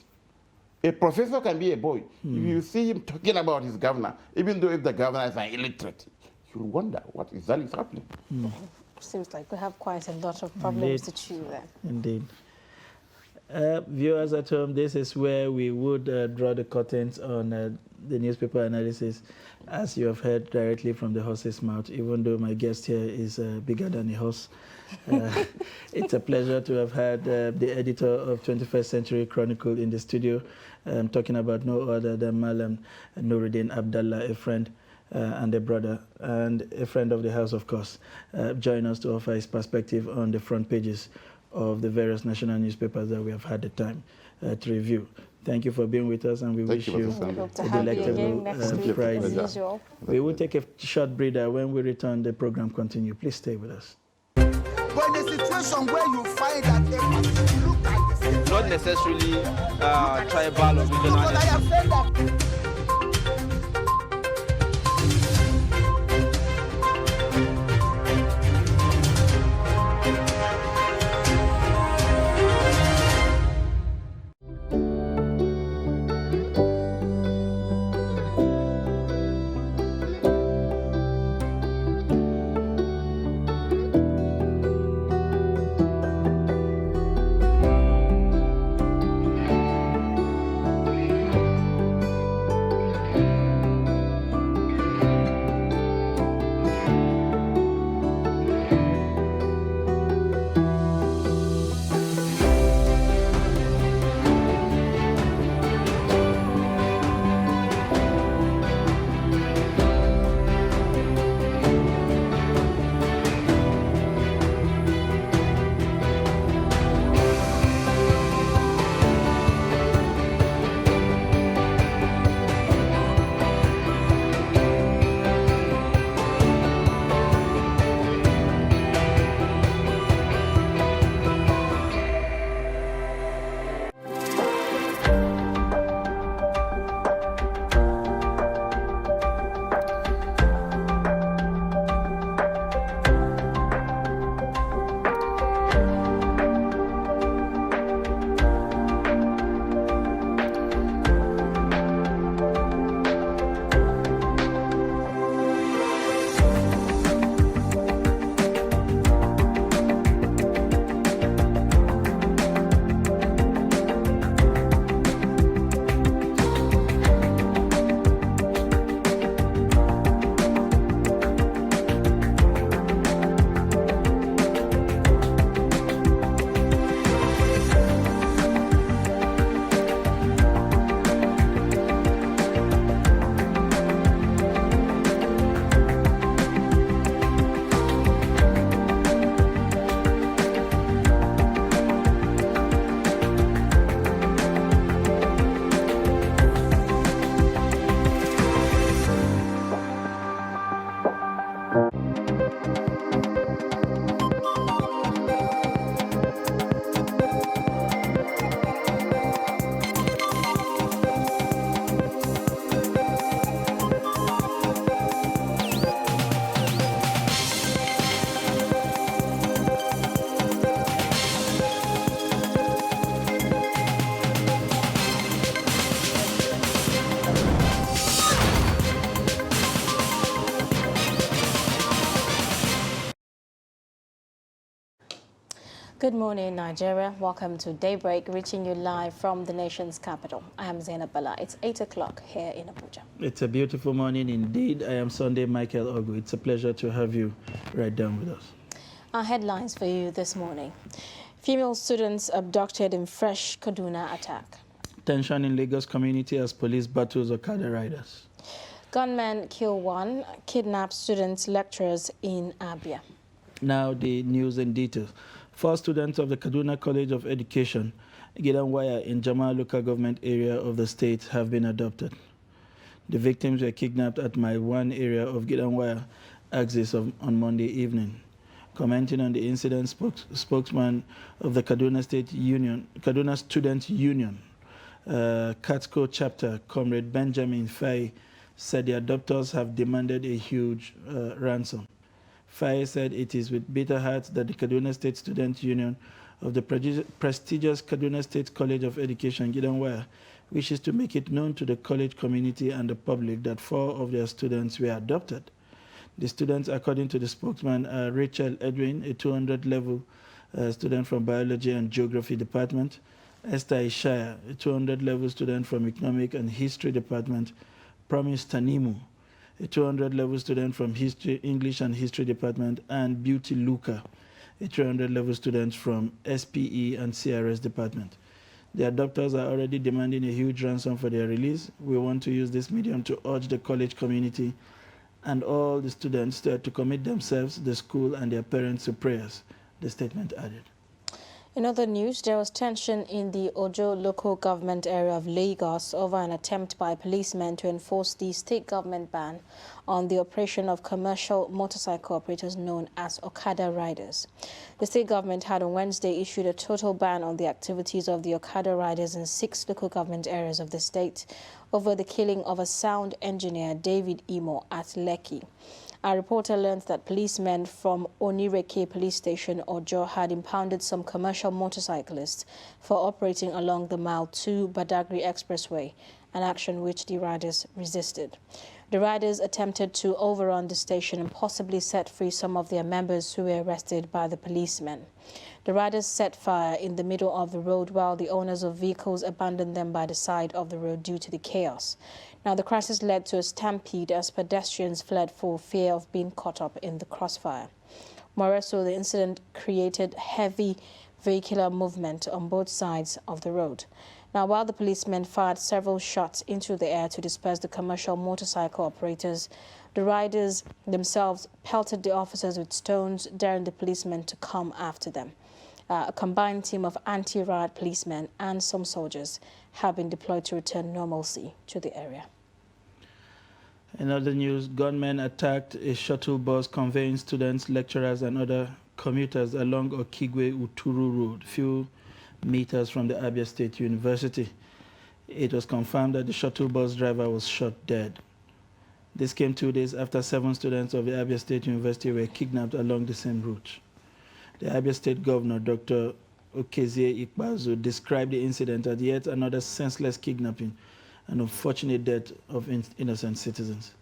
A professor can be a boy. If you see him talking about his governor, even though if the governor is an illiterate, you'll wonder what exactly is happening. Seems like we have quite a lot of problems to chew there. Indeed. Viewers at home, this is where we would draw the curtains on the newspaper analysis, as you have heard directly from the horse's mouth, even though my guest here is bigger than a horse. It's a pleasure to have had the editor of 21st Century Chronicle in the studio, talking about no other than Malam Nuruddin Abdallah, a friend and a brother, and a friend of the house, of course. Join us to offer his perspective on the front pages of the various national newspapers that we have had the time to review. Thank you for being with us, and we wish you a delectable Friday. We will take a short breather. When we return, the program continue. Please stay with us. But in a situation where you find that they look like the same, not necessarily tribal or regional. But I have said that. Good morning, Nigeria. Welcome to Daybreak, reaching you live from the nation's capital. I am Zainab Bala. It's 8 o'clock here in Abuja. It's a beautiful morning indeed. I am Sunday Michael Ogu. It's a pleasure to have you right down with us. Our headlines for you this morning. Female students abducted in fresh Kaduna attack. Tension in Lagos community as police battles Okada riders. Gunmen kill one, kidnap students, lecturers in Abia. Now the news in detail. 4 students of the Kaduna College of Education, Gidanwaya in Jama local government area of the state have been adopted. The victims were kidnapped at Mile 1 area of Gidanwaya axis on Monday evening. Commenting on the incident, spokesman of the Kaduna Student Union, Katco chapter, Comrade Benjamin Faye, said the adopters have demanded a huge ransom. Faye said it is with bitter heart that the Kaduna State Student Union of the prestigious Kaduna State College of Education, Gidan Waya, wishes to make it known to the college community and the public that 4 of their students were adopted. The students, according to the spokesman, are Rachel Edwin, a 200-level student from Biology and Geography Department, Esther Ishaya, a 200-level student from Economic and History Department, Promise Tanimu, a 200-level student from English and History Department, and Beauty Luca, a 300-level student from SPE and CRS Department. The adopters are already demanding a huge ransom for their release. We want to use this medium to urge the college community and all the students to commit themselves, the school, and their parents to prayers, the statement added. In other news, there was tension in the Ojo local government area of Lagos over an attempt by policemen to enforce the state government ban on the operation of commercial motorcycle operators known as Okada riders. The state government had on Wednesday issued a total ban on the activities of the Okada riders in 6 local government areas of the state over the killing of a sound engineer, David Imo, at Lekki. Our reporter learned that policemen from Onireke police station, Ojo, had impounded some commercial motorcyclists for operating along the Mile 2 Badagry Expressway, an action which the riders resisted. The riders attempted to overrun the station and possibly set free some of their members who were arrested by the policemen. The riders set fire in the middle of the road while the owners of vehicles abandoned them by the side of the road due to the chaos. Now, the crisis led to a stampede as pedestrians fled for fear of being caught up in the crossfire. Moreover, the incident created heavy vehicular movement on both sides of the road. Now, while the policemen fired several shots into the air to disperse the commercial motorcycle operators, the riders themselves pelted the officers with stones, daring the policemen to come after them. A combined team of anti-riot policemen and some soldiers have been deployed to return normalcy to the area. In other news, gunmen attacked a shuttle bus conveying students, lecturers, and other commuters along Okigwe-Uturu Road, few meters from the Abia State University. It was confirmed that the shuttle bus driver was shot dead. This came 2 days after 7 students of the Abia State University were kidnapped along the same route. The Abia State Governor, Dr. Okezie Ikpeazu, described the incident as yet another senseless kidnapping and unfortunate death of innocent citizens.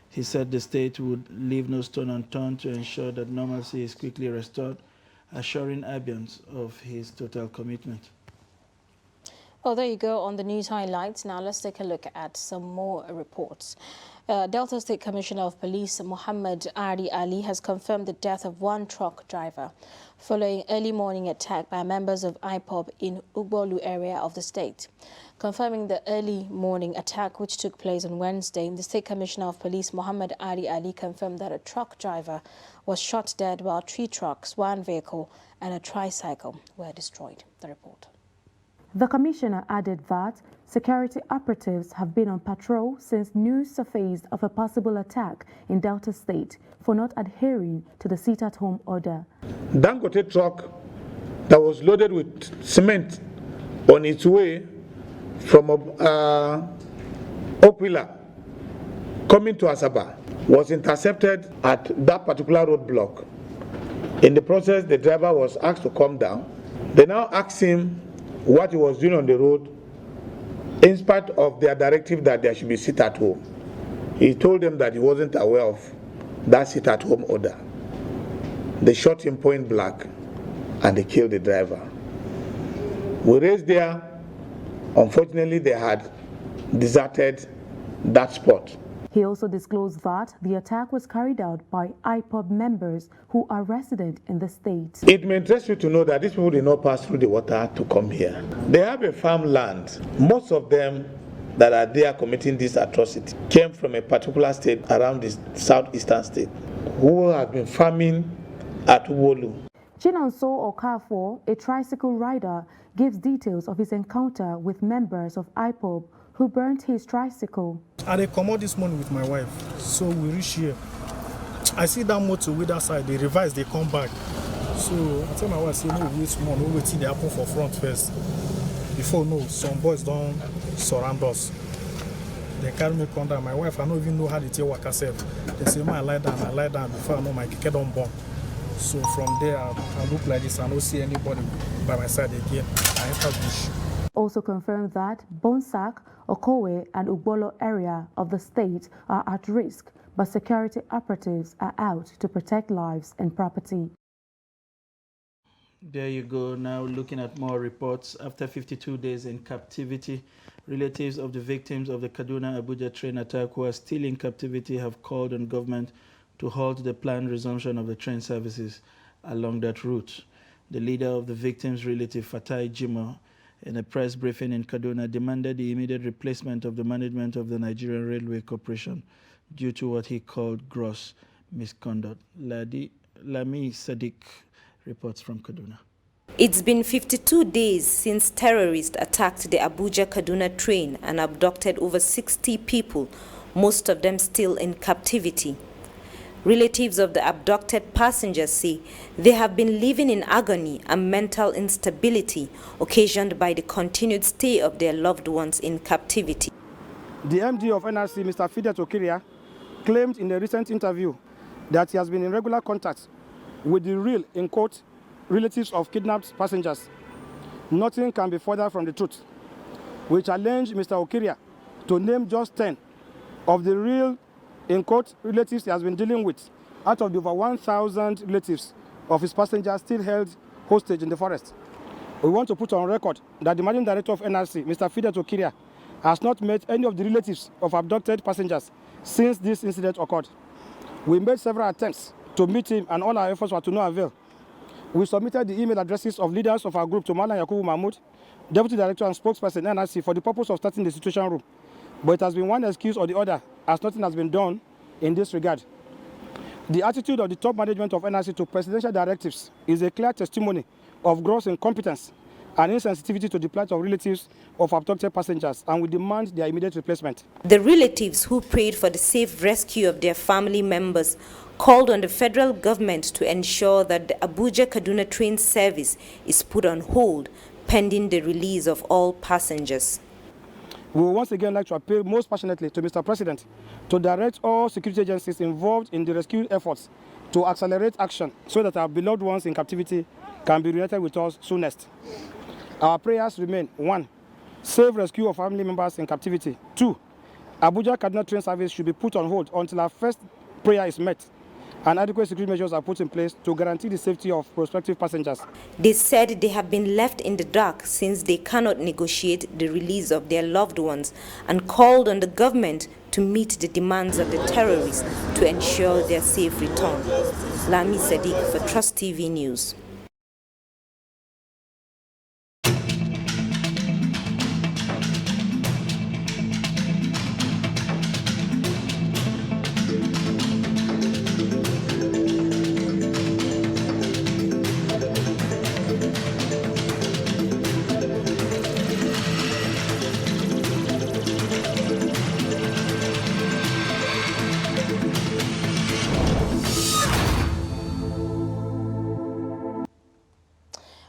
He said the state would leave no stone unturned to ensure that normalcy is quickly restored, assuring Abians of his total commitment. Well, there you go on the news highlights. Now let's take a look at some more reports. Delta State Commissioner of Police Muhammad Ari Ali has confirmed the death of 1 truck driver following early morning attack by members of IPOB in Ugbolu area of the state. Confirming the early morning attack which took place on Wednesday, the State Commissioner of Police Muhammad Ari Ali confirmed that a truck driver was shot dead while 3 trucks, 1 vehicle and a tricycle were destroyed. The report. The commissioner added that security operatives have been on patrol since news surfaced of a possible attack in Delta State for not adhering to the sit-at-home order. Dangote truck that was loaded with cement on its way from Okwila coming to Asaba was intercepted at that particular roadblock. In the process, the driver was asked to come down. They now asked him what he was doing on the road in spite of their directive that there should be sit at home. He told them that he wasn't aware of that sit at home order. They shot him point blank and they killed the driver. We raised there. Unfortunately, they had deserted that spot. He also disclosed that the attack was carried out by IPOB members who are resident in the state. It may interest you to know that these people did not pass through the water to come here. They have a farmland. Most of them that are there committing this atrocity came from a particular state around the southeastern state who have been farming at Ugbolu. Chinonso Okafor, a tricycle rider, gives details of his encounter with members of IPOB who burnt his tricycle. I come out this morning with my wife, so we reach here. I see that motor with that side, they revise, they come back. So I tell my wife, say, no, wait more, no, wait till they happen for front first. Before, no, some boys don't surround us. They carry me come down. My wife, I don't even know how they take work herself. They say, I lie down before I know my kid don't born. So from there, I look like this, I don't see anybody by my side again. I enter bush. Also confirmed that Bonsak, Okowe and Ugbolo area of the state are at risk, but security operatives are out to protect lives and property. There you go. Now looking at more reports. After 52 days in captivity, relatives of the victims of the Kaduna-Abuja train attack who are still in captivity have called on government to halt the planned resumption of the train services along that route. The leader of the victims' relative, Fatai Jimo, in a press briefing in Kaduna, demanded the immediate replacement of the management of the Nigerian Railway Corporation due to what he called gross misconduct. Lami Sadiq reports from Kaduna. It's been 52 days since terrorists attacked the Abuja-Kaduna train and abducted over 60 people, most of them still in captivity. Relatives of the abducted passengers say they have been living in agony and mental instability occasioned by the continued stay of their loved ones in captivity. The MD of NRC, Mr. Fidet Okiria, claimed in a recent interview that he has been in regular contact with the real, in quote, relatives of kidnapped passengers. Nothing can be further from the truth. We challenge Mr. Okiria to name just 10 of the real, in quote, relatives he has been dealing with out of the over 1,000 relatives of his passengers still held hostage in the forest. We want to put on record that the Managing Director of NRC, Mr. Fidet Okiria, has not met any of the relatives of abducted passengers since this incident occurred. We made several attempts to meet him and all our efforts were to no avail. We submitted the email addresses of leaders of our group to Malam Yakubu Mahmoud, Deputy Director and Spokesperson NRC, for the purpose of starting the situation room. But it has been one excuse or the other, as nothing has been done in this regard. The attitude of the top management of NRC to presidential directives is a clear testimony of gross incompetence and insensitivity to the plight of relatives of abducted passengers, and we demand their immediate replacement. The relatives who prayed for the safe rescue of their family members called on the federal government to ensure that the Abuja-Kaduna train service is put on hold pending the release of all passengers. We would once again like to appeal most passionately to Mr. President to direct all security agencies involved in the rescue efforts to accelerate action so that our beloved ones in captivity can be reunited with us soonest. Our prayers remain: 1. Safe rescue of family members in captivity. 2. Abuja-Kaduna train service should be put on hold until our first prayer is met and adequate security measures are put in place to guarantee the safety of prospective passengers. They said they have been left in the dark since they cannot negotiate the release of their loved ones and called on the government to meet the demands of the terrorists to ensure their safe return. Lami Sadiq for Trust TV News.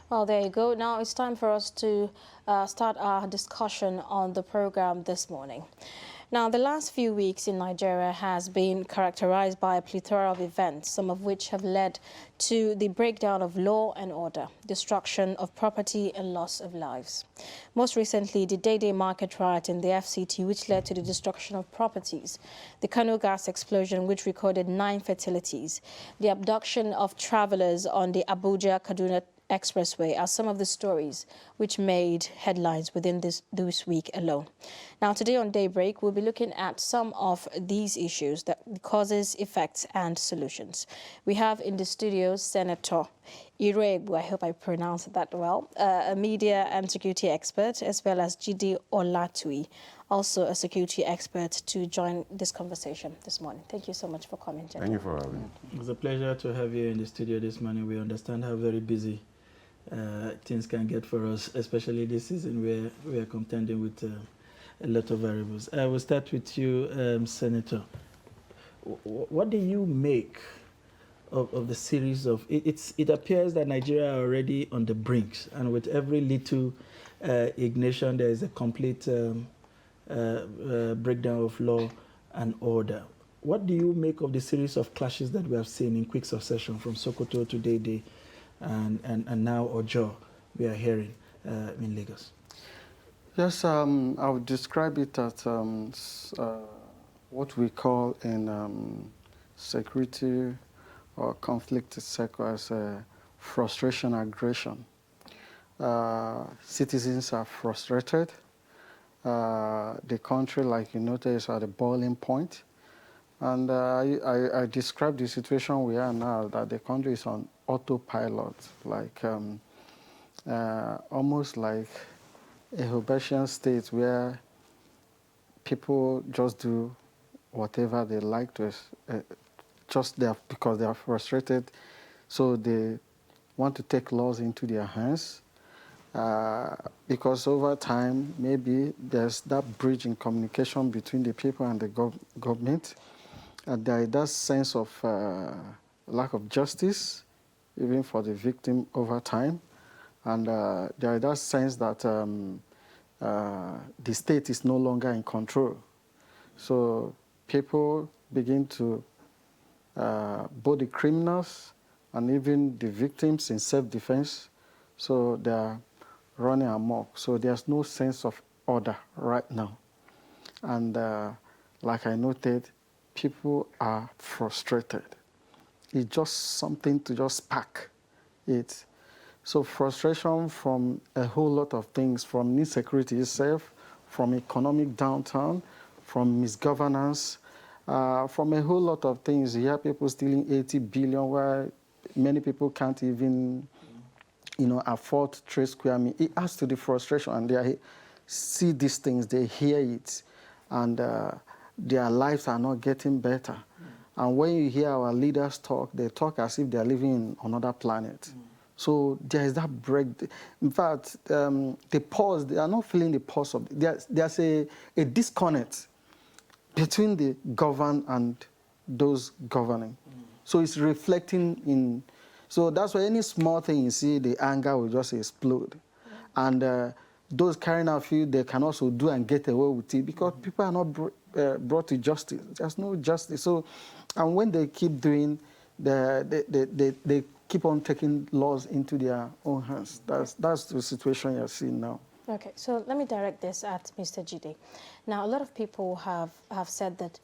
Well, there you go. Now it's time for us to start our discussion on the program this morning. Now, the last few weeks in Nigeria has been characterized by a plethora of events, some of which have led to the breakdown of law and order, destruction of property and loss of lives. Most recently, the Day-Day market riot in the FCT, which led to the destruction of properties, the Kano gas explosion, which recorded 9 fatalities, the abduction of travelers on the Abuja-Kaduna Expressway are some of the stories which made headlines within this week alone. Now, today on Daybreak, we'll be looking at some of these issues, the causes, effects, and solutions. We have in the studio Senator Iroegbu, I hope I pronounced that well, a media and security expert, as well as Jide Olatui, also a security expert, to join this conversation this morning. Thank you so much for coming, gentlemen. Thank you for having me. It's a pleasure to have you in the studio this morning. We understand how very busy things can get for us, especially this season where we are contending with a lot of variables. I will start with you, Senator. what do you make of the series of it appears that Nigeria are already on the brinks, and with every little ignition there is a complete breakdown of law and order. What do you make of the series of clashes that we have seen in quick succession from Sokoto to Dede and now Ojo we are hearing in Lagos? Yes, I would describe it as what we call in security or conflict circle as frustration aggression. Citizens are frustrated. The country, like you notice, is at a boiling point. And I describe the situation we are now, that the country is on autopilot, like almost like a Hobbesian state where people just do whatever they like to, because they are frustrated, so they want to take laws into their hands. Because over time, maybe there's that bridge in communication between the people and the government. There is that sense of lack of justice, even for the victim over time. And there is that sense that the state is no longer in control. So people begin to, both the criminals and even the victims in self-defense, so they are running amok. So there's no sense of order right now. And like I noted, people are frustrated. It's just something to just spark it. So frustration from a whole lot of things, from insecurity itself, from economic downturn, from misgovernance, from a whole lot of things. You hear people stealing 80 billion where many people can't even afford 3 square meters. It adds to the frustration, and they see these things, they hear it, and their lives are not getting better. And when you hear our leaders talk, they talk as if they're living in another planet. So there is that break. In fact, the pause, they are not feeling the pulse of, there's a disconnect between the governed and those governing. So it's reflecting in, so that's why any small thing you see, the anger will just explode. And those carrying out field, they can also do and get away with it because people are not brought to justice. There's no justice. So, and when they keep doing, they keep on taking laws into their own hands. That's the situation you're seeing now. Okay, so let me direct this at Mr. Jide. Now, a lot of people have said that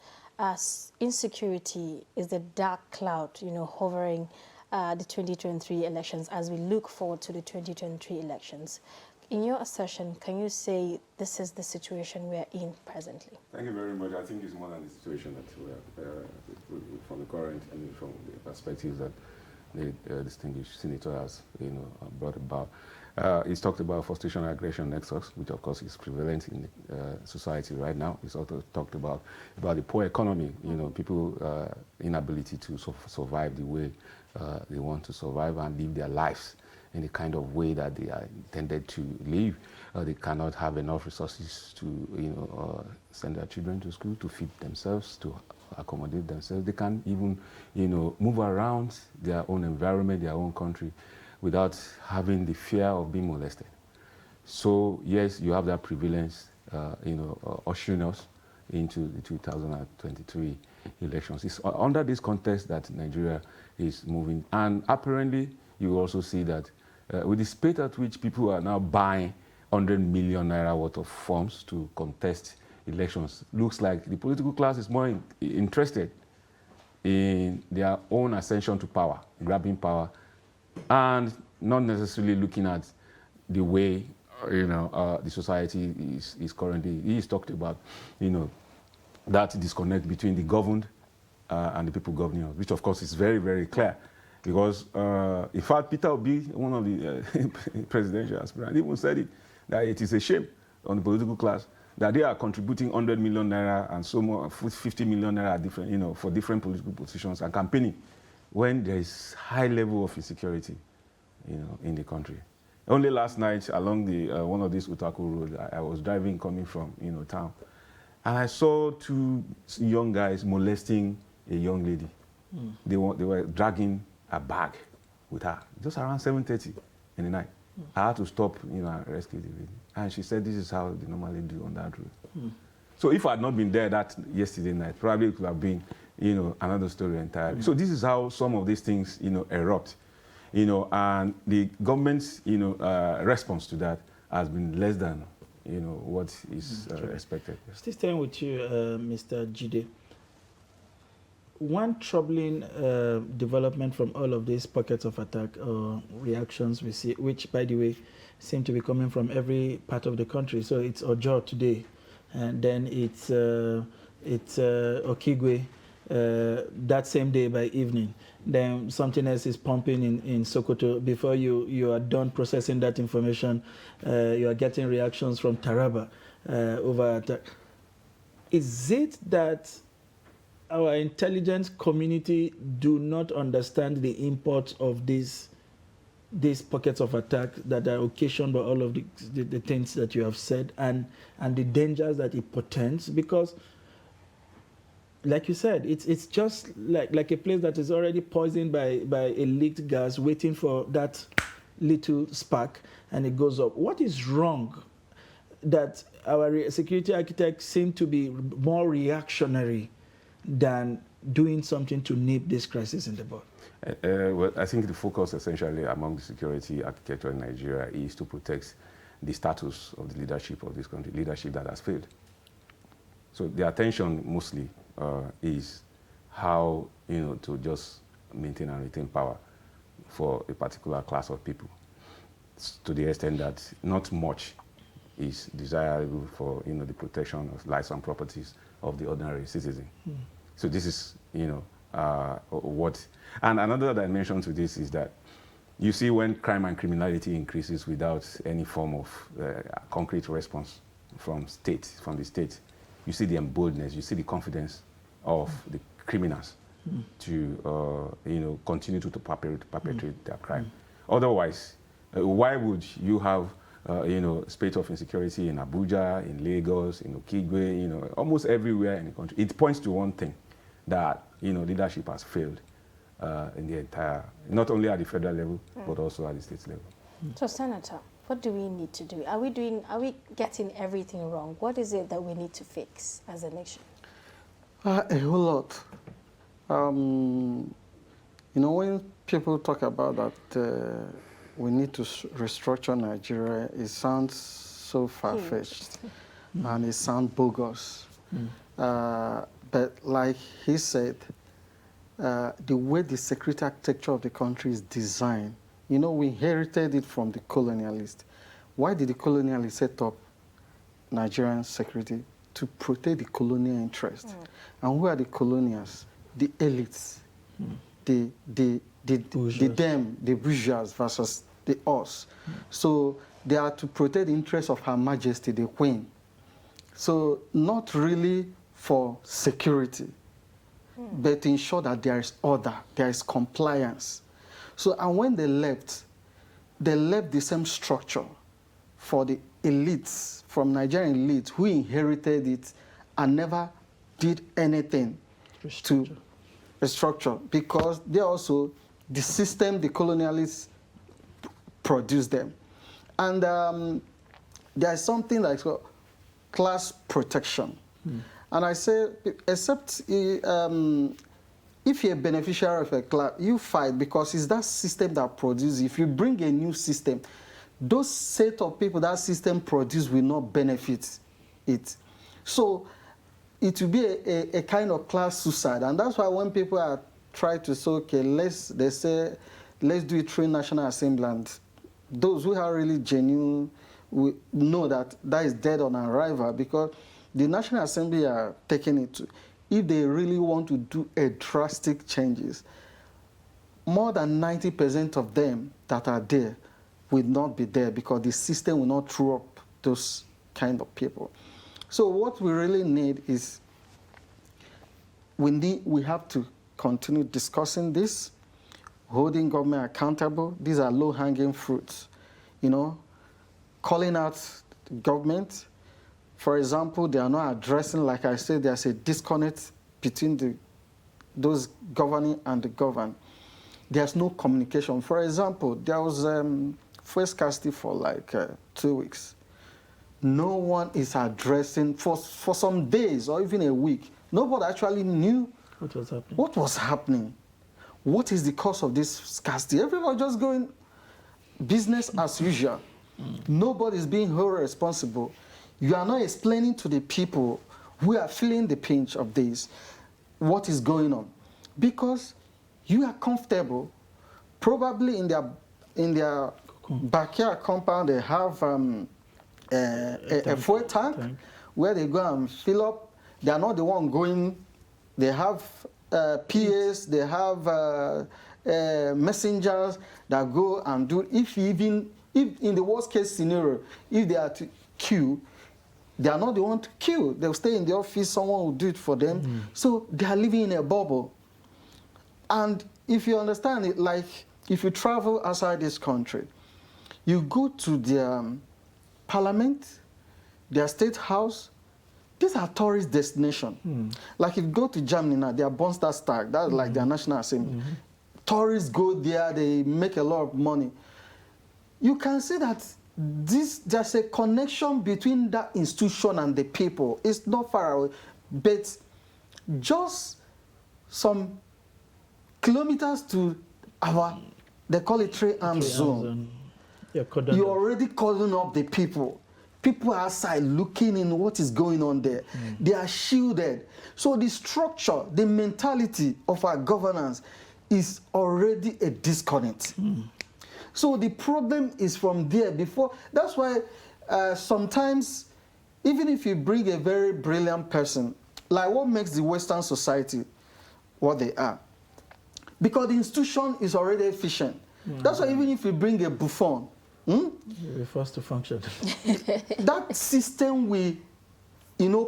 insecurity is the dark cloud, hovering the 2023 elections as we look forward to the 2023 elections. In your assertion, can you say this is the situation we are in presently? Thank you very much. I think it's more than the situation that we are from the current and from the perspectives that the distinguished senator has brought about. He's talked about frustration and aggression nexus, which of course is prevalent in society right now. He's also talked about the poor economy, people inability to survive the way they want to survive and live their lives in the kind of way that they are intended to live. They cannot have enough resources to send their children to school, to feed themselves, to accommodate themselves. They can't even move around their own environment, their own country, without having the fear of being molested. So yes, you have that prevalence, ushering us into the 2023 elections. It's under this context that Nigeria is moving. And apparently, you also see that with the speed at which people are now buying 100 million naira worth of forms to contest elections, looks like the political class is more interested in their own ascension to power, grabbing power, and not necessarily looking at the way the society is currently. He's talked about that disconnect between the governed and the people governing us, which of course is very, very clear. Because in fact, Peter Obi, one of the presidential aspirants, even said it, that it is a shame on the political class that they are contributing 100 million naira and so more, 50 million naira different, for different political positions and campaigning when there is high level of insecurity, in the country. Only last night along the one of these Utaku roads, I was driving coming from town, and I saw 2 young guys molesting a young lady. They were dragging a bag with her, just around 7:30 in the night. I had to stop, you know, and rescue the lady. And she said this is how they normally do on that route. So if I had not been there that yesterday night, probably it could have been, you know, another story entirely. So this is how some of these things, you know, erupt, you know, and the government's, you know, response to that has been less than, you know, what is expected. Still staying with you, Mr. Jide. One troubling development from all of these pockets of attack or reactions we see, which, by the way, seem to be coming from every part of the country. So it's Ojo today, and then it's Okigwe that same day by evening. Then something else is pumping in Sokoto. Before you are done processing that information, you are getting reactions from Taraba over attack. Is it that our intelligence community do not understand the import of these pockets of attack that are occasioned by all of the things that you have said and the dangers that it portends? Because, like you said, it's just like a place that is already poisoned by a leaked gas, waiting for that little spark, and it goes up. What is wrong that our security architects seem to be more reactionary than doing something to nip this crisis in the bud? Well, I think the focus essentially among the security architecture in Nigeria is to protect the status of the leadership of this country, leadership that has failed. So the attention mostly is how, you know, to just maintain and retain power for a particular class of people, to the extent that not much is desirable for, you know, the protection of lives and properties of the ordinary citizen. So this is, you know, what. And another dimension to this is that you see when crime and criminality increases without any form of concrete response from the state, you see the emboldeness, you see the confidence of the criminals to, you know, continue to perpetrate their crime. Otherwise, why would you have, you know, spate of insecurity in Abuja, in Lagos, in Okigwe, you know, almost everywhere in the country? It points to one thing, that, you know, leadership has failed in the entire, not only at the federal level, but also at the state level. So, Senator, what do we need to do? Are we getting everything wrong? What is it that we need to fix as a nation? A whole lot. You know, when people talk about that we need to restructure Nigeria, it sounds so far-fetched and it sounds bogus. But like he said, the way the security architecture of the country is designed, you know, we inherited it from the colonialists. Why did the colonialists set up Nigerian security? To protect the colonial interest. And who are the colonials? The elites, the bourgeois versus the us. So they are to protect the interests of Her Majesty, the Queen. So not really for security, but to ensure that there is order, there is compliance. So, and when they left the same structure for the elites, from Nigerian elites who inherited it and never did anything to restructure, because they also, the system, the colonialists produced them. And there is something like class protection. And I say, except if you're a beneficiary of a class, you fight because it's that system that produces. If you bring a new system, those set of people that system produce will not benefit it. So it will be a kind of class suicide. And that's why when people are trying to say, okay, let's do it through National Assembly, and those who are really genuine will know that that is dead on arrival, because the National Assembly are taking it to, if they really want to do a drastic changes, more than 90% of them that are there will not be there, because the system will not throw up those kind of people. So what we really need is, we have to continue discussing this, holding government accountable. These are low-hanging fruits, you know, calling out the government. For example, they are not addressing, like I said, there's a disconnect between those governing and the governed, there's no communication. For example, there was fuel scarcity for like 2 weeks. No one is addressing, for some days or even a week, nobody actually knew what was happening. What was happening? What is the cause of this scarcity? Everybody just going business as usual. Nobody is being held responsible. You are not explaining to the people who are feeling the pinch of this what is going on, because you are comfortable. Probably in their backyard compound they have a fuel tank where they go and fill up. They are not the one going. They have PAs. They have messengers that go and do. If in the worst case scenario, if they are to queue, they are not the one to queue. They'll stay in the office. Someone will do it for them. So they are living in a bubble. And if you understand it, like if you travel outside this country, you go to their parliament, their state house. These are tourist destinations. Like if you go to Germany now, their Bundestag, that's like their national assembly. Tourists go there, they make a lot of money. You can see that there's a connection between that institution and the people. It's not far away, but just some kilometers to they call it three-arm zone. You're already calling up the people. People outside looking in what is going on there. They are shielded. So the structure, the mentality of our governance is already a disconnect. So the problem is from there before. That's why sometimes, even if you bring a very brilliant person, like what makes the Western society what they are? Because the institution is already efficient. That's why even if you bring a Buffon, You're forced to function. that system will,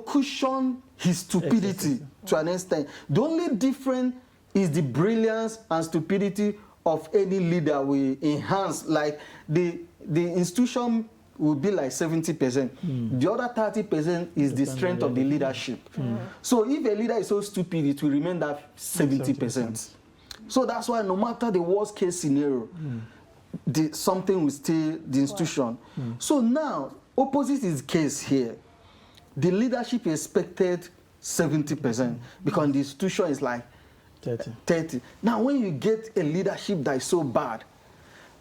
cushion his stupidity to an extent. The only difference is the brilliance and stupidity of any leader will enhance. Like the institution will be like 70%. The other 30% is the strength of the leadership. So if a leader is so stupid, it will remain that 70%. So that's why no matter the worst case scenario, something will stay the institution. So now, opposite is the case here. The leadership expected 70% because the institution is like 30. Now, when you get a leadership that is so bad,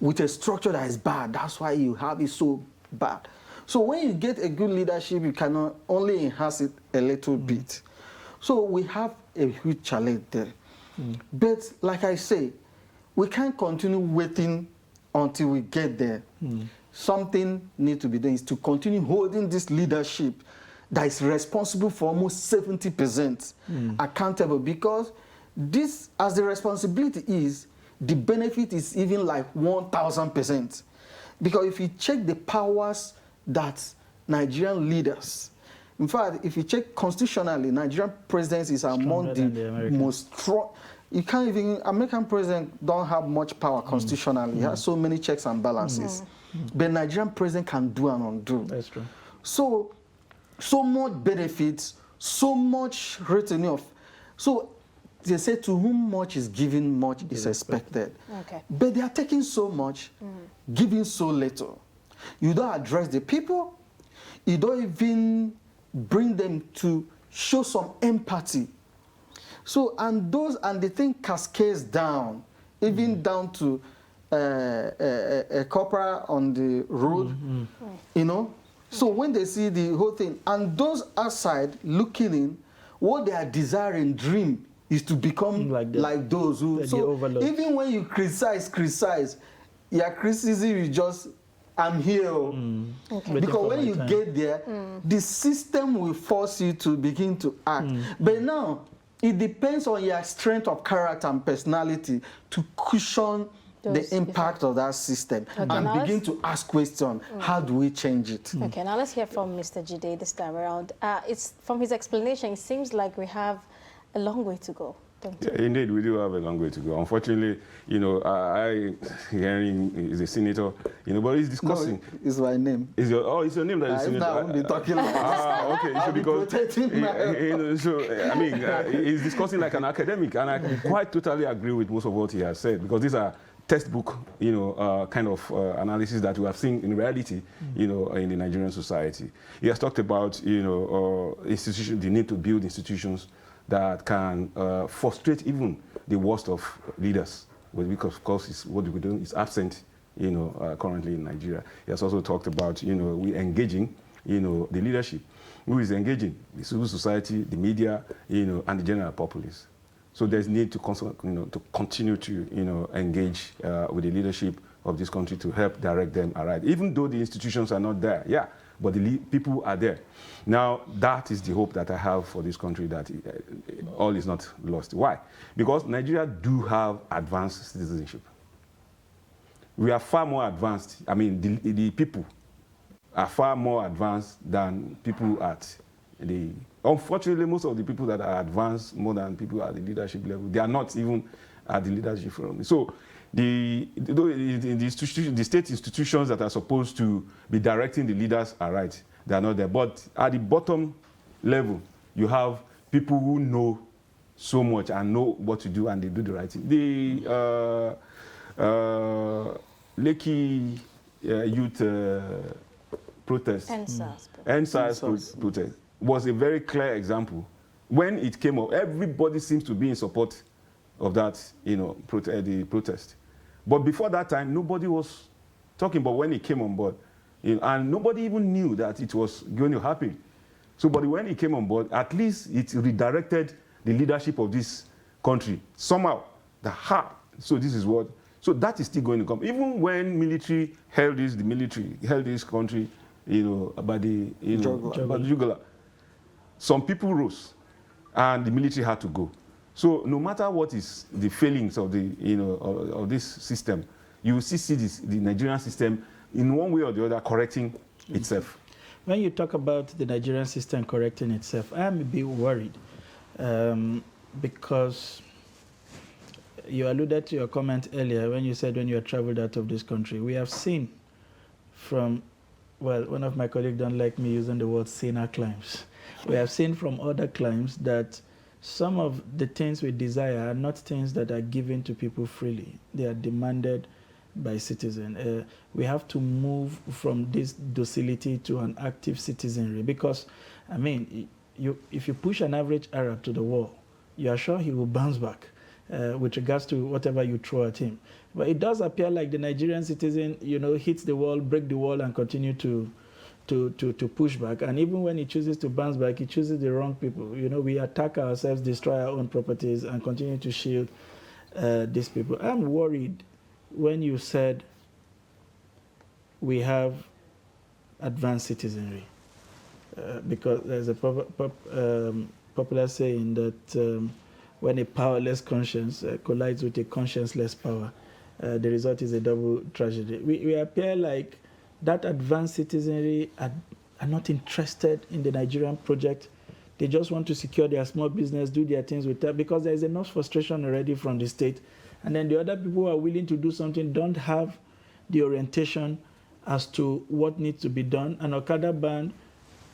with a structure that is bad, that's why you have it so bad. So when you get a good leadership, you cannot only enhance it a little bit. So we have a huge challenge there. But like I say, we can't continue waiting until we get there. Something needs to be done is to continue holding this leadership that is responsible for almost 70% accountable, because this, as the responsibility is, the benefit is even like 1,000%. Because if you check the powers that Nigerian leaders, in fact, if you check constitutionally, Nigerian president is among the most strong. You can't even, American president don't have much power constitutionally. He has so many checks and balances. But Nigerian president can do and undo. That's true. So much benefits, so much return of. So they say to whom much is given, much is expected. Okay. But they are taking so much, giving so little. You don't address the people. You don't even bring them to show some empathy. So, and the thing cascades down, even down to a corporal on the road, So when they see the whole thing, and those outside looking in, what they are desiring, dream, is to become like those who. So even when you criticize, your criticism is just, I'm here. Because when you get there, the system will force you to begin to act. But now, it depends on your strength of character and personality to cushion the impact of that system and begin to ask questions. How do we change it? Okay, now let's hear from Mr. Jide this time around. It's from his explanation, it seems like we have a long way to go. Don't Yeah, indeed, we do have a long way to go. Unfortunately, you know, I hearing is a senator, you know, but he's discussing. No, it's my name. Is your it's your name that is senator? I won't be talking like okay. I'll So be because protecting you know, so I mean, he's discussing like an academic, and I quite totally agree with most of what he has said, because these are textbook, you know, kind of analysis that we have seen in reality, you know, in the Nigerian society. He has talked about, you know, institutions, the need to build institutions that can frustrate even the worst of leaders, because of course what we're doing is absent, you know, currently in Nigeria. He has also talked about, you know, we engaging, you know, the leadership, who is engaging the civil society, the media, you know, and the general populace. So there's need to, you know, to continue to, you know, engage with the leadership of this country to help direct them aright, even though the institutions are not there. Yeah. But the people are there. Now, that is the hope that I have for this country, that all is not lost. Why? Because Nigeria do have advanced citizenship. We are far more advanced. I mean, the people are far more advanced than people at the... Unfortunately, most of the people that are advanced more than people at the leadership level, they are not even at the leadership level. So, the state institutions that are supposed to be directing the leaders are right. They are not there. But at the bottom level, you have people who know so much and know what to do, and they do the right thing. The Lekki youth protest, NSAS protest, was a very clear example. When it came up, everybody seems to be in support of that, you know, the protest. But before that time, nobody was talking. But when he came on board, you know, and nobody even knew that it was going to happen. So, but when he came on board, at least it redirected the leadership of this country somehow. So this is what. So that is still going to come. Even when military held this country, you know, by the jugular. Some people rose, and the military had to go. So no matter what is the failings of the, you know, of this system, you will see the Nigerian system in one way or the other correcting itself. When you talk about the Nigerian system correcting itself, I am a bit worried because you alluded to your comment earlier when you said when you had traveled out of this country. We have seen from, well, one of my colleagues don't like me using the word sinner climes. We have seen from other climes that some of the things we desire are not things that are given to people freely. They are demanded by citizens. We have to move from this docility to an active citizenry because, I mean, if you push an average Arab to the wall, you are sure he will bounce back with regards to whatever you throw at him. But it does appear like the Nigerian citizen, you know, hits the wall, break the wall, and continue to push back. And even when he chooses to bounce back, he chooses the wrong people. You know, we attack ourselves, destroy our own properties, and continue to shield these people. I'm worried when you said we have advanced citizenry, because there's a popular saying that when a powerless conscience collides with a conscienceless power, the result is a double tragedy. We appear like that advanced citizenry are not interested in the Nigerian project. They just want to secure their small business, do their things with that, because there is enough frustration already from the state. And then the other people who are willing to do something don't have the orientation as to what needs to be done. An Okada ban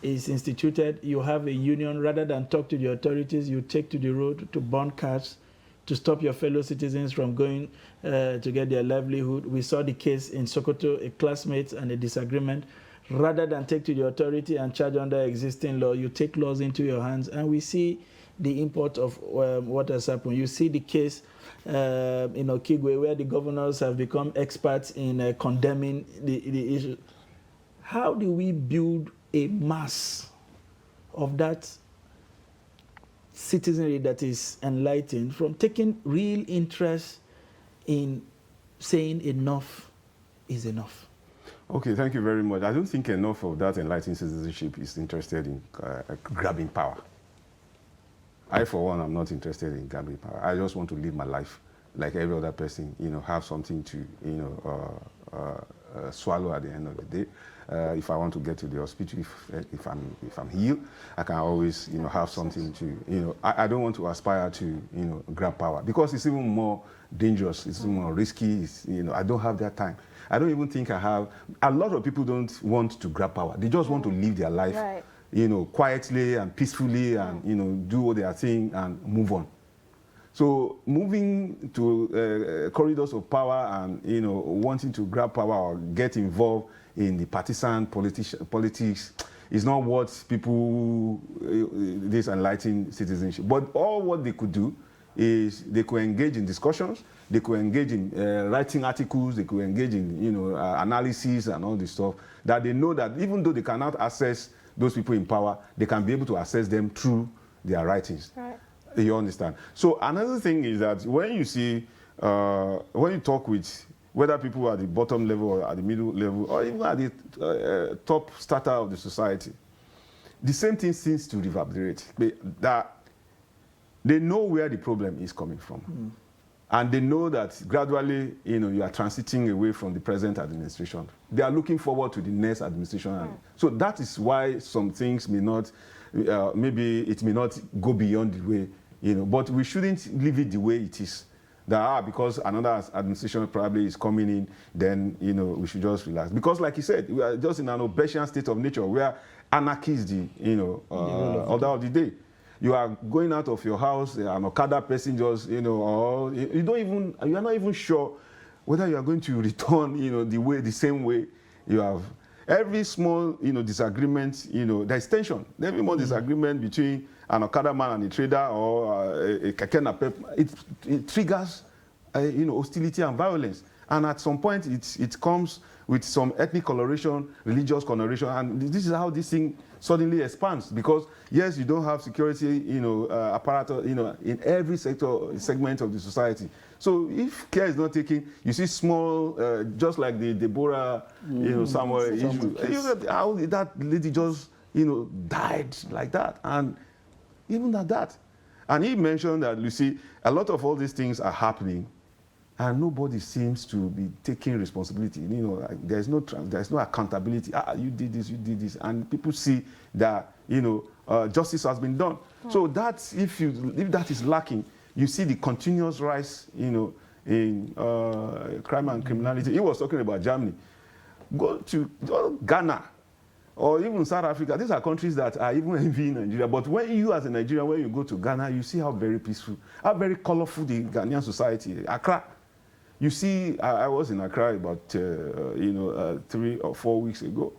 is instituted. You have a union. Rather than talk to the authorities, you take to the road to burn cars, to stop your fellow citizens from going to get their livelihood. We saw the case in Sokoto, a classmate and a disagreement. Rather than take to the authority and charge under existing law, you take laws into your hands. And we see the import of what has happened. You see the case in Okigwe, where the governors have become experts in condemning the issue. How do we build a mass of that citizenry that is enlightened from taking real interest in saying enough is enough? Okay, thank you very much. I don't think enough of that enlightened citizenship is interested in grabbing power. I, for one, am not interested in grabbing power. I just want to live my life like every other person, you know, have something to, you know, swallow at the end of the day. If I want to get to the hospital, if I'm healed, I can always, have something to, I don't want to aspire to, grab power, because it's even more dangerous, it's even more risky. I don't have that time. I don't even think I have. A lot of people don't want to grab power. They just want to live their life, quietly and peacefully, and do what they are saying and move on. So moving to corridors of power and wanting to grab power or get involved in the partisan politics is not what people, this enlightened citizenship. But all what they could do is they could engage in discussions, they could engage in writing articles, they could engage in analysis and all this stuff, that they know that even though they cannot access those people in power, they can be able to access them through their writings. Right. You understand? So another thing is that when you see, when you talk with whether people are at the bottom level or at the middle level or even at the top strata of the society, the same thing seems to reverberate. That they know where the problem is coming from. Mm. And they know that gradually, you are transiting away from the present administration. They are looking forward to the next administration. Mm. So that is why some things may not, maybe it may not go beyond the way, but we shouldn't leave it the way it is. That because another administration probably is coming in, then, we should just relax. Because like you said, we are just in an Obesian state of nature where anarchy is the, order of the day. You are going out of your house, an Okada person just, or you are not even sure whether you are going to return, the same way you have. Every small, disagreement, there's tension. Every more disagreement between an Okada man and a trader or a keke napep, it triggers, hostility and violence. And at some point, it comes with some ethnic coloration, religious coloration, and this is how this thing suddenly expands. Because yes, you don't have security, apparatus, in every segment of the society. So if care is not taken, you see small, just like the Deborah, Samuel issue. How that lady just, died like that, and even at that. And he mentioned that, you see, a lot of all these things are happening, and nobody seems to be taking responsibility. There's no accountability. You did this, and people see that justice has been done. Hmm. So that if that is lacking, you see the continuous rise, in crime and criminality. He was talking about Germany. Go to Ghana or even South Africa. These are countries that are even envying Nigeria. But when you, as a Nigerian, when you go to Ghana, you see how very peaceful, how very colorful the Ghanaian society is. Accra. You see, I was in Accra about 3 or 4 weeks ago,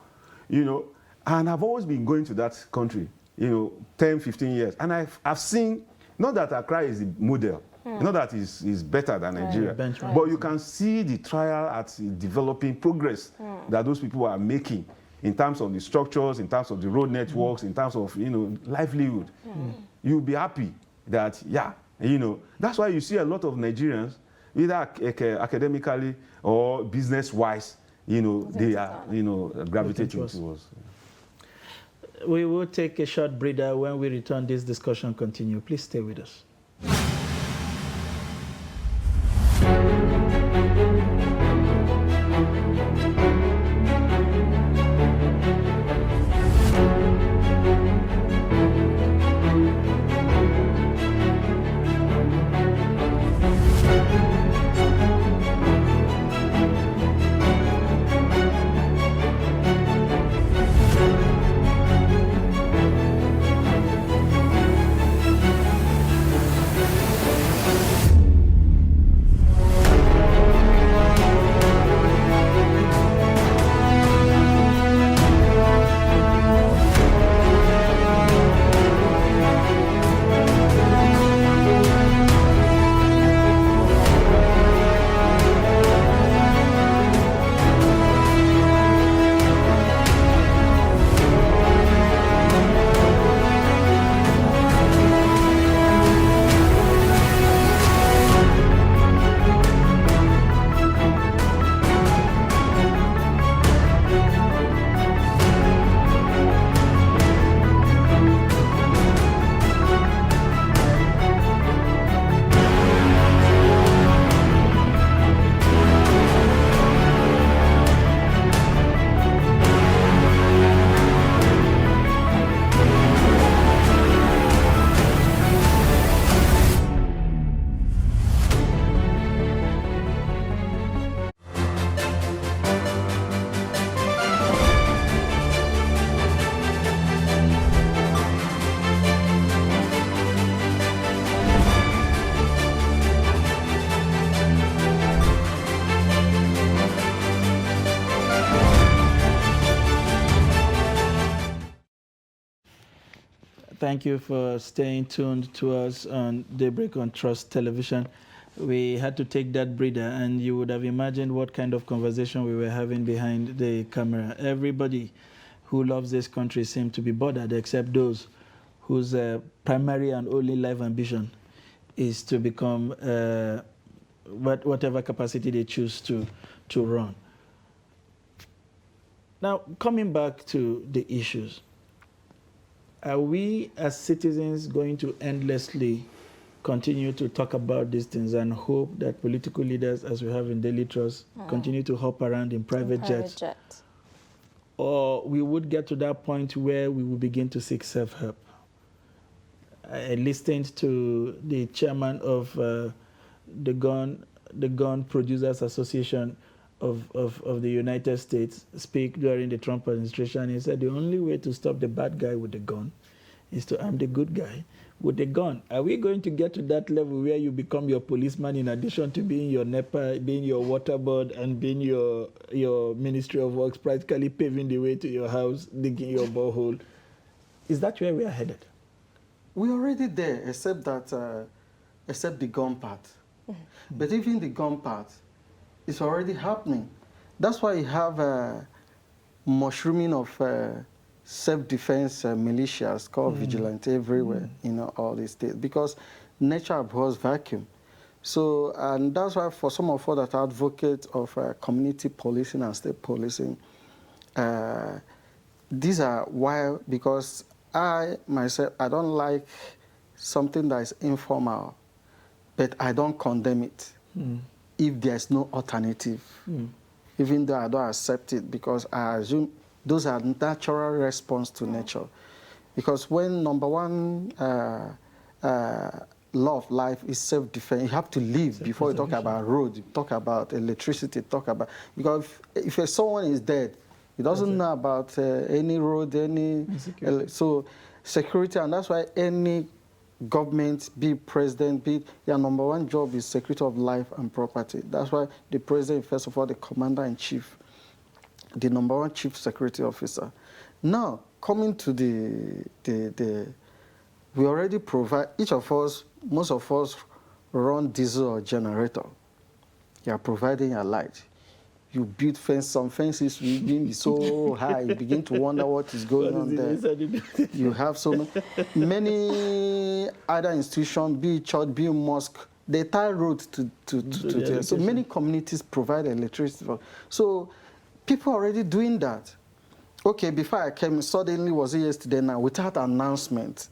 and I've always been going to that country, 10, 15 years, and I've seen, not that Accra is the model, not that it's better than Nigeria, but you can see the trial at developing progress that those people are making in terms of the structures, in terms of the road networks, in terms of livelihood. You'll be happy that that's why you see a lot of Nigerians, either academically or business-wise, they are, gravitating towards. We will take a short breather. When we return, this discussion continue. Please stay with us. Thank you for staying tuned to us on Daybreak on Trust Television. We had to take that breather, and you would have imagined what kind of conversation we were having behind the camera. Everybody who loves this country seemed to be bothered, except those whose primary and only life ambition is to become whatever capacity they choose to run. Now, coming back to the issues, are we as citizens going to endlessly continue to talk about these things and hope that political leaders, as we have in Daily Trust, continue to hop around in private jets? Or we would get to that point where we will begin to seek self-help? I listened to the chairman of the Gun Producers Association of the United States speak during the Trump administration. He said the only way to stop the bad guy with the gun is to arm the good guy with the gun. Are we going to get to that level where you become your policeman in addition to being your NEPA, being your water board, and being your Ministry of Works, practically paving the way to your house, digging your borehole? Is that where we are headed? We're already there, except the gun part. But even the gun part, it's already happening. That's why you have a mushrooming of self-defense militias called vigilante everywhere in all these states, because nature abhors vacuum. So, and that's why for some of us that advocate of community policing and state policing, these are why, because I myself, I don't like something that is informal, but I don't condemn it if there's no alternative, even though I don't accept it, because I assume those are natural response to nature. Because when number one law of life is self-defense, you have to live before you talk about road, you talk about electricity, talk about, because if someone is dead, he doesn't know about any road, so security, and that's why any government, be president, be their number one job is security of life and property. That's why the president, first of all, the commander-in-chief, the number one chief security officer. Now, coming to we already provide, each of us, most of us run diesel or generator. You are providing a light. You build some fences will be so high, you begin to wonder what is going on there. You have so many other institutions, be it church, be it mosque, they tie roads to so many communities provide electricity. So people are already doing that. Okay, before I came, suddenly was it yesterday now, without announcement,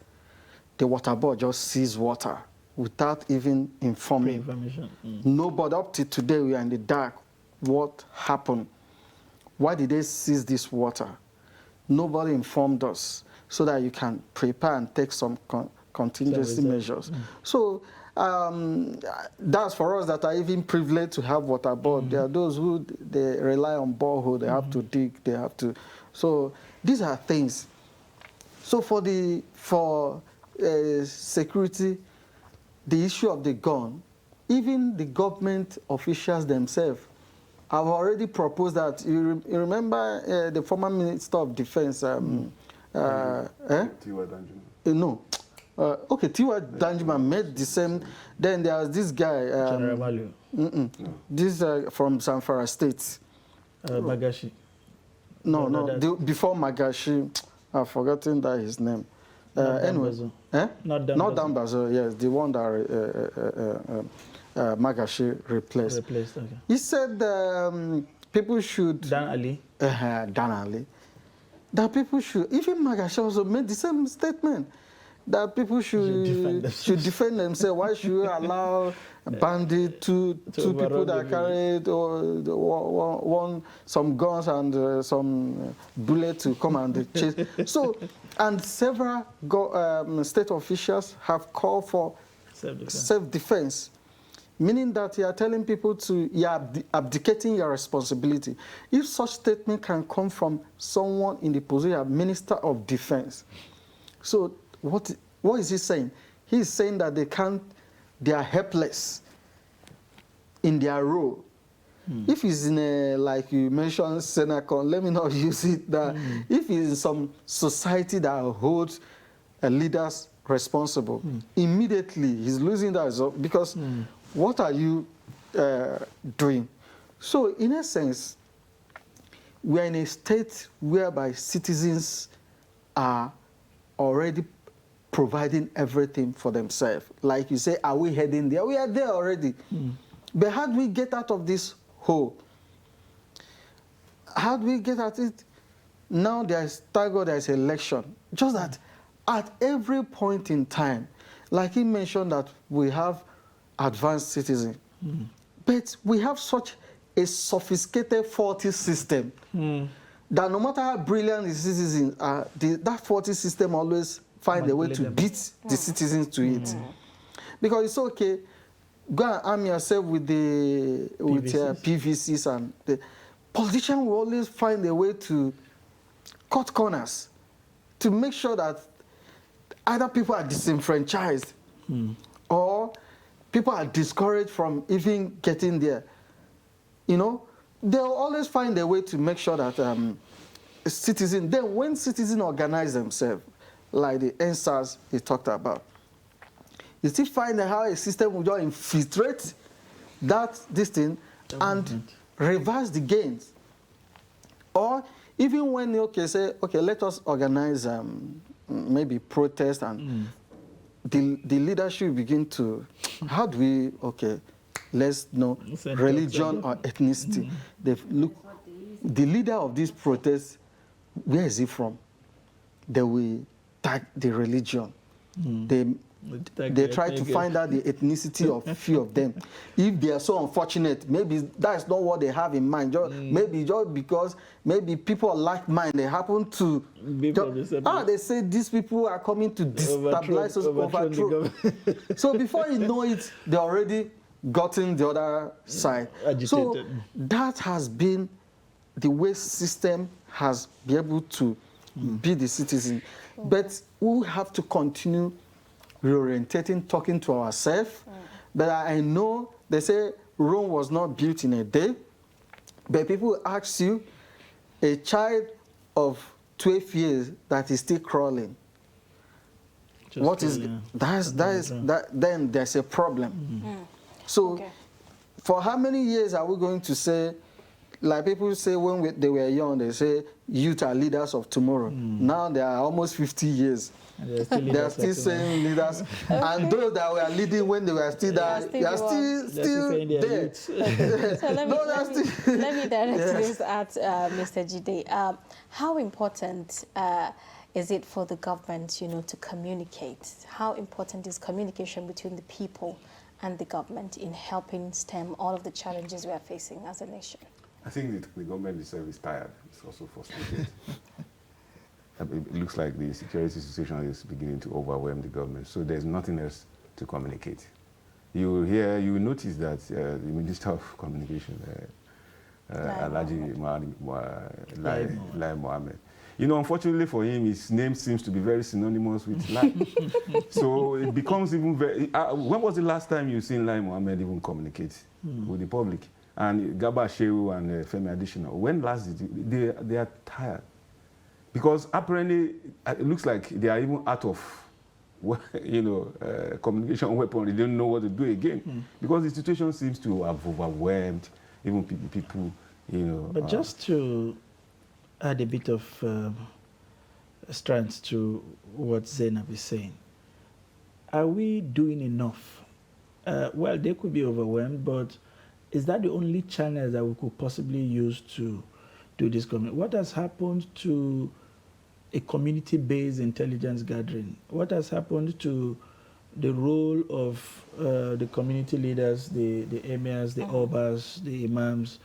the water board just seized water without even informing. Nobody, up to today, we are in the dark. What happened? Why did they seize this water? Nobody informed us so that you can prepare and take some contingency measures. So that's for us that are even privileged to have water board. There are those who they rely on borehole, they have to dig, they have to. So these are things. So for security, the issue of the gun, even the government officials themselves have already proposed that. You remember the former Minister of Defense, Tiwa Danjuma? No. Okay, Tiwa Danjuma made the same. Then there was this guy. General Malu. This from Zamfara State. Magashi. No, before Magashi, I've forgotten that his name. Anyway, not Dambazo, yes, the one that Magashi replaced. Okay. He said people should... Dan Ali. Dan Ali. That people should... Even Magashi also made the same statement. That people should defend themselves. Why should you allow bandits, two people that carried some guns and some bullets to come and chase? So, and several state officials have called for self-defense, meaning that you are telling people you are abdicating your responsibility. If such statement can come from someone in the position of Minister of Defense, so what is he saying? He's saying that they are helpless in their role. If he's in a, like you mentioned, Senacon, let me not use it, that if he's in some society that holds leaders responsible. Immediately, he's losing that result because what are you doing? So, in a sense, we are in a state whereby citizens are already providing everything for themselves. Like you say, are we heading there? We are there already. But how do we get out of this hole? How do we get at it? Now there's election. Just that at every point in time, like he mentioned that we have advanced citizens, but we have such a sophisticated faulty system that no matter how brilliant the citizens are, that faulty system always find a way to beat the citizens to it. Because it's okay, go and arm yourself with the PVCs and the politicians will always find a way to cut corners to make sure that either people are disenfranchised or people are discouraged from even getting there. You know, they'll always find a way to make sure that citizens, then when citizens organize themselves, like the NSAS he talked about, you still find how a system will just infiltrate this thing and reverse the gains. Or even when you say, okay, let us organize maybe protest and the leadership begin to, how do we, let's know religion or ethnicity. They look, the leader of this protest, where is he from? They will tag the religion. They try to find out the ethnicity of a few of them. If they are so unfortunate, maybe that's not what they have in mind. Maybe just because maybe people are like mine, they happen to they say these people are coming to destabilize us, overthrow. So before you know it, they already gotten the other side. Agitated. So that has been the way system has been able to be the citizen. But we have to continue reorientating, talking to ourselves. But I know they say Rome was not built in a day. But people ask you, a child of 12 years that is still crawling, then there's a problem. So for how many years are we going to say, like people say when they were young, they say youth are leaders of tomorrow. Now they are almost 50 years. They are still saying leaders. And those that were leading when they were still there, they are still there. So let me direct this at Mr. Jide. How important is it for the government, to communicate? How important is communication between the people and the government in helping stem all of the challenges we are facing as a nation? I think the government itself is tired. It's also frustrated. It looks like the security situation is beginning to overwhelm the government, so there's nothing else to communicate. You notice that the Minister of Communication, Alhaji Lai Mohammed, unfortunately for him, his name seems to be very synonymous with Lai. So it becomes even very... when was the last time you seen Lai Mohammed even communicate with the public? And Garba Shehu and Femi Adesina, when last did they are tired? Because apparently, it looks like they are even out of, communication weapon. They don't know what to do again. Because the situation seems to have overwhelmed even people, But just to add a bit of strength to what Zainab is saying, are we doing enough? Well, they could be overwhelmed, but is that the only channel that we could possibly use to do this? What has happened to a community-based intelligence gathering? What has happened to the role of the community leaders, the emirs, the obas, the imams?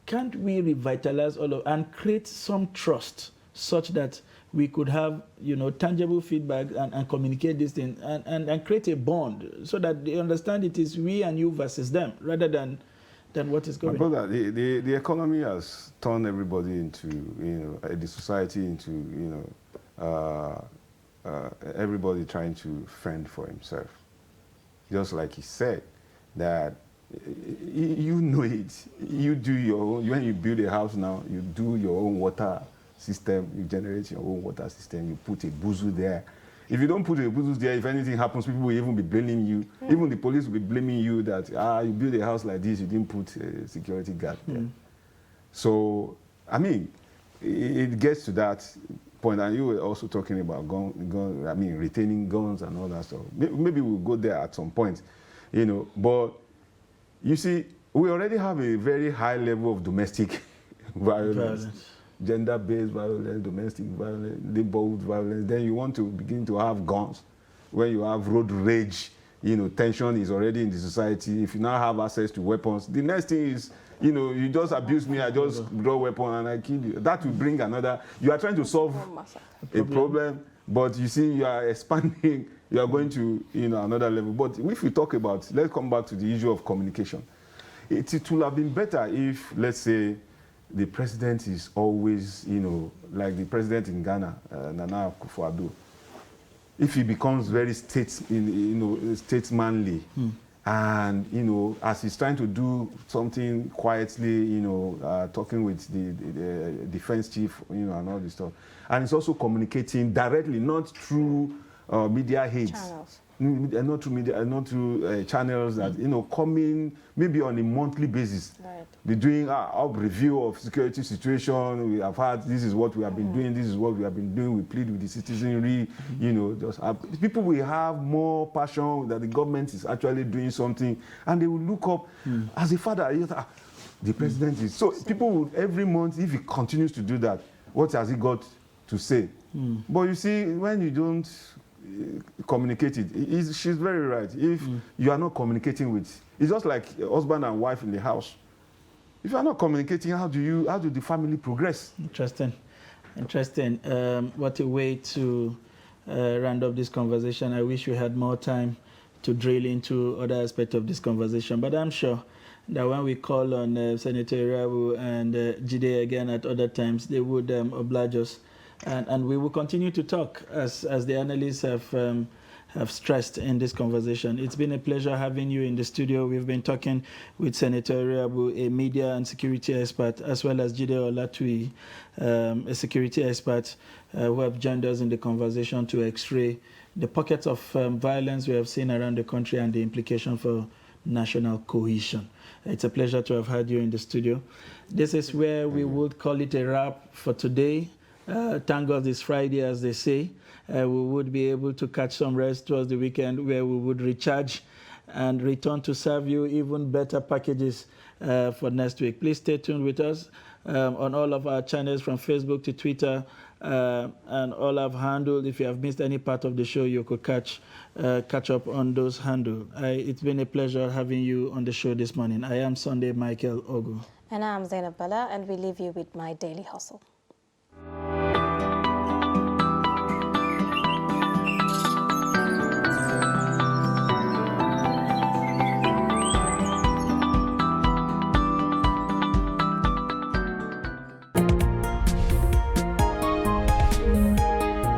Can't we revitalize all of and create some trust such that we could have, tangible feedback and communicate this thing and create a bond so that they understand it is we and you versus them rather than what is going on? My brother, the economy has turned everybody into, the society into, everybody trying to fend for himself. Just like he said, that you know it. You do your own, when you build a house now, you do your own water system, you generate your own water system, you put a buzu there. If you don't put a buzu there, if anything happens, people will even be blaming you. Even the police will be blaming you that, you built a house like this, you didn't put a security guard there. So, I mean, it gets to that point, and you were also talking about retaining guns and all that stuff. Maybe we'll go there at some point, you know. But you see, we already have a very high level of domestic violence. Gender-based violence, domestic violence, neighborhood violence. Then you want to begin to have guns. When you have road rage, you know, tension is already in the society. If you now have access to weapons, the next thing is, you know, you just abuse me, I just draw a weapon and I kill you. That will bring another, you are trying to solve a problem, but you see, you are expanding, you are going to, you know, another level. But if we talk about, let's come back to the issue of communication. It would have been better if, let's say, the president is always, you know, like the president in Ghana, Nana Akufo-Addo. If he becomes very statesmanly, and, you know, as he's trying to do something quietly, you know, talking with the defense chief, you know, and all this stuff. And he's also communicating directly, not through media aids. Not through media, not through channels that, you know, coming maybe on a monthly basis. Right. Be doing a review of security situation. We have had, this is what we have been doing, this is what we have been doing. We plead with the citizenry, you know, just people will have more passion that the government is actually doing something, and they will look up as a father. The president is, so people will, every month, if he continues to do that, what has he got to say? But you see, when you don't communicate it, she's very right. If you are not communicating with, it's just like husband and wife in the house. If you are not communicating, how do the family progress? Interesting. What a way to round up this conversation. I wish we had more time to drill into other aspects of this conversation, but I'm sure that when we call on Senator Irabu and Jide again at other times, they would oblige us. And we will continue to talk, as the analysts have stressed in this conversation. It's been a pleasure having you in the studio. We've been talking with Senator Irabu, a media and security expert, as well as Jide Olatui, a security expert, who have joined us in the conversation to x-ray the pockets of violence we have seen around the country and the implication for national cohesion. It's a pleasure to have had you in the studio. This is where we would call it a wrap for today. Thank God it's Friday, as they say. We would be able to catch some rest towards the weekend, where we would recharge and return to serve you even better packages for next week. Please stay tuned with us on all of our channels, from Facebook to Twitter, and all I've handled. If you have missed any part of the show, you could catch up on those handles. It's been a pleasure having you on the show this morning. I am Sunday Michael Ogu. And I'm Zainab Bala, and we leave you with my daily hustle.